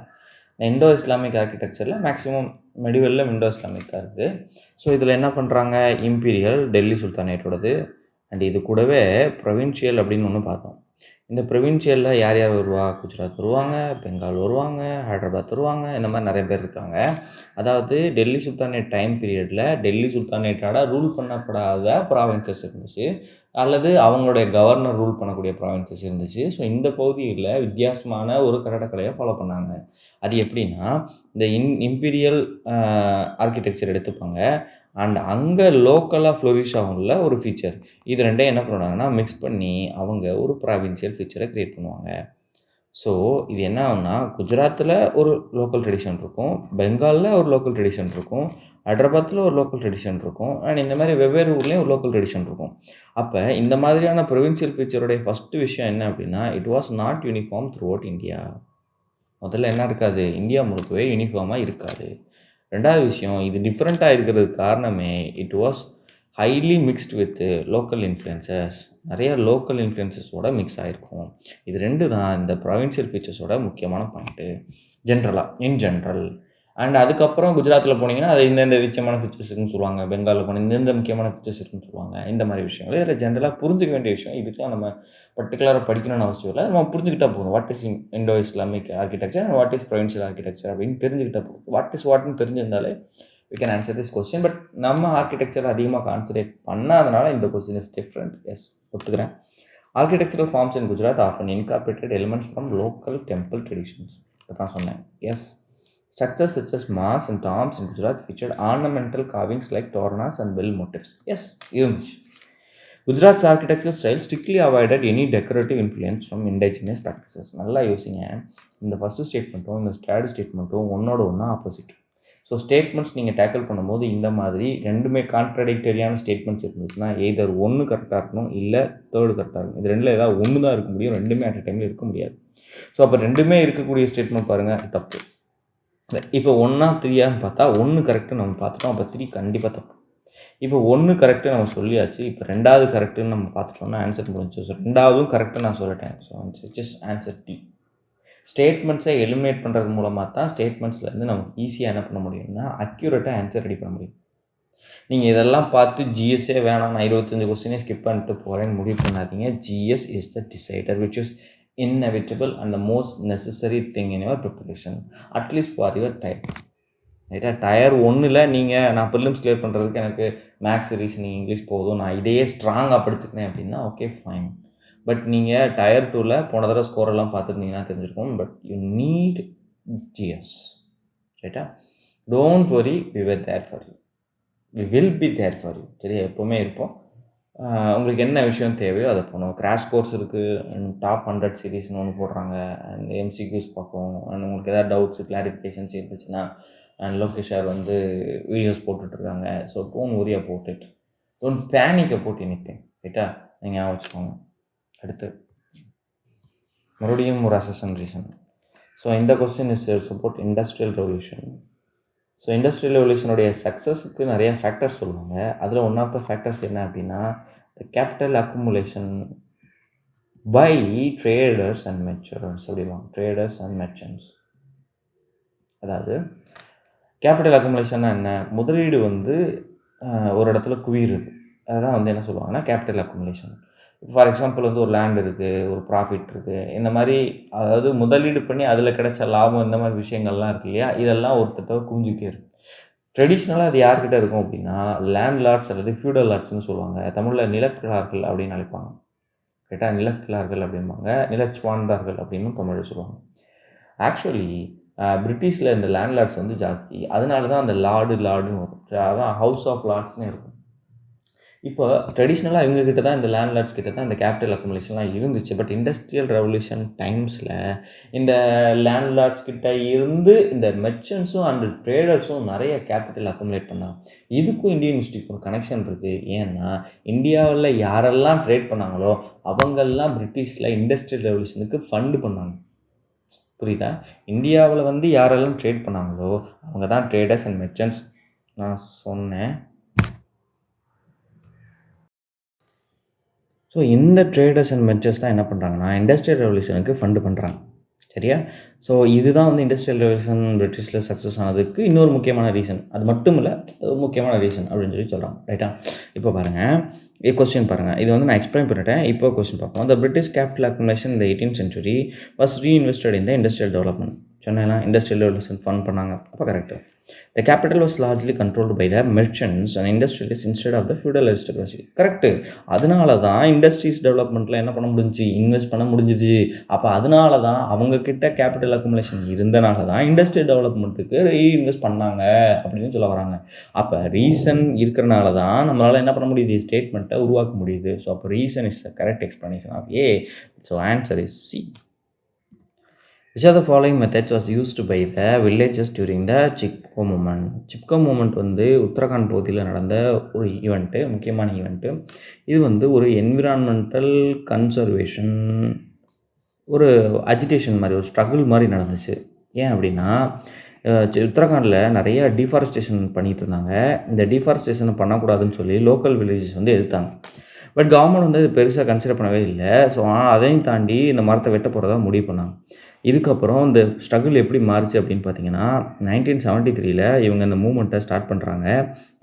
இந்த இண்டோ இஸ்லாமிக் ஆர்கிடெக்சரில் மேக்ஸிமம் மெடிவலில் இண்டோ இஸ்லாமிக் தான் இருக்குது. ஸோ இதில் என்ன பண்ணுறாங்க, இம்பீரியல் டெல்லி சுல்தானேட்டோடது, அண்ட் இது கூடவே ப்ரொவின்ஷியல் அப்படின்னு ஒன்று பார்த்தோம். இந்த ப்ரொவின்ஷியலில் யார் யார் வருவா, குஜராத் வருவாங்க, பெங்கால் வருவாங்க, ஹைதராபாத் வருவாங்க, இந்த மாதிரி நிறைய பேர் இருக்காங்க. அதாவது டெல்லி சுல்தானேட் டைம் பீரியடில் டெல்லி சுல்தானேட்டோட ரூல் பண்ணப்படாத ப்ராவின்சஸ் இருந்துச்சு, அல்லது அவங்களுடைய கவர்னர் ரூல் பண்ணக்கூடிய ப்ராவின்சஸ் இருந்துச்சு. ஸோ இந்த பகுதியில் வித்தியாசமான ஒரு கட்டடக்கலையை ஃபாலோ பண்ணாங்க. அது எப்படின்னா, இந்த இம்பீரியல் ஆர்கிடெக்சர் எடுத்துப்பாங்க, அண்ட் அங்கே லோக்கலாக ஃப்ளோரிஷ் ஆகும்ல ஒரு ஃபீச்சர், இது ரெண்டையும் என்ன பண்ணுவாங்கன்னா மிக்ஸ் பண்ணி அவங்க ஒரு ப்ராவின்ஷியல் ஃபீச்சரை க்ரியேட் பண்ணுவாங்க. ஸோ இது என்ன ஆகும்னா, குஜராத்தில் ஒரு லோக்கல் ட்ரெடிஷன் இருக்கும், பெங்காலில் ஒரு லோக்கல் ட்ரெடிஷன் இருக்கும், ஹைதராபாத்தில் ஒரு லோக்கல் ட்ரெடிஷன் இருக்கும், அண்ட் இந்த மாதிரி வெவ்வேறு ஊர்லேயும் ஒரு லோக்கல் ட்ரெடிஷன் இருக்கும். அப்போ இந்த மாதிரியான ப்ரொவின்ஷியல் ஃபீச்சருடைய ஃபஸ்ட்டு விஷயம் என்ன அப்படின்னா, it was not uniform throughout India. முதல்ல என்ன இருக்காது, இந்தியா முழுக்கவே யூனிஃபார்மாக இருக்காது. ரெண்டாவது விஷயம், இது டிஃப்ரெண்ட்டாக இருக்கிறதுக்கு காரணமே it was highly mixed with local influences, நிறைய லோக்கல் இன்ஃப்ளூயன்சஸோட மிக்ஸ் ஆகிருக்கும். இது ரெண்டு தான் இந்த ப்ராவின்ஷியல் ஃபீச்சர்ஸோட முக்கியமான பாயிண்ட்டு இன் ஜென்ரல். அண்ட் அதுக்கப்புறம் குஜராத்தில் போனீங்கன்னா அது இந்தந்த முக்கியமான ஃபீச்சர்ஸ் இருக்குன்னு சொல்லுவாங்க, பெங்காலில் போனால் இந்தந்த முக்கியமான ஃபீச்சர்ஸ் இருக்குன்னு சொல்லுவாங்க. இந்த மாதிரி விஷயங்கள் இதில் ஜென்ரலாக புரிஞ்சிக்க வேண்டிய விஷயம். இதுக்கெலாம் நம்ம பர்டிகுலராக படிக்கணும்னு அவசியம் இல்லை, நம்ம புரிஞ்சுக்கிட்டா போதும். What is Indo Islamic architecture and what is provincial architecture அப்படின்னு தெரிஞ்சுக்கிட்டா போதும். வாட்னு தெரிஞ்சிருந்தாலே we can answer this question. But நம்ம ஆர்கிடெக்சர் அதிகமாக கான்சன்ட்ரேட் பண்ணாதனால இந்த கொஸ்டின் இஸ் டிஃப்ரெண்ட். எஸ், ஒத்துக்கிறேன். Architectural forms in Gujarat often incorporated elements from local temple traditions. இதை தான் சொன்னேன். Yes, structures such as mosques and tombs in Gujarat featured ornamental carvings like toranas and bell motifs. Yes, இருந்துச்சு. Gujarat's architecture style strictly avoided any decorative influence from indigenous practices. நல்லா யோசிங்க, இந்த first ஸ்டேட்மெண்ட்டும் இந்த third ஸ்டேட்மெண்ட்டும் ஒன்னோட ஒன்றா opposite. So statements நீங்கள் tackle பண்ணும்போது இந்த மாதிரி ரெண்டுமே கான்ட்ரடிக்டரியான ஸ்டேட்மெண்ட்ஸ் இருந்துச்சுன்னா எய்தர் ஒன்று கரெக்டாக இருக்கணும், இல்லை தேர்டு கரெக்டாக இருக்கும். இது ரெண்டில் ஏதாவது ஒன்று தான் இருக்க முடியும், ரெண்டுமே அட் டைமில் இருக்க முடியாது. ஸோ அப்போ ரெண்டுமே இருக்கக்கூடிய ஸ்டேட்மெண்ட் பாருங்கள், தப்பு. இப்போ 1 3 பார்த்தா 1 கரெக்டு நம்ம பார்த்துட்டோம், அப்போ 3 கண்டிப்பாக தப்பு. இப்போ 1 கரெக்டு நம்ம சொல்லியாச்சு, இப்போ 2வது கரெக்டுன்னு நம்ம பார்த்துட்டோம்னா ஆன்சர் முடிஞ்சு. ஸோ 2வதும் கரெக்டு நான் சொல்லிட்டேன். So just answer D. ஸ்டேட்மெண்ட்ஸை எலிமினேட் பண்ணுறது மூலமாக தான் ஸ்டேட்மெண்ட்ஸ்லேருந்து நமக்கு ஈஸியாக என்ன பண்ண முடியும்னா அக்யூரேட்டாக ஆன்சர் ரெடி பண்ண முடியும். நீங்கள் இதெல்லாம் பார்த்து ஜிஎஸ்ஸே வேணாம், நான் 25 கொஸ்டினே ஸ்கிப் பண்ணிட்டு போகிறேன்னு முடிவு பண்ணாதீங்க. GS is the decider which is inevitable and the most necessary thing in your preparation, at least for your type. ரைட்டா, டயர் 1ல் நீங்கள் நான் ப்ரிலிம்ஸ் கிளியர் பண்ணுறதுக்கு எனக்கு மேக்ஸ், ரீசனிங், இங்கிலீஷ் போதும், நான் இதையே ஸ்ட்ராங்காக படிச்சுக்கிறேன் அப்படின்னா ஓகே ஃபைன். பட் நீங்கள் டயர் 2ல் போன தடவை ஸ்கோரெல்லாம் பார்த்துருந்தீங்கன்னா தெரிஞ்சிருக்கும். But you need GS. ரைட்டா, don't worry, we were there for you, we will be there for you. சரியா, எப்போவுமே இருப்போம். உங்களுக்கு என்ன விஷயம் தேவையோ அதை பண்ணுவோம். கிராஷ் கோர்ஸ் இருக்குது, டாப் 100 சீரீஸ்னு ஒன்று போடுறாங்க, அண்ட் எம்சிக்யூஸ் பார்ப்போம். அண்ட் உங்களுக்கு எதாவது டவுட்ஸு கிளாரிஃபிகேஷன்ஸ் இருந்துச்சுன்னா அண்ட் லோகேஷ் சார் வீடியோஸ் போட்டுட்ருக்காங்க. So don't worry about it, don't panic about anything. ரைட்டா, நீங்கள் வச்சுக்கோங்க. அடுத்து மறுபடியும் ஒரு அசஸ் ரீசன். ஸோ இந்த question is support industrial revolution. So industrial ரெவல்யூஷனுடைய சக்ஸஸுக்கு நிறைய ஃபேக்டர்ஸ் சொல்லுவாங்க. அதில் ஒன் ஆஃப் த ஃபேக்டர்ஸ் என்ன அப்படின்னா capital accumulation by traders and merchants அப்படிவாங்க. ட்ரேடர்ஸ் அண்ட் மெர்ச்சன்ட்ஸ், அதாவது கேபிட்டல் அக்குமுலேஷன்னா என்ன, முதலீடு ஒரு இடத்துல குவியுறது, அதுதான் என்ன சொல்லுவாங்கன்னா கேபிட்டல் அக்குமுலேஷன். ஃபார் எக்ஸாம்பிள் ஒரு லேண்ட் இருக்குது, ஒரு ப்ராஃபிட் இருக்குது, இந்த மாதிரி அதாவது முதலீடு பண்ணி அதில் கிடைச்ச லாபம், இந்த மாதிரி விஷயங்கள்லாம் இருக்கு இல்லையா, இதெல்லாம் ஒருத்தட்ட குஞ்சிக்கிட்டே இருக்கும். ட்ரெடிஷ்னலாக அது யார்கிட்ட இருக்கும் அப்படின்னா லேண்ட் லார்ட்ஸ் அல்லது ஃபியூடல் லார்ட்ஸ்னு சொல்லுவாங்க. தமிழில் நிலக்கிழார்கள் அப்படின்னு அழைப்பாங்க. கேட்டால் நிலக்கிழார்கள் அப்படிம்பாங்க, நிலச்சுவான்தார்கள் அப்படின்னு தமிழில் சொல்லுவாங்க. ஆக்சுவலி பிரிட்டிஷில் இந்த லேண்ட் லார்ட்ஸ் ஜாஸ்தி, அதனால தான் அந்த லார்டுன்னு வரும். அதான் ஹவுஸ் ஆஃப் லார்ட்ஸ்னு இருக்கும். இப்போ ட்ரெடிஷ்னலாக இவங்ககிட்ட தான், இந்த லேண்ட் லார்ட்ஸ் கிட்ட தான் இந்த கேபிட்டல் அக்குமுலேஷன்லாம் இருந்துச்சு. பட் இண்டஸ்ட்ரியல் ரெவல்யூஷன் டைம்ஸில் இந்த லேண்ட் லார்ட்ஸ் கிட்ட இருந்து இந்த மெர்ச்சன்ட்ஸும் அண்ட் ட்ரேடர்ஸும் நிறைய கேபிட்டல் அக்குமுலேட் பண்ணாங்க. இதுக்கும் இந்தியன் ஹிஸ்ட்ரிக்கும் ஒரு கனெக்ஷன் இருக்குது. ஏன்னா இந்தியாவில் யாரெல்லாம் ட்ரேட் பண்ணாங்களோ அவங்கெல்லாம் பிரிட்டிஷில் இண்டஸ்ட்ரியல் ரெவல்யூஷனுக்கு ஃபண்டு பண்ணாங்க. புரியுதா? இந்தியாவில் வந்து யாரெல்லாம் ட்ரேட் பண்ணாங்களோ அவங்க தான் ட்ரேடர்ஸ் அண்ட் மெர்ச்சன்ட்ஸ் நான் சொன்னேன். ஸோ இந்த ட்ரேடர்ஸ் அண்ட் மெர்ச்சர்ஸ் தான் என்ன பண்ணுறாங்கன்னா இண்டஸ்ட்ரியல் ரெவல்யூஷனுக்கு ஃபண்டு பண்ணுறாங்க. சரியா? ஸோ இதுதான் வந்து இண்டஸ்ட்ரியல் ரெவல்யூஷன் பிரிட்டிஷில் சக்ஸஸ் ஆனதுக்கு இன்னொரு முக்கியமான ரீசன். அது மட்டும் இல்லை, ஒரு முக்கியமான ரீசன் அப்படின்னு சொல்லி சொல்கிறாங்க. ரைட்டா? இப்போ பாருங்கள், கொஸ்டின் பாருங்கள். இது வந்து நான் எக்ஸ்பிளைன் பண்ணிட்டேன். இப்போ கொஸ்டின் பார்ப்போம். த பிரிட்டிஷ் கேபிட்டல் அக்குமுலேஷன் இந்த 18th century was reinvested in the industrial development. சொன்னேன்னா இண்டஸ்ட்ரியல் ரெவல்யூஷன் ஃபண்ட் பண்ணாங்க. அப்போ correct. The capital was largely controlled by the merchants and industrialists instead of the feudal aristocracy. Correct. அதனால தான் industries டெவலப்மெண்ட்டில் என்ன பண்ண முடிஞ்சிச்சு, invest பண்ண முடிஞ்சிச்சு. அப்போ அதனால தான் அவங்கக்கிட்ட கேபிட்டல் அக்குமுலேஷன் இருந்தனால தான் இண்டஸ்ட்ரியல் டெவலப்மெண்ட்டுக்கு ரீஇன்வெஸ்ட் பண்ணாங்க அப்படின்னு சொல்ல வராங்க. அப்போ ரீசன் இருக்கிறனால தான் நம்மளால் என்ன பண்ண முடியுது, ஸ்டேட்மெண்ட்டை உருவாக்க முடியுது. ஸோ அப்போ reason is the correct explanation of A. So answer is C. Which of the following methods was used by the villagers during the Chipko movement? Chipko movement வந்து உத்தரகாண்ட் பகுதியில் நடந்த ஒரு ஈவெண்ட்டு, முக்கியமான ஈவெண்ட்டு. இது வந்து ஒரு என்விரான்மெண்டல் கன்சர்வேஷன், ஒரு agitation மாதிரி, ஒரு ஸ்ட்ரகிள் மாதிரி நடந்துச்சு. ஏன் அப்படின்னா உத்தரகாண்டில் நிறைய டிஃபாரஸ்டேஷன் பண்ணிகிட்டு இருந்தாங்க. இந்த டிஃபாரஸ்டேஷன் பண்ணக்கூடாதுன்னு சொல்லி லோக்கல் வில்லேஜஸ் வந்து எதிர்த்தாங்க. பட் கவர்மெண்ட் வந்து இது பெருசாக கன்சிடர் பண்ணவே இல்லை. ஸோ அதையும் தாண்டி இந்த மரத்தை வெட்ட போகிறதா முடிவு பண்ணாங்க. இதுக்கப்புறம் இந்த ஸ்ட்ரகிள் எப்படி மாறுச்சு அப்படின்னு பார்த்தீங்கன்னா 1973 இவங்க இந்த மூமெண்ட்டை ஸ்டார்ட் பண்ணுறாங்க.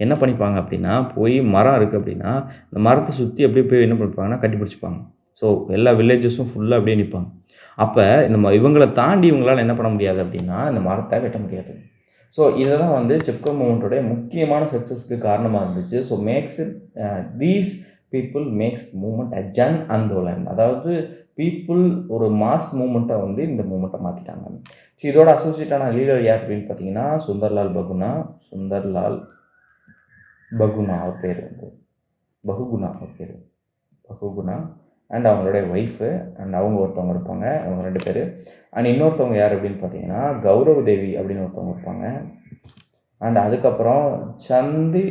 என்ன பண்ணிப்பாங்க அப்படின்னா, போய் மரம் இருக்குது அப்படின்னா இந்த மரத்தை சுற்றி அப்படியே போய் என்ன பண்ணிப்பாங்கன்னா கட்டி பிடிச்சிப்பாங்க. ஸோ எல்லா வில்லேஜஸும் ஃபுல்லாக அப்படியே நிற்பாங்க. அப்போ இந்த இவங்களை தாண்டி இவங்களால் என்ன பண்ண முடியாது அப்படின்னா இந்த மரத்தை வெட்ட முடியாது. ஸோ இதை தான் வந்து சிப்கோ மூமெண்ட்டோடைய முக்கியமான சக்ஸஸ்க்கு காரணமாக இருந்துச்சு. So makes these people makes movement a Jan Andolan. அதாவது பீப்புள் ஒரு மாஸ் மூமெண்ட்டை வந்து இந்த மூமெண்ட்டை மாற்றிட்டாங்க. ஸோ இதோட அசோசியேட்டான லீடர் யார் அப்படின்னு பார்த்தீங்கன்னா சுந்தர்லால் பகுனா அவர் பேர் வந்து பகுகுணா அண்ட் அவங்களுடைய ஒய்ஃபு அண்ட் அவங்க ஒருத்தவங்க இருப்பாங்க, அவங்க 2 பேர். அண்ட் இன்னொருத்தவங்க யார் அப்படின்னு பார்த்தீங்கன்னா கௌரவ தேவி அப்படின்னு ஒருத்தவங்க இருப்பாங்க. அண்ட் அதுக்கப்புறம் சந்தி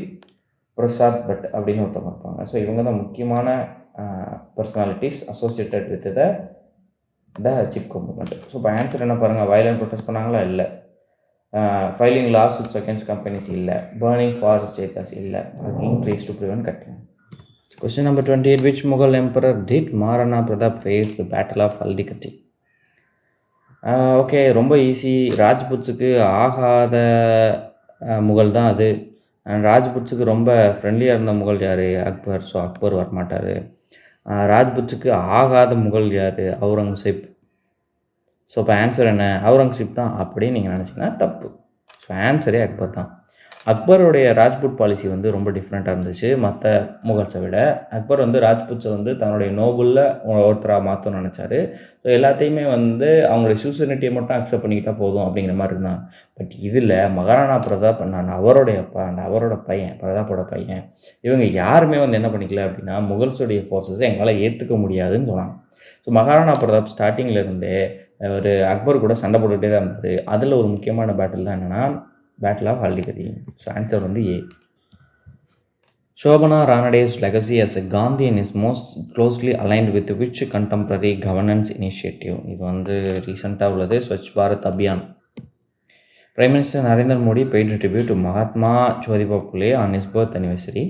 பிரசாத் பட் அப்படின்னு ஒருத்தவங்க இருப்பாங்க. ஸோ இவங்க தான் முக்கியமான personalities associated with the Chipko movement. So இப்போ ஆன்சர் என்ன பாருங்கள், வயலண்ட் ப்ரொடெஸ்ட் பண்ணாங்களா? இல்லை. Filing laws with seconds companies இல்லை. பர்னிங் ஃபாரஸ்ட் ஏரியாஸ் இல்லை. Trees to prevent cutting. Question number 28. Which Mughal emperor did Maharana Pratap face the battle of Haldighati? Okay, ரொம்ப easy. ராஜ்புட்ஸுக்கு ஆகாத முகல் தான் அது. அண்ட் ராஜ்புட்ஸுக்கு ரொம்ப ஃப்ரெண்ட்லியாக இருந்த முகல் யார்? அக்பர். ஸோ அக்பர் வரமாட்டார். ராஜ்புட்ஸுக்கு ஆகாத முகல் யார்? அவுரங்கசீப். ஸோ இப்போ ஆன்சர் என்ன? அவுரங்கசீப் தான் அப்படின்னு நீங்கள் நினச்சிங்கன்னா தப்பு. ஸோ ஆன்சரே அக்பர் தான். அக்பருடைய ராஜ்புட் பாலிசி வந்து ரொம்ப டிஃப்ரெண்ட்டாக இருந்துச்சு மற்ற முகல்ஸை விட. அக்பர் வந்து ராஜ்புட்ஸை வந்து தன்னுடைய நோபலில் ஒருத்தராக மாற்றணும்னு நினச்சாரு. ஸோ எல்லாத்தையுமே வந்து அவங்களுடைய சூசனிட்டியை மட்டும் அக்செப்ட் பண்ணிக்கிட்டால் போதும் அப்படிங்கிற மாதிரி இருந்தான். பட் இதில் மகாராணா பிரதாப் நான் அவருடைய அப்பா அண்ட் அவரோட பையன் பிரதாப்போட பையன் இவங்க யாருமே வந்து என்ன பண்ணிக்கல அப்படின்னா முகல்ஸுடைய ஃபோர்ஸஸை எங்களால் ஏற்றுக்க முடியாதுன்னு சொன்னாங்க. ஸோ மகாராணா பிரதாப் ஸ்டார்டிங்கில் இருந்தே ஒரு அக்பர் கூட சண்டை போட்டுகிட்டே தான் இருந்தார். அதில் ஒரு முக்கியமான பேட்டில் தான் என்னென்னா Battle of Haldighati. So answer வந்து ஏ. Shobana Ranade's legacy as a Gandhian is most closely aligned with which contemporary governance initiative? இது வந்து ரீசெண்டாக உள்ளது, Swachh Bharat Abhiyan. Prime Minister Narendra Modi paid tribute to Mahatma Jyotiba Phule on his birth anniversary.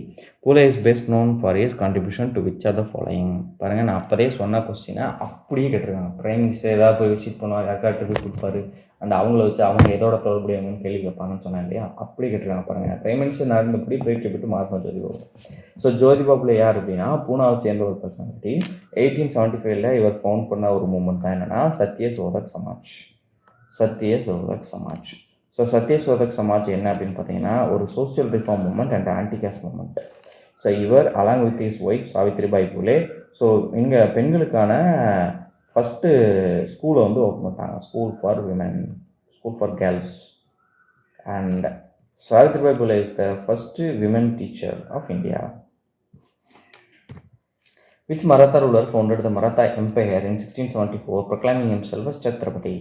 Phule is best known for his contribution to which of the following? பாருங்கள், நான் அப்போதே சொன்ன கொஸ்டினை அப்படியே கேட்டிருக்காங்க. பிரைம் மினிஸ்டர் ஏதாவது போய் விசிட் பண்ணுவார், யாருக்காட்டு போய் கொடுப்பாரு அண்ட் அவங்கள வச்சு அவங்க எதோட தொடர்புடையவங்கன்னு கேள்வி கேட்பாங்கன்னு சொன்னேன் இல்லையா? அப்படி கேட்டிருக்காங்க பாருங்கள். பிரைம் மினிஸ்டர் நரேந்திர மோடி போய் ட்ரிபியூட் மகாத்மா ஜோதிபா. ஸோ ஜோதிபா புலே யார் அப்படின்னா பூனாவை சேர்ந்த ஒரு பர்சனாலிட்டி. 1875 இவர் ஃபவுண்ட் பண்ண ஒரு மூமெண்ட் தான் என்னென்னா சத்ய சோதக் சமாஜ். ஸோ சத்ய சோதக் சமாஜ் என்ன அப்படின்னு பார்த்தீங்கன்னா ஒரு social reform movement and anti caste movement. So இவர் along with his wife Savitribai Phule so இங்கே பெண்களுக்கான ஃபஸ்ட்டு ஸ்கூலை வந்து ஓப்பன் பண்ணிட்டாங்க. School for girls. And Savitribai Phule is the first women teacher of India. Which Maratha ruler founded the Maratha Empire in 1674 proclaiming himself as Chhatrapati?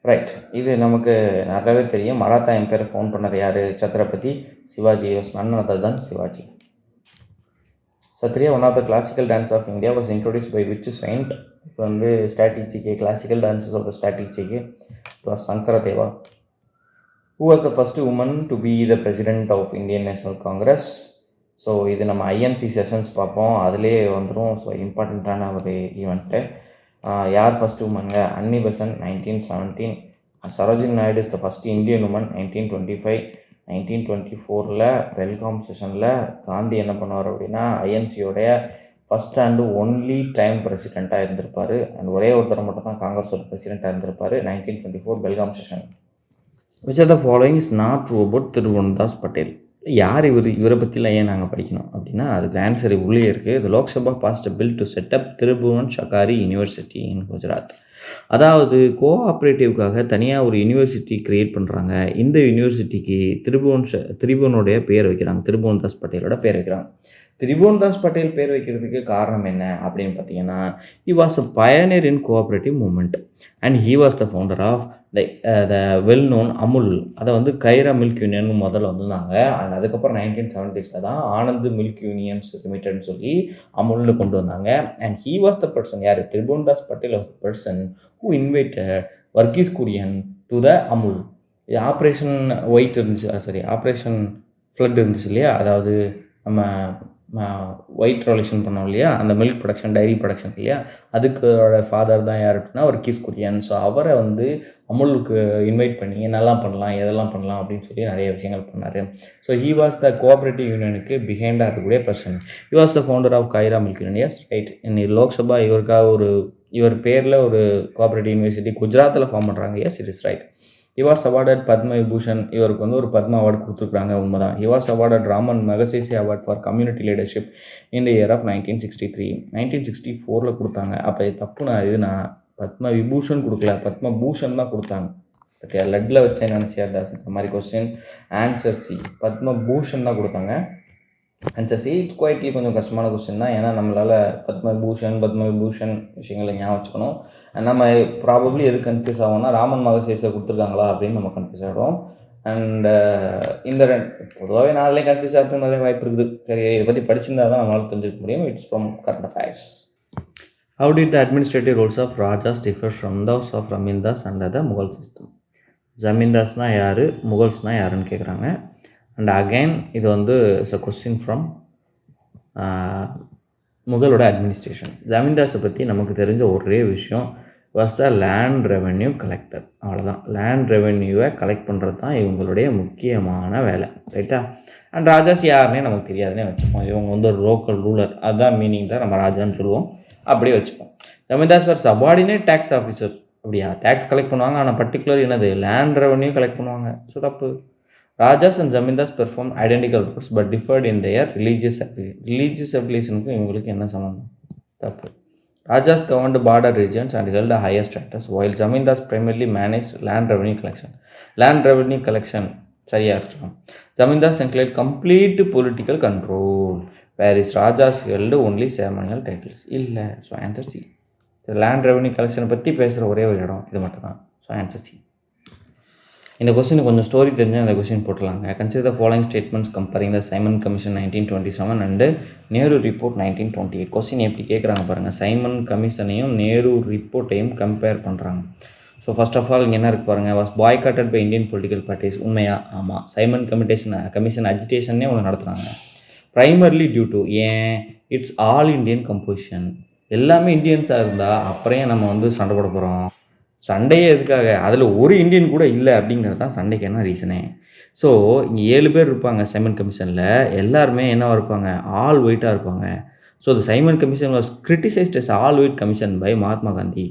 Right, இது நமக்கு நிறையவே தெரியும். Maratha எம்பையரை found பண்ணது யார்? சத்ரபதி சிவாஜி. நன் அதர் தான் Sivaji. Satriya, one of the classical dance of India, was introduced by which saint இப்போ வந்து static GK classical dances சொல்கிற static GK plus Sankardeva who was the first woman to be the president of Indian National Congress. So இது நம்ம INC sessions பார்ப்போம், அதுலேயே வந்துடும். So இம்பார்ட்டண்ட்டான ஒரு ஈவெண்ட்டு. யார் ஃபஸ்ட்டு உமனுங்க? Annie Besant 1917. Sarojini Naidu is the first Indian woman 1925. 1924 Belgaum செஷனில் காந்தி என்ன பண்ணுவார் அப்படின்னா ஐஎன்சியோடைய ஃபஸ்ட் அண்ட் ஒன்லி டைம் பிரசிடெண்ட்டாக இருந்திருப்பார். அண்ட் ஒரே ஒருத்தர் மட்டும் தான் காங்கிரஸோட பிரசிடெண்ட்டாக இருந்திருப்பார் 1924 Belgaum session. Which are the following is not true about Tribhuvandas Patel. யார் இவரை பற்றிலாம் ஏன் நாங்கள் படிக்கணும் அப்படின்னா அதுக்கு ஆன்சர் உள்ளே இருக்குது. இது Lok Sabha passed bill to set up Tribhuvan Sahkari university in Gujarat. அதாவது கோஆப்ரேட்டிவ்காக தனியாக ஒரு யூனிவர்சிட்டி க்ரியேட் பண்ணுறாங்க. இந்த யூனிவர்சிட்டிக்கு திரிபுவனுடைய பேர் வைக்கிறாங்க, திருபுவன்தாஸ் பட்டேலோட பேர் வைக்கிறாங்க. திரிபுவன்தாஸ் பட்டேல் பேர் வைக்கிறதுக்கு காரணம் என்ன அப்படின்னு பார்த்தீங்கன்னா, he was a pioneer in cooperative movement and he was the founder of the well known Amul. அதை வந்து கைரா மில்க் யூனியன் முதல்ல வந்திருந்தாங்க. அண்ட் அதுக்கப்புறம் 1970s தான் ஆனந்த் மில்க் யூனியன்ஸ் லிமிடெட்னு சொல்லி அமுல்னு கொண்டு வந்தாங்க. And he was the person, யார்? Tribhuvandas Patel was the person who invited Verghese Kurien to the Amul. Operation white இருந்துச்சு, ஆப்ரேஷன் ஃப்ளட் இருந்துச்சு இல்லையா, அதாவது நம்ம ஒயிட் ரெவல்யூஷன் பண்ணோம் இல்லையா, அந்த மில்க் ப்ரொடக்ஷன் டைரி ப்ரொடக்ஷன் இல்லையா, அதுக்கோட ஃபாதர் தான் யார் அப்படின்னா வர்கீஸ் குரியன். ஸோ அவரை வந்து அமுலுக்கு இன்வைட் பண்ணி என்னெல்லாம் பண்ணலாம் எதெல்லாம் பண்ணலாம் அப்படின்னு சொல்லி நிறைய விஷயங்கள் பண்ணார். So he was the cooperative யூனியனுக்கு பிஹைண்டாக இருக்கக்கூடிய person. He was the founder of Kaira milk union. Yes right. இன்னைக்கு லோக்சபா இவருக்காக இவர் பேரில் ஒரு கோஆப்ரேட்டிவ் யூனிவர்சிட்டி குஜராத்தில் ஃபார்ம் பண்ணுறாங்க. Yes it is right. He was awarded Padma Vibhushan. இவருக்கு வந்து ஒரு பத்ம அவார்டு கொடுத்துருக்குறாங்க, உண்மைதான். He was awarded Ramon Magsaysay award for community leadership in the year of 1963. 1964 கொடுத்தாங்க. அப்போ இது தப்புனா, இது நான் பத்ம விபூஷன் கொடுக்கல, பத்ம பூஷன் தான் கொடுத்தாங்க. பத்தியா, லட்டில் வச்சேன் நினச்சியா தாஸ் இந்த மாதிரி question. Answer C, Padma Bhushan தான் கொடுத்தாங்க. Answer C. இட்ஸ் குவைட்லி கொஞ்சம் கஷ்டமான கொஸ்டின் தான், ஏன்னா நம்மளால் பத்ம விபூஷன் விஷயங்களை ஞாபகம் வச்சுக்கணும். நம்ம ப்ராபப்ளி எது கன்ஃபியூஸ் ஆகும்னா ராமன் மகசேசை கொடுத்துருக்காங்களா அப்படின்னு நம்ம கன்ஃபியூஸ் ஆகிடும். அண்ட் இந்த பொதுவாகவே நாளிலே கன்ஃபியூஸ் ஆகிறதுக்கு நிறைய வாய்ப்பு இருக்குது. சரி, இதை பற்றி படிச்சிருந்தா தான் நம்மளால் தெரிஞ்சுக்க முடியும். It's from current affairs. How did the administrative roles of Rajas differ from those of Zamindars under the Mughal system? ஜமீன்தாஸ்னால் யார், முகல்ஸ்னால் யாருன்னு கேட்குறாங்க. அண்ட் அகைன் இது வந்து இட்ஸ் அ கொஸ்டின் ஃப்ரம் முகலோட அட்மினிஸ்ட்ரேஷன். ஜமீன்தாஸை பற்றி நமக்கு தெரிஞ்ச ஒரே விஷயம், was the land revenue collector. அவ்வளோதான். லேண்ட் ரெவென்யூவை கலெக்ட் பண்ணுறது தான் இவங்களுடைய முக்கியமான வேலை, ரைட்டா? அண்ட் ராஜாஸ் யாருன்னே நமக்கு தெரியாதுன்னே வச்சுப்போம். இவங்க வந்து ஒரு லோக்கல் ரூலர், அதுதான் மீனிங் தான் நம்ம ராஜான்னு சொல்லுவோம், அப்படியே வச்சுப்போம். Zamindars for subordinate tax officer. அப்படியா? டேக்ஸ் கலெக்ட் பண்ணுவாங்க, ஆனால் பர்டிகுலர் என்னது லேண்ட் ரெவென்யூ கலெக்ட் பண்ணுவாங்க. ஸோ தப்பு. Rajas and Zamindars perform identical roles but differed in their religious அப்ளிகேஷனுக்கும் இவங்களுக்கு என்ன சம்மந்தம்? தப்பு. Rajas governed border regions and held the higher status while Zamindars primarily managed land revenue collection. Land revenue collection சரியாக இருக்கலாம். Zamindars enjoyed complete political control, where is Rajas held only ceremonial titles. இல்லை. So answer C. Land revenue கலெக்ஷனை பற்றி பேசுகிற ஒரே ஒரு இடம் இது மட்டும் தான். So answer C. இந்த கொஸ்டின் கொஞ்சம் ஸ்டோரி தெரிஞ்சால் இந்த கொஸ்டின் போட்டுலாங்க. Consider the following statements comparing the Simon commission 1927 and Nehru report 1928. Question எப்படி கேட்குறாங்க பாருங்கள். சைமன் கமிஷனையும் நேரு ரிப்போர்ட்டையும் கம்பேர் பண்ணுறாங்க. ஸோ ஃபர்ஸ்ட் ஆஃப் ஆல் இங்கே என்ன இருக்குது பாருங்கள். Was boycotted by Indian political parties. உண்மையா? ஆமாம். சைமன் கமிஷன் அஜிடேஷனே ஒன்று நடத்துகிறாங்க. ப்ரைமர்லி டியூ டு, ஏன், இட்ஸ் ஆல் இண்டியன் கம்போசிஷன். எல்லாமே இந்தியன்ஸாக இருந்தால் அப்புறம் நம்ம வந்து சண்டை போட போகிறோம். சண்டையே எதுக்காக? அதில் ஒரு இந்தியன் கூட இல்லை அப்படிங்கிறது தான் சண்டைக்கு என்ன ரீசனே. ஸோ இங்கே 7 பேர் இருப்பாங்க சைமன் கமிஷனில், எல்லாருமே என்னவாக இருப்பாங்க? ஆல் ஒயிட்டாக இருப்பாங்க. So the Simon commission was criticized as all white commission by Mahatma Gandhi.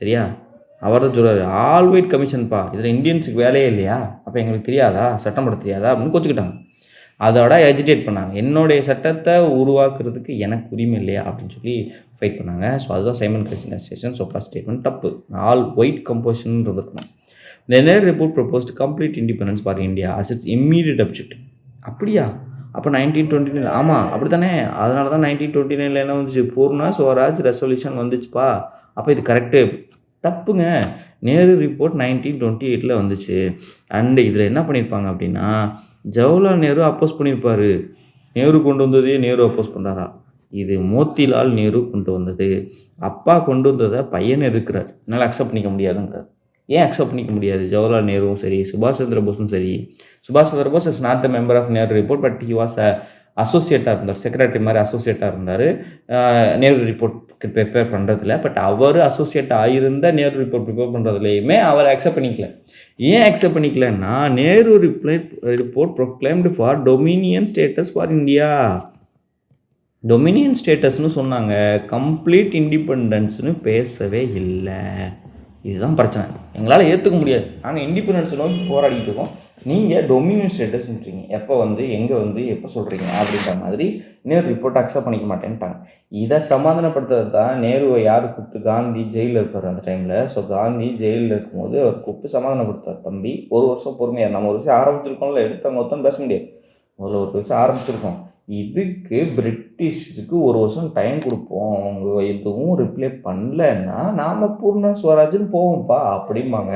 சரியா? அவர் தான் சொல்கிறார், ஆல் ஒயிட் கமிஷன்ப்பா, இதில் இந்தியன்ஸுக்கு வேலையே இல்லையா, அப்போ எங்களுக்கு தெரியாதா, சட்டம் போட தெரியாதா அப்படின்னு கொச்சுக்கிட்டாங்க. அதோட எஜிடேட் பண்ணாங்க, என்னுடைய சட்டத்தை உருவாக்குறதுக்கு எனக்கு உரிமை இல்லையா அப்படின்னு சொல்லி ஃபைட் பண்ணாங்க. ஸோ அதுதான் Simon commission. So first statement தப்பு. ஆல் ஒயிட் கம்போசிஷன் இருக்கணும். The Nehru report proposed complete independence for India as its immediate objective. அப்படியா? அப்போ 1929, ஆமாம் அப்படி தானே. அதனால தான் 1929 என்ன வந்துச்சு, பூர்ண ஸ்வராஜ் ரெசல்யூஷன் வந்துச்சுப்பா. அப்போ இது கரெக்டு. தப்புங்க. நேரு ரிப்போர்ட் 1928 வந்துச்சு. அண்டு இதில் என்ன பண்ணியிருப்பாங்க அப்படின்னா, ஜவஹர்லால் நேரு அப்போஸ் பண்ணியிருப்பார். நேரு கொண்டு வந்ததையே நேரு அப்போஸ் பண்ணுறாரா? இது மோத்திலால் நேரு கொண்டு வந்தது. அப்பா கொண்டு வந்ததை பையன் எதிர்க்கிறார். என்னால் அக்செப்ட் பண்ணிக்க முடியாதுங்கிறார். ஏன் அக்செப்ட் பண்ணிக்க முடியாது? ஜவஹர்லால் நேருவும் சரி, சுபாஷ் சந்திர போஸும் சரி. சுபாஷ் Chandra Bose is not the member of Nehru report, but he was அசோசியேட்டாக இருந்தார். செக்ரட்டரி மாதிரி அசோசியேட்டாக இருந்தார் நேரு ரிப்போர்ட்க்கு ப்ரிப்பேர் பண்ணுறதுல. பட் அவர் அசோசியேட் ஆகியிருந்த நேரு ரிப்போர்ட் ப்ரிப்பேர் பண்ணுறதுலையுமே அவர் அக்செப்ட் பண்ணிக்கல. ஏன் அக்செப்ட் பண்ணிக்கலன்னா, Nehru report proclaimed for dominion status for India. Dominion ஸ்டேட்டஸ்னு சொன்னாங்க, கம்ப்ளீட் இண்டிபெண்டன்ஸ்னு பேசவே இல்லை. இதுதான் பிரச்சனை. எங்களால் ஏற்றுக்க முடியாது. நாங்கள் இண்டிபெண்டன்ஸ் நோக்கி போராடிட்டு இருக்கோம், நீங்கள் டொமினியன் ஸ்டேட்டஸ்ன்றீங்க. எப்போ வந்து, எங்கே வந்து, எப்போ சொல்கிறீங்க அப்படின்ற மாதிரி நேரு ரிப்போர்ட் அக்செப்ட் பண்ணிக்க மாட்டேன்ட்டாங்க. இதை சமாதானப்படுத்துறது தான் நேருவை யார் கூப்பிட்டு, காந்தி ஜெயிலில் இருப்பார் அந்த டைமில். ஸோ காந்தி ஜெயிலில் இருக்கும்போது அவர் கூப்பிட்டு சமாதானப்படுத்தார். தம்பி, ஒரு வருஷம் பொறுமையாக, நம்ம ஒரு விஷயம் ஆரம்பிச்சிருக்கோம்ல, எடுத்தவங்க ஒருத்தன் பேச முடியாது. முதல்ல ஒரு விஷயம் ஆரம்பிச்சிருக்கோம், இதுக்கு பிரிட்டிஷுக்கு ஒரு வருஷம் டைம் கொடுப்போம், அவங்க எதுவும் ரிப்ளை பண்ணலன்னா நாம் பூர்ண ஸ்வராஜ்னு போவோம்ப்பா அப்படிம்பாங்க.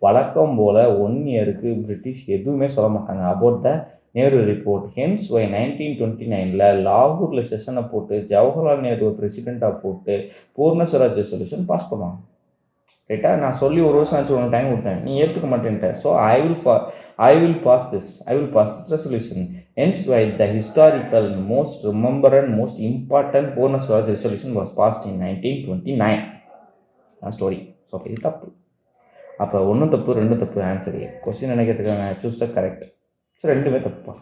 வழக்கம் போல் 1 இயருக்கு பிரிட்டிஷ் எதுவுமே சொல்ல மாட்டாங்க about the Nehru report. Hence why 1929 லாகூரில் செஷனை போட்டு ஜவஹர்லால் நேரு பிரசிடெண்ட்டாக போட்டு பூர்ண ஸ்வராஜ் ரெசல்யூஷன் பாஸ் பண்ணுவாங்க. ரைட்டா? நான் சொல்லி ஒரு வருஷம் ஆச்சு, உனக்கு டைம் விட்டேன், நீ ஏற்றுக்க மாட்டேன்ட்ட. So I will pass this resolution. Hence why the historical, most remembered, most important Purna Swaraj resolution was passed in 1929. Story. So அப்போ இது தப்பு. அப்போ 1 தப்பு 2 தப்பு ஆன்சர். கொஸ்டின் என்ன கேட்டிருக்காங்க? Choose the correct. ஸோ 2மே தப்பா.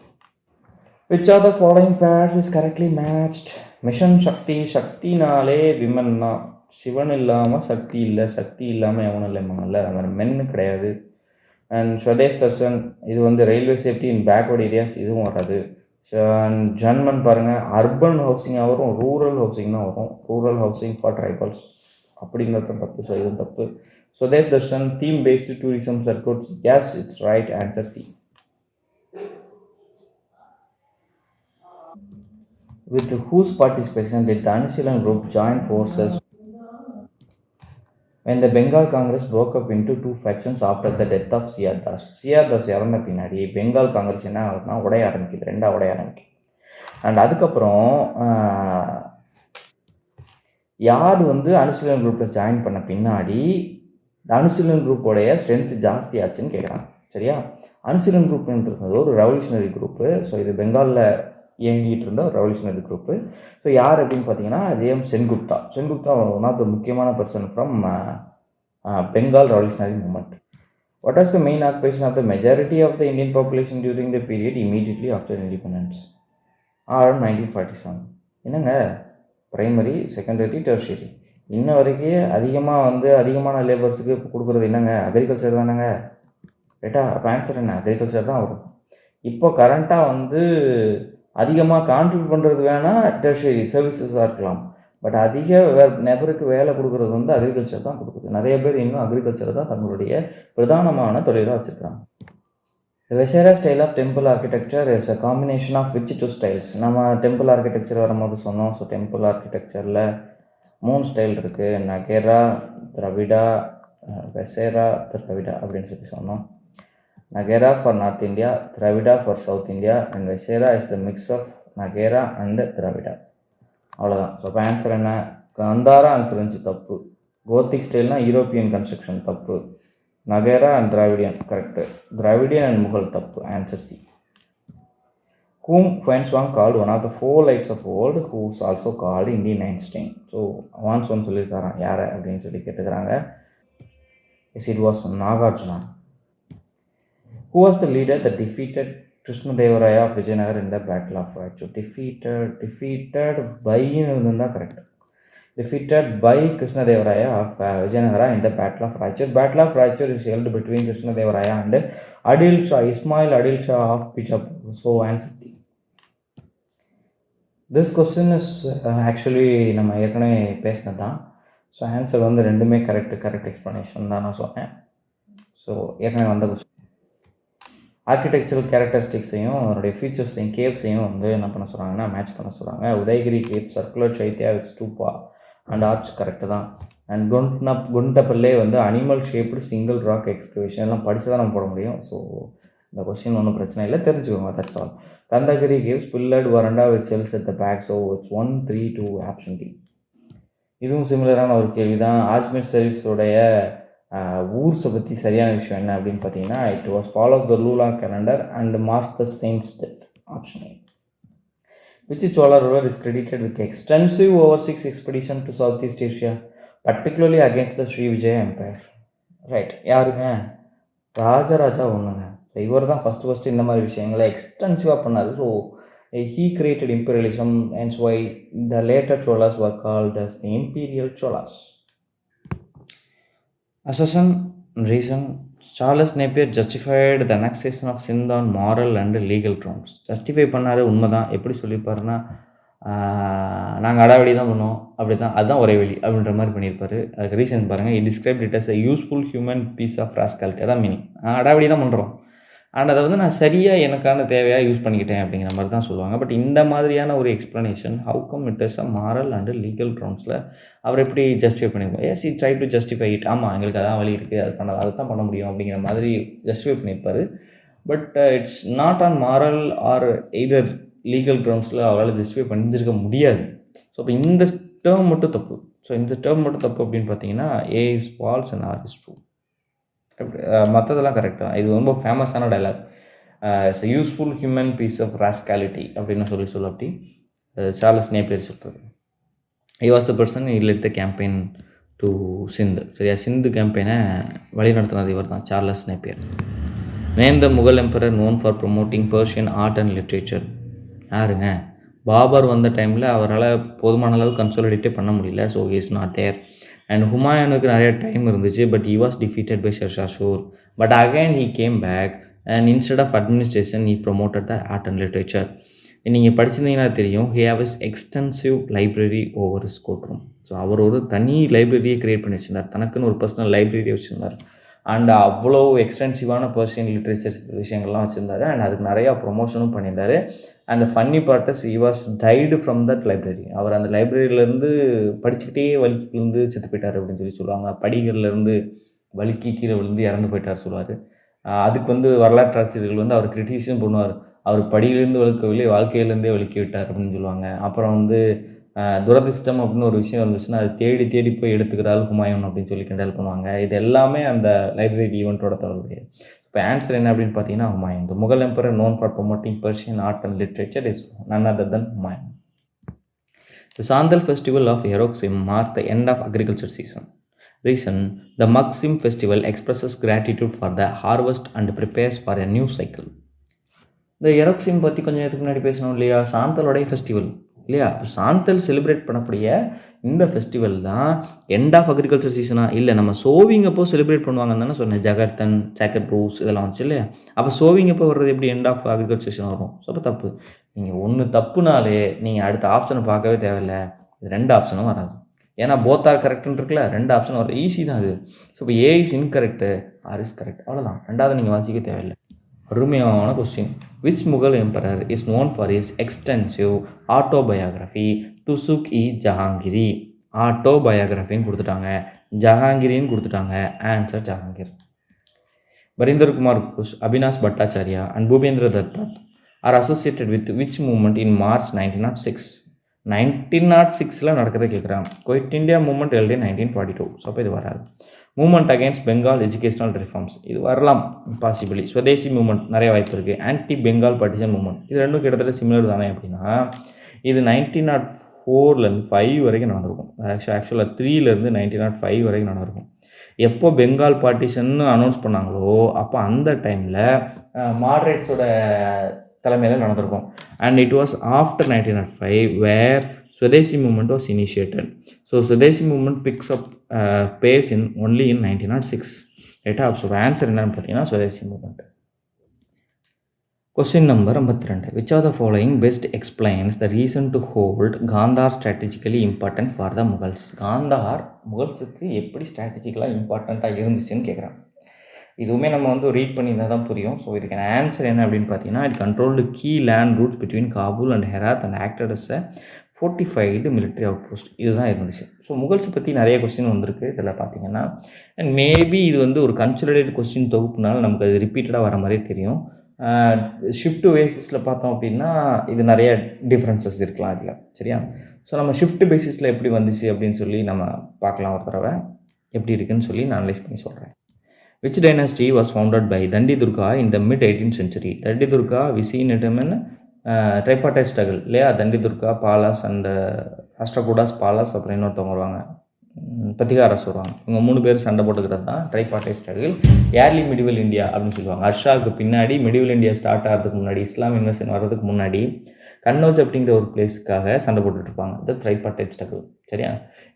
Which are the following pairs is correctly matched? Mission Shakti, சக்தினாலே விமன் தான். சிவன் இல்லாமல் சக்தி இல்லை, சக்தி இல்லாமல் எவனும் இல்லைம்பாங்கல்ல, அது மாதிரி மென்னு கிடையாது. அண்ட் ஸ்வதேஷ் தர்ஷன், இது வந்து ரயில்வே சேஃப்டி இன் பேக்வர்ட் ஏரியாஸ், இதுவும் வராது. அண்ட் ஜன்மன் பாருங்கள், அர்பன் ஹவுசிங்காக வரும், ரூரல் ஹவுசிங் தான் வரும். ரூரல் ஹவுசிங் ஃபார் ட்ரைபல்ஸ் அப்படிங்கிறது தப்பு. ஸோ இதுவும் தப்பு. Swadesh Darshan theme based tourism circuits, S it's right answer C. With whose participation did the Anushilin group join forces when the Bengal Congress broke up into 2 factions after the death of C.R. Das? C.R. Das இறந்த பின்னாடி பெங்கால் காங்கிரஸ் என்ன ஆகுதுன்னா உடைய ஆரம்பிக்குது, 2ஆக உடைய ஆரம்பிக்குது. And அதுக்கப்புறம் யார் வந்து அனுசீலன் குரூப்பில் ஜாயின் பண்ண பின்னாடி அனுசீலன் குரூப்போடைய ஸ்ட்ரென்த் ஜாஸ்தி ஆச்சுன்னு கேட்குறாங்க. சரியா? அனுசீலன் குரூப்ன்றது ஒரு ரெவல்யூஷனரி குரூப்பு. ஸோ இது பெங்காலில் இயங்கிட்டு இருந்த ஒரு ரெவல்யூஷனரி குரூப்பு. ஸோ யார் அப்படின்னு பார்த்தீங்கன்னா J M Sengupta. One of the முக்கியமான person from Bengal revolutionary movement. What was the main occupation of the majority of the Indian population during the period immediately after independence? Around 1947. என்னங்க, ப்ரைமரி, செகண்டரி, டெர்ஷரி, இன்ன வரைக்கும் அதிகமான லேபர்ஸுக்கு கொடுக்குறது என்னங்க? அக்ரிகல்ச்சர் தானேங்க. ரைட்டா? அப்போ ஆன்சர் என்ன? அக்ரிகல்ச்சர் தான் வரும். இப்போ கரண்ட்டாக அதிகமாக கான்ட்ரிபியூட் பண்ணுறது வேணால் டெர்ஷரி சர்வீசஸாக இருக்கலாம். பட் அதிக நபருக்கு வேலை கொடுக்குறது அக்ரிகல்ச்சர் தான் கொடுக்குது. நிறைய பேர் இன்னும் அக்ரிகல்ச்சர் தான் தங்களுடைய பிரதானமான தொழிலாக வச்சுருக்காங்க. The Vesera style of temple architecture is a combination of which 2 styles? நம்ம டெம்பிள் ஆர்கிடெக்சர் வரும்போது சொன்னோம். ஸோ டெம்பிள் ஆர்கிடெக்சரில் 3 ஸ்டைல் இருக்குது. நகேரா, திராவிடா, வெசேரா, திராவிடா அப்படின்னு சொல்லி சொன்னோம். Nagara for North India, Dravida for South India, and Vesera is the mix of Nagara and Dravida. அவ்வளோதான். So இப்போ answer என்ன? கந்தாரா அண்ட் ஃப்ரெஞ்சு தப்பு. கோத்திக் ஸ்டைல்னால் யூரோப்பியன் கன்ஸ்ட்ரக்ஷன் தப்பு. Nagara and Dravidian correct. Dravidian and Mughal தப்பு. Answer C. Whom Huanshuang called one of the 4 lights of the world, who is also called Indian Einstein. ஸோ Xuanzang சொல்லியிருக்காரான். யார் அப்படின்னு சொல்லி கேட்டுக்கிறாங்க. Yes, it was Nagarjuna. Who was the leader that defeated Krishnadevaraya of Vijayanagar in the Battle of Raichur? Defeated by தான் correct. Defeated by Krishnadevaraya of Vijayanagara in the Battle of Raichur. Battle of Raichur is held between Krishnadevaraya and Adil Shah, Ismail Adil Shah of Bijapur. So answer D. This question is actually நம்ம ஏற்கனவே பேசினது தான். So answer 2மே correct explanation தான் நான் சொன்னேன். So ஏற்கனவே வந்த கொஸ்டின் ஆர்கிடெக்சரல் கேரக்டரிஸ்டிக்ஸையும் அதனுடைய ஃபீச்சர்ஸையும் கேவ்ஸையும் என்ன பண்ண சொல்கிறாங்கன்னா மேட்ச் பண்ண சொல்கிறாங்க. Udayagiri cave, circular chaitya with stupa and arch correct தான். And Guntupalle animal shaped single rock excavation எல்லாம் படித்து தான் நம்ம போட முடியும். ஸோ இந்த கொஸ்டின் ஒன்றும் பிரச்சனை இல்லை, தெரிஞ்சுக்கோங்க, that's all. Khandagiri gives pillared veranda with cells at the back, so it's 1, 3, 2 option D. இதுவும் சிமிலரான ஒரு கேள்வி தான். ஆஜ்மீர் ஷெரீஃப்ஸோடைய ஊர்ஸை பற்றி சரியான விஷயம் என்ன அப்படின்னு பார்த்தீங்கன்னா, இட் வாஸ் ஃபாலோஸ் த லூலா calendar and marks the saints death, option A. Which Chola ruler is credited with extensive overseas expedition to Southeast Asia, particularly against the Sri Vijaya Empire? Right, யாருங்க? ராஜராஜா ஒன்றுங்க. இவர் தான் first இந்த மாதிரி விஷயங்களை எக்ஸ்டென்சிவாக பண்ணார். So he created imperialism, and so why the later Cholas were called as the imperial Cholas. Assertion reason: Charles Napier justified the annexation of Sindh on moral and legal grounds. Justify பண்ணார், உண்மைதான். எப்படி சொல்லியிருப்பாருன்னா, நாங்கள் அடாவடி தான் பண்ணுவோம், அப்படி தான், அதுதான் ஒரே வழி அப்படின்ற மாதிரி பண்ணியிருப்பார். அதுக்கு ரீசன் பாருங்கள். It described it as a useful human piece of rascality. அதான் மீனிங். அடாவடி தான் பண்ணுறோம், அண்ட் அதை வந்து நான் சரியாக எனக்கான தேவையாக யூஸ் பண்ணிக்கிட்டேன் அப்படிங்கிற மாதிரி தான் சொல்லுவாங்க. பட் இந்த மாதிரியான ஒரு explanation, how come it is a moral and legal க்ரௌண்ட்ஸில் அவர் எப்படி ஜஸ்டிஃபை பண்ணியிருப்பார்? Yes, it try to justify it. ஆமாம், எங்களுக்கு அதான் வழி இருக்குது, அதை தான் பண்ண முடியும் அப்படிங்கிற மாதிரி ஜஸ்டிஃபை பண்ணியிருப்பார். But it's not on moral or either legal க்ரௌண்ட்ஸில் அவரால் ஜஸ்டிஃபை பண்ணியிருக்க முடியாது. ஸோ இப்போ இந்த டேர்ம் மட்டும் தப்பு. ஸோ இந்த டேர்ம் மட்டும் தப்பு அப்படின்னு பார்த்தீங்கன்னா, A is false and R is true. மற்றதெல்லாம் கரெக்டாக. இது ரொம்ப ஃபேமஸான dialogue. It's a useful human piece of rascality அப்படின்னு சொல்ல அப்படி சார்லஸ் நேப்பியர் சொல்கிறது. He was the person he led the campaign to Sindh. சரியா, சிந்து கேம்பெயினை வழிநடத்தினது இவர் தான், Charles Napier. Name the Mughal emperor known for promoting Persian art and literature. யாருங்க? பாபர் வந்த டைமில் அவரால் போதுமான அளவு கன்சாலிடேட்டே பண்ண முடியல. So he is not there. And ஹுமாயூனுக்கு நிறைய டைம் இருந்துச்சு, but he was defeated by Sher Shah Suri. But again he came back and instead of administration he promoted the art and literature. நீங்கள் படிச்சிருந்தீங்கன்னா தெரியும், he have is extensive library over is court room. So அவர் ஒரு தனி லைப்ரரியை create பண்ணி வச்சுருந்தார், தனக்குன்னு ஒரு பர்சனல் லைப்ரரியை வச்சுருந்தார். அண்ட் அவ்வளோ எக்ஸ்டென்சிவான பர்ஷியன் லிட்ரேச்சர் விஷயங்கள்லாம் வச்சுருந்தார். அண்ட் அதுக்கு நிறையா ப்ரொமோஷனும் பண்ணியிருந்தார். And funny part is he was died from that library. அவர் அந்த லைப்ரரியிலேருந்து படிச்சுக்கிட்டே வலிக்கு விழுந்து செத்து போயிட்டார் அப்படின்னு சொல்லுவாங்க. படிகள்லேருந்து வலிக்கு கீழே விழுந்து இறந்து போயிட்டார் சொல்லுவார். அதுக்கு வந்து வரலாற்று ஆசிரியர்கள் வந்து அவர் கிரிட்டிசைஸும் பண்ணுவார். அவர் படியிலேருந்து வழுக்கவில்லை, வாழ்க்கையிலேருந்தே வலிக்கி விட்டார் அப்படின்னு சொல்லுவாங்க. அப்புறம் வந்து துரதிர்ஷ்டம் அப்படின்னு ஒரு விஷயம் இருந்துச்சுன்னா அது தேடி தேடி போய் எடுத்துக்கிறாள் ஹுமாயூன் அப்படின்னு சொல்லி கிண்டல் பண்ணுவாங்க. இது எல்லாமே அந்த லைப்ரரி ஈவெண்ட்டோட தொடர்புடைய. இப்போ ஆன்சர் என்ன அப்படின்னு பார்த்தீங்கன்னா, Humayun. The Mughal emperor known for promoting Persian art and literature is none other than Humayun. The Santhal festival of Erok Sim mark the end of agriculture season. Reason: the Maksim festival expresses gratitude for the harvest and prepares for a new cycle. இந்த எரோக்சிம் பற்றி கொஞ்சம் நேரத்துக்கு முன்னாடி பேசணும் இல்லையா? சாந்தலோடைய festival இல்லையா? இப்போ Santhal celebrate பண்ணக்கூடிய இந்த ஃபெஸ்டிவல் தான் எண்ட் ஆஃப் அக்ரிகல்ச்சர் சீசனாக இல்லை, நம்ம சோவிங் அப்போ செலிப்ரேட் பண்ணுவாங்கன்னு தானே சொன்னேன். ஜகர்தன், ஜாக்கெட் ரூஸ் இதெல்லாம் வச்சு இல்லையா? அப்போ சோவிங் அப்போ வர்றது எப்படி எண்ட் ஆஃப் அக்ரிகல்ச்சர் சீசன் வரும்? ஸோ அப்போ தப்பு. நீங்கள் ஒன்று தப்புனாலே நீங்கள் அடுத்த ஆப்ஷனை பார்க்கவே தேவையில்லை. இது 2 ஆப்ஷனும் வராது. ஏன்னா போத் ஆர் கரெக்டுன்னு இருக்குல்ல, 2 ஆப்ஷன் வரும். ஈஸி தான் அது. ஸோ இப்போ A is incorrect, R is correct, அவ்வளோதான். 2வது நீங்கள் வாசிக்க தேவையில்லை. அருமையான question. Which Mughal emperor is known for is extensive autobiography Tuzuk i Jahangiri? ஆட்டோபயோகிராஃபின்னு கொடுத்துட்டாங்க, ஜஹாங்கீரின்னு கொடுத்துட்டாங்க. Answer Jahangir. Barindra Kumar Ghosh, Abinash Bhattacharya and Bhupendra Datta are associated with which movement in March 1906? 1906 நடக்கிறத கேட்குறாங்க. Quit India movement held in 1942. ஸோ அப்போ இது வராது. Movement against Bengal educational reforms, இது வரலாம் பாசிபிளி. ஸ்வதேசி மூமெண்ட் நிறைய வாய்ப்பு இருக்குது. ஆன்டி பெங்கால் பார்ட்டிஷன் மூமெண்ட், இது ரெண்டும் கிட்டத்தட்ட சிமிலர் தானே. அப்படின்னா இது 1904 5 வரைக்கும் நடந்திருக்கும். ஆக்சுவலாக 3 1905 வரைக்கும் நடந்திருக்கும். எப்போ பெங்கால் பார்ட்டிஷன் அனௌன்ஸ் பண்ணாங்களோ அப்போ அந்த டைமில் மாடரேட்ஸோட தலைமையில் நடந்திருக்கும். And it was after 1905 where Swadeshi movement was initiated. So Swadeshi movement picks up pace in only in 1906. ரைட்டா? ஸோ ஆன்சர் என்னன்னு பார்த்தீங்கன்னா Swadeshi movement. Question number 52. Which are the following best explains the reason to hold Kandahar strategically important for the Mughals? Kandahar முகல்ஸுக்கு எப்படி ஸ்ட்ராட்டஜிக்கலாக இம்பார்ட்டண்ட்டாக இருந்துச்சுன்னு கேட்குறாங்க. இதுவுமே நம்ம வந்து ரீட் பண்ணியிருந்தால் தான் புரியும். ஸோ இதுக்கான ஆன்சர் என்ன அப்படின்னு பார்த்தீங்கன்னா, it controlled key land routes between Kabul and Herat and acted as a fortified military outpost. இதுதான் இருந்துச்சு. ஸோ முகல்ஸை பற்றி நிறைய கொஸ்டின் வந்திருக்கு இதில் பார்த்தீங்கன்னா. அண்ட் மேபி இது வந்து ஒரு கன்சாலிடேட் கொஸ்டின் தொகுப்புனால நமக்கு அது ரிப்பீட்டடாக வர மாதிரியே தெரியும். ஷிஃப்ட் பேசிஸில் பார்த்தோம் அப்படின்னா இது நிறைய டிஃப்ரென்சஸ் இருக்கலாம் இதில், சரியா? ஸோ நம்ம ஷிஃப்ட் பேசிஸில் எப்படி வந்துச்சு அப்படின்னு சொல்லி நம்ம பார்க்கலாம் ஒரு தடவை. எப்படி இருக்குன்னு சொல்லி நான் அனலைஸ் பண்ணி சொல்கிறேன். Which dynasty was founded by Dandi Durga in the mid 18th century? Dandi Durga, we see in it in tripartite struggle இல்லையா? தண்டி துர்கா, பாலாஸ் அண்ட் அஷ்டகூடாஸ், பாலாஸ், அப்புறம் இன்னொருத்தவங்க வருவாங்க, பத்திகாரஸ் வருவாங்க. இவங்க 3 பேர் சண்டை போட்டுக்கிறது தான் ட்ரைபார்டைட் ஸ்ட்ரகிள். ஏர்லி மிடிவல் இந்தியா அப்படின்னு சொல்லுவாங்க. ஹர்ஷாவுக்கு பின்னாடி மிடிவல் இந்தியா ஸ்டார்ட் ஆகிறதுக்கு முன்னாடி, இஸ்லாம் இன்வெஷன் வர்றதுக்கு முன்னாடி கன்னௌஜ் அப்படிங்கிற ஒரு பிளேஸுக்காக சண்டை போட்டுட்ருப்பாங்க. இது ட்ரைபார்டைட் ஸ்ட்ரகிள், சரியா?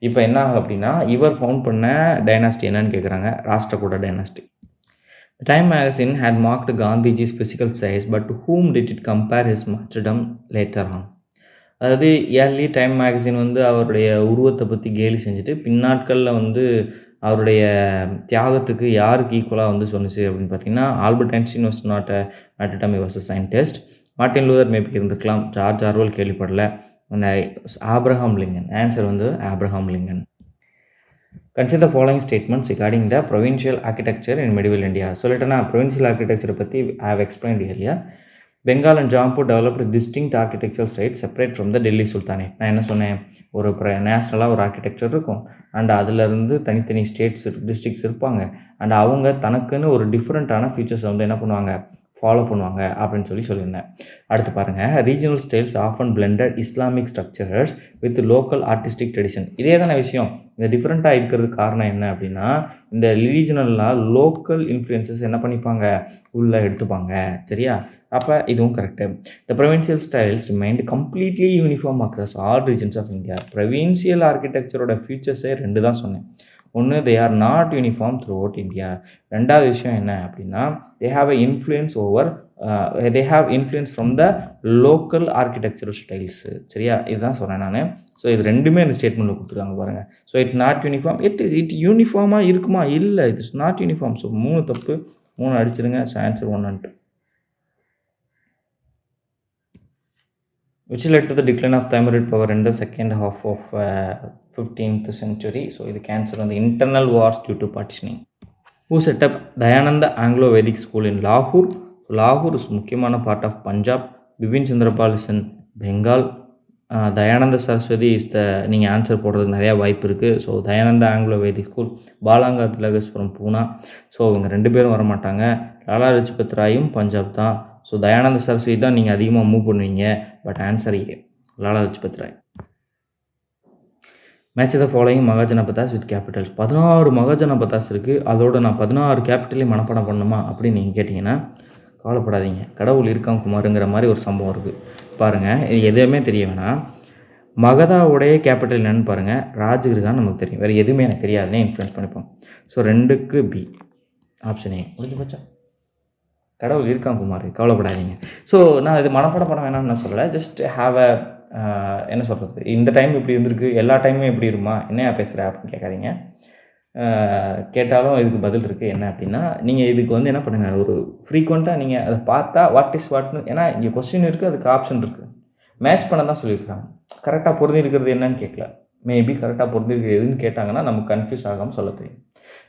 இப்போ என்ன ஆகும் அப்படின்னா, இவர் ஃபவுண்ட் பண்ண டைனாஸ்டி என்னன்னு கேட்குறாங்க, Rashtrakuta dynasty. The Time magazine had mocked Gandhiji's physical size, but to whom did it compare his martyrdom later on? அதாவது ஏர்லி டைம் மேகசின் வந்து அவருடைய உருவத்தை பற்றி கேலி செஞ்சுட்டு பின்னாட்களில் வந்து அவருடைய தியாகத்துக்கு யாருக்கு ஈக்குவலாக வந்து சொன்னிச்சு அப்படின்னு பார்த்தீங்கன்னா, Albert Einstein was not at time he was a scientist. Martin Luther maybe இருந்திருக்கலாம். ஜார்ஜ் ஆர்வெல் கேள்விப்படல. Abraham Lincoln. ஆன்சர் வந்து Abraham Lincoln. Consider the following statements regarding the provincial architecture in medieval India. சொல்லிட்டேன்னா, provincial architecture பற்றி I have explained earlier. Bengal and Jaunpur developed distinct architecture side separate from the Delhi sultanate. நான் என்ன சொன்னேன், ஒரு நேஷ்னலாக ஒரு ஆர்கிடெக்சர் இருக்கும் அண்ட் அதிலேருந்து தனித்தனி ஸ்டேட்ஸ் டிஸ்ட்ரிக்ஸ் இருப்பாங்க அண்ட் அவங்க தனக்குன்னு ஒரு டிஃப்ரெண்ட்டான ஃபீச்சர்ஸை வந்து என்ன பண்ணுவாங்க, ஃபாலோ பண்ணுவாங்க அப்படின்னு சொல்லியிருந்தேன். அடுத்து பாருங்கள், regional styles often blended Islamic structures with local artistic tradition. இதே தானே விஷயம். இந்த டிஃப்ரெண்ட்டாக இருக்கிறதுக்கு காரணம் என்ன அப்படின்னா, இந்த ரீஜனல்லாம் லோக்கல் இன்ஃப்ளூயன்சஸ் என்ன பண்ணிப்பாங்க, உள்ளே எடுத்துப்பாங்க, சரியா? அப்போ இதுவும் correct. The provincial styles remained completely uniform across all regions of India. Provincial ஆர்கிடெக்சரோட ஃபீச்சர்ஸே 2 தான் சொன்னேன். ஒன்று, they are not uniform throughout India. ரெண்டாவது விஷயம் என்ன அப்படின்னா, they have influence from the local architectural styles, சரியா? இதுதான் சொன்னேன் நான். ஸோ இது ரெண்டுமே இந்த ஸ்டேட்மெண்ட்டில் கொடுத்துருக்காங்க பாருங்கள். So it not uniform, it யூனிஃபார்மாக இருக்குமா? இல்லை, it is not uniform. So 3 தப்பு, 3 அடிச்சிருங்க. So answer 1 and 2. Which led to the decline of Timurid power in the second half of 15th century. So இது கேன்சர் வந்து internal wars due to partitioning. Who set up Dayananda Anglo-Vedic School in Lahore? Lahore is முக்கியமான part of Punjab. Bipin Chandrapal is in Bengal. Dayananda Saraswati is நீங்கள் answer போடுறதுக்கு நிறையா வாய்ப்பு இருக்குது. So Dayananda Anglo Vedic school. பாலாங்கா திலகஸ் ஃப்ரம் பூனா. ஸோ இவங்க 2 பேரும் வரமாட்டாங்க. லாலா லஜ்பத் ராயும் பஞ்சாப் தான். ஸோ தயானந்த சரஸ்வதி தான் நீங்கள் அதிகமாக மூவ் பண்ணுவீங்க. But answer A, Lala Lajpat Rai. Match the following Mahajanapadas with capitals. 16 Mahajanapadas இருக்குது. அதோடு நான் 16 கேபிட்டலையும் மனப்பாடம் பண்ணணுமா அப்படின்னு நீங்கள் கேட்டிங்கன்னா கவலைப்படாதீங்க, கடவுள் இருக்கான் குமாருங்கிற மாதிரி ஒரு சம்பவம் இருக்குது. பாருங்கள், இது எதுவுமே தெரிய வேணாம். மகதாவுடைய கேபிட்டல் என்னன்னு பாருங்கள், ராஜகிருகான்னு நமக்கு தெரியும். வேறு எதுவுமே எனக்கு தெரியாதுன்னே இன்ஃப்ளூயன்ஸ் பண்ணிப்போம். ஸோ 2க்கு பி, ஆப்ஷன் ஏ முடிஞ்சு போச்சா? கடவுள் இருக்கான் குமார், கவலைப்படாதீங்க. ஸோ நான் இது மனப்பாடம் பண்ண வேணாம்னு நான் சொல்லலை. ஜஸ்ட் ஹாவ் அ என்ன சொல்கிறது, இந்த டைம் இப்படி இருந்திருக்கு, எல்லா டைமும் எப்படி இருக்குமா, என்ன பேசுகிற அப்படின்னு கேட்காதீங்க. கேட்டாலும் இதுக்கு பதில் இருக்குது. என்ன அப்படின்னா, நீங்கள் இதுக்கு வந்து என்ன பண்ணுங்கள், ஒரு ஃப்ரீக்வெண்ட்டாக நீங்கள் அதை பார்த்தா வாட் இஸ் வாட்னு, ஏன்னா இங்கே கொஸ்டின் இருக்குது, அதுக்கு ஆப்ஷன் இருக்குது, மேட்ச் பண்ண தான் சொல்லியிருக்காங்க. கரெக்டாக பொருந்தி இருக்கிறது என்னன்னு கேட்கல. மேபி கரெக்டாக பொருந்தி இருக்கிறது எதுன்னு கேட்டாங்கன்னா நமக்கு கன்ஃபியூஸ் ஆகாமல் சொல்ல தெரியும்.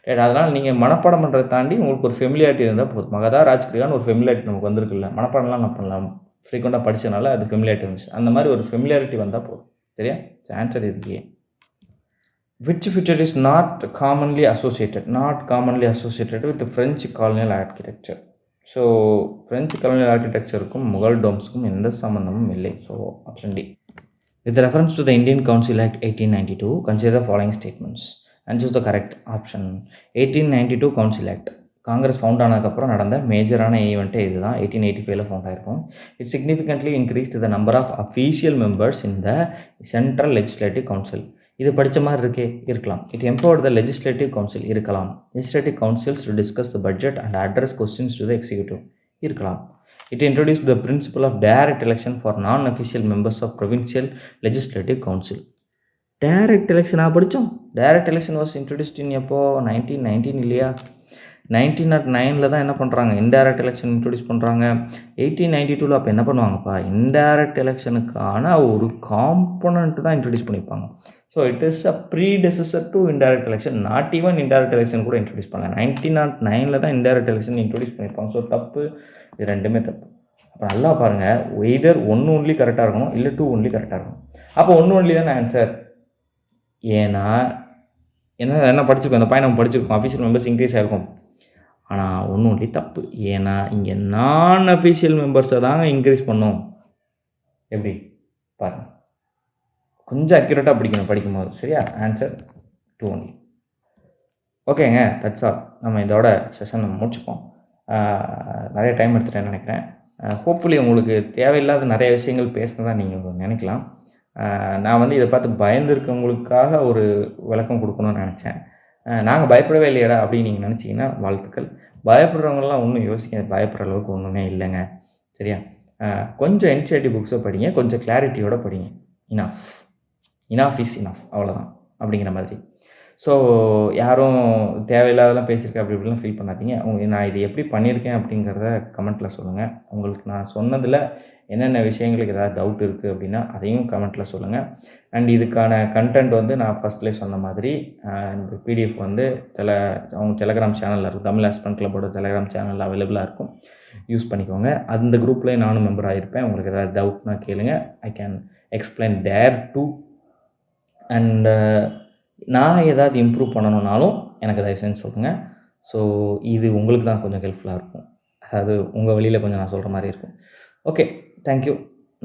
ரைட், அதனால் நீங்கள் மனப்பாடம் பண்ணுறதை தாண்டி உங்களுக்கு ஒரு ஃபெமிலியாரிட்டி இருந்தால் போதும். மகதா ராஜ்கிரியான்னு ஒரு ஃபெமிலியாரிட்டி நமக்கு வந்திருக்குல்ல, மனப்பாடம்லாம் நான் பண்ணலாம், ஃப்ரீக்வெண்ட்டாக படித்தனால அது ஃபெமிலியாரிட்டி வந்துச்சு. அந்த மாதிரி ஒரு ஃபெமிலியாரிட்டி வந்தால் போதும், சரியா? ஆன்சர் இதுக்கு. Which feature is not commonly associated with the French colonial architecture? So French colonial ஆர்கிடெக்சருக்கும் முகல் டோம்ஸுக்கும் எந்த சம்மந்தமும் இல்லை. So option D. With reference to the Indian Council Act 1892, consider the following statements and choose the correct option. 1892 Council Act Congress found ஆனதுக்கப்புறம் நடந்த மேஜரான ஈவெண்ட்டே இது தான். 1885 ஃபவுண்ட் ஆயிருக்கும். It significantly increased the number of official members in the central legislative council. இது படித்த மாதிரி இருக்கலாம். It empowered the legislative council இருக்கலாம். Legislative councils to discuss the budget and address questions to the executive இருக்கலாம். It introduce the principle of direct election for non official members of provincial legislative council. Direct எலெக்ஷனாக படித்தோம். Direct election was introduced இன் எப்போ? 1919 இல்லையா? 1909 தான் என்ன பண்ணுறாங்க, indirect election introduce பண்ணுறாங்க. 1892 அப்போ என்ன பண்ணுவாங்கப்பா, இன்டைரக்ட் எலெக்ஷனுக்கான ஒரு காம்பனண்ட் தான் இன்ட்ரடியூஸ் பண்ணியிருப்பாங்க. So it is a predecessor to indirect election. Not even indirect election கூட இன்ட்ரடியூஸ் பண்ணல. 1909 தான் இன்டைரக்ட் எலெக்ஷன் இன்ட்ரடியூஸ் பண்ணியிருப்பாங்க. ஸோ தப்பு, இது ரெண்டுமே தப்பு. அப்போ நல்லா பாருங்கள், எய்தர் 1 ஒன்லி கரெக்டாக இருக்கணும், இல்லை 2 ஒன்லி கரெக்டாக இருக்கணும். அப்போ 1 ஒன்லி தானே ஆன்சர். ஏன்னா என்ன படிச்சிருக்கோம், அந்த பாயிண்ட் நம்ம படிச்சிருக்கோம், அஃபிஷியல் மெம்பர்ஸ் இன்க்ரீஸ் ஆகிருக்கும். ஆனால் 1 ஒன்லி தப்பு. ஏன்னா இங்கே நான் அஃபிஷியல் மெம்பர்ஸை தாங்க இன்க்ரீஸ் பண்ணோம். எப்படி பாருங்கள், கொஞ்சம் அக்யூரேட்டாக படிக்கும்போது. சரியா? Answer 2 only. ஓகேங்க, தட்ஸ் ஆல். நம்ம இதோட செஷன் நம்ம முடிச்சுப்போம். நிறைய டைம் எடுத்துட்டேன்னு நினைக்கிறேன். ஹோப்ஃபுல்லி உங்களுக்கு தேவையில்லாத நிறைய விஷயங்கள் பேசினதாக நீங்கள் நினைக்கலாம். நான் இதை பார்த்து பயந்துருக்கவங்களுக்காக ஒரு விளக்கம் கொடுக்கணும்னு நினச்சேன். நாங்கள் பயப்படவே இல்லையடா அப்படின்னு நீங்கள் நினச்சிங்கன்னா வாழ்த்துக்கள். பயப்படுறவங்களாம் ஒன்றும் யோசிக்க பயப்படுற அளவுக்கு ஒன்றுமே இல்லைங்க. சரியா? கொஞ்சம் என்சிஆர்டி புக்ஸை படிங்க, கொஞ்சம் கிளாரிட்டியோட படிங்க. இனாஃப் இஸ் இனாஃப், அவ்வளோதான் அப்படிங்கிற மாதிரி. ஸோ யாரும் தேவையில்லாதெல்லாம் பேசியிருக்கேன் அப்படி இப்படிலாம் ஃபீல் பண்ணாதீங்க. நான் இது எப்படி பண்ணியிருக்கேன் அப்படிங்கிறத கமெண்ட்டில் சொல்லுங்கள். உங்களுக்கு நான் சொன்னதில் என்னென்ன விஷயங்களுக்கு ஏதாவது டவுட் இருக்குது அப்படின்னா அதையும் கமெண்ட்டில் சொல்லுங்கள். அண்ட் இதுக்கான கண்டென்ட் நான் ஃபஸ்ட்லேயே சொன்ன மாதிரி இந்த பிடிஎஃப் அவங்க டெலகிராம் சேனலில் இருக்கும். தமிழ் ஆஸ்பிரண்ட் கிளப்போட டெலகிராம் சேனலில் அவைலபிளாக இருக்கும். யூஸ் பண்ணிக்கோங்க. அந்த குரூப்லேயே நானும் மெம்பர் ஆகிருப்பேன். உங்களுக்கு ஏதாவது டவுட்னா கேளுங்க. I can explain there too. அண்ட் நான் ஏதாவது இம்ப்ரூவ் பண்ணணுன்னாலும் எனக்கு தயவு செஞ்சு சொல்லுங்கள். ஸோ இது உங்களுக்கு தான் கொஞ்சம் ஹெல்ப்ஃபுல்லாக இருக்கும். அதாவது உங்கள் வழியில் கொஞ்சம் நான் சொல்கிற மாதிரி இருக்கும். Okay, thank you.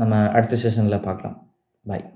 நம்ம அடுத்த செஷனில் பார்க்கலாம். பாய்.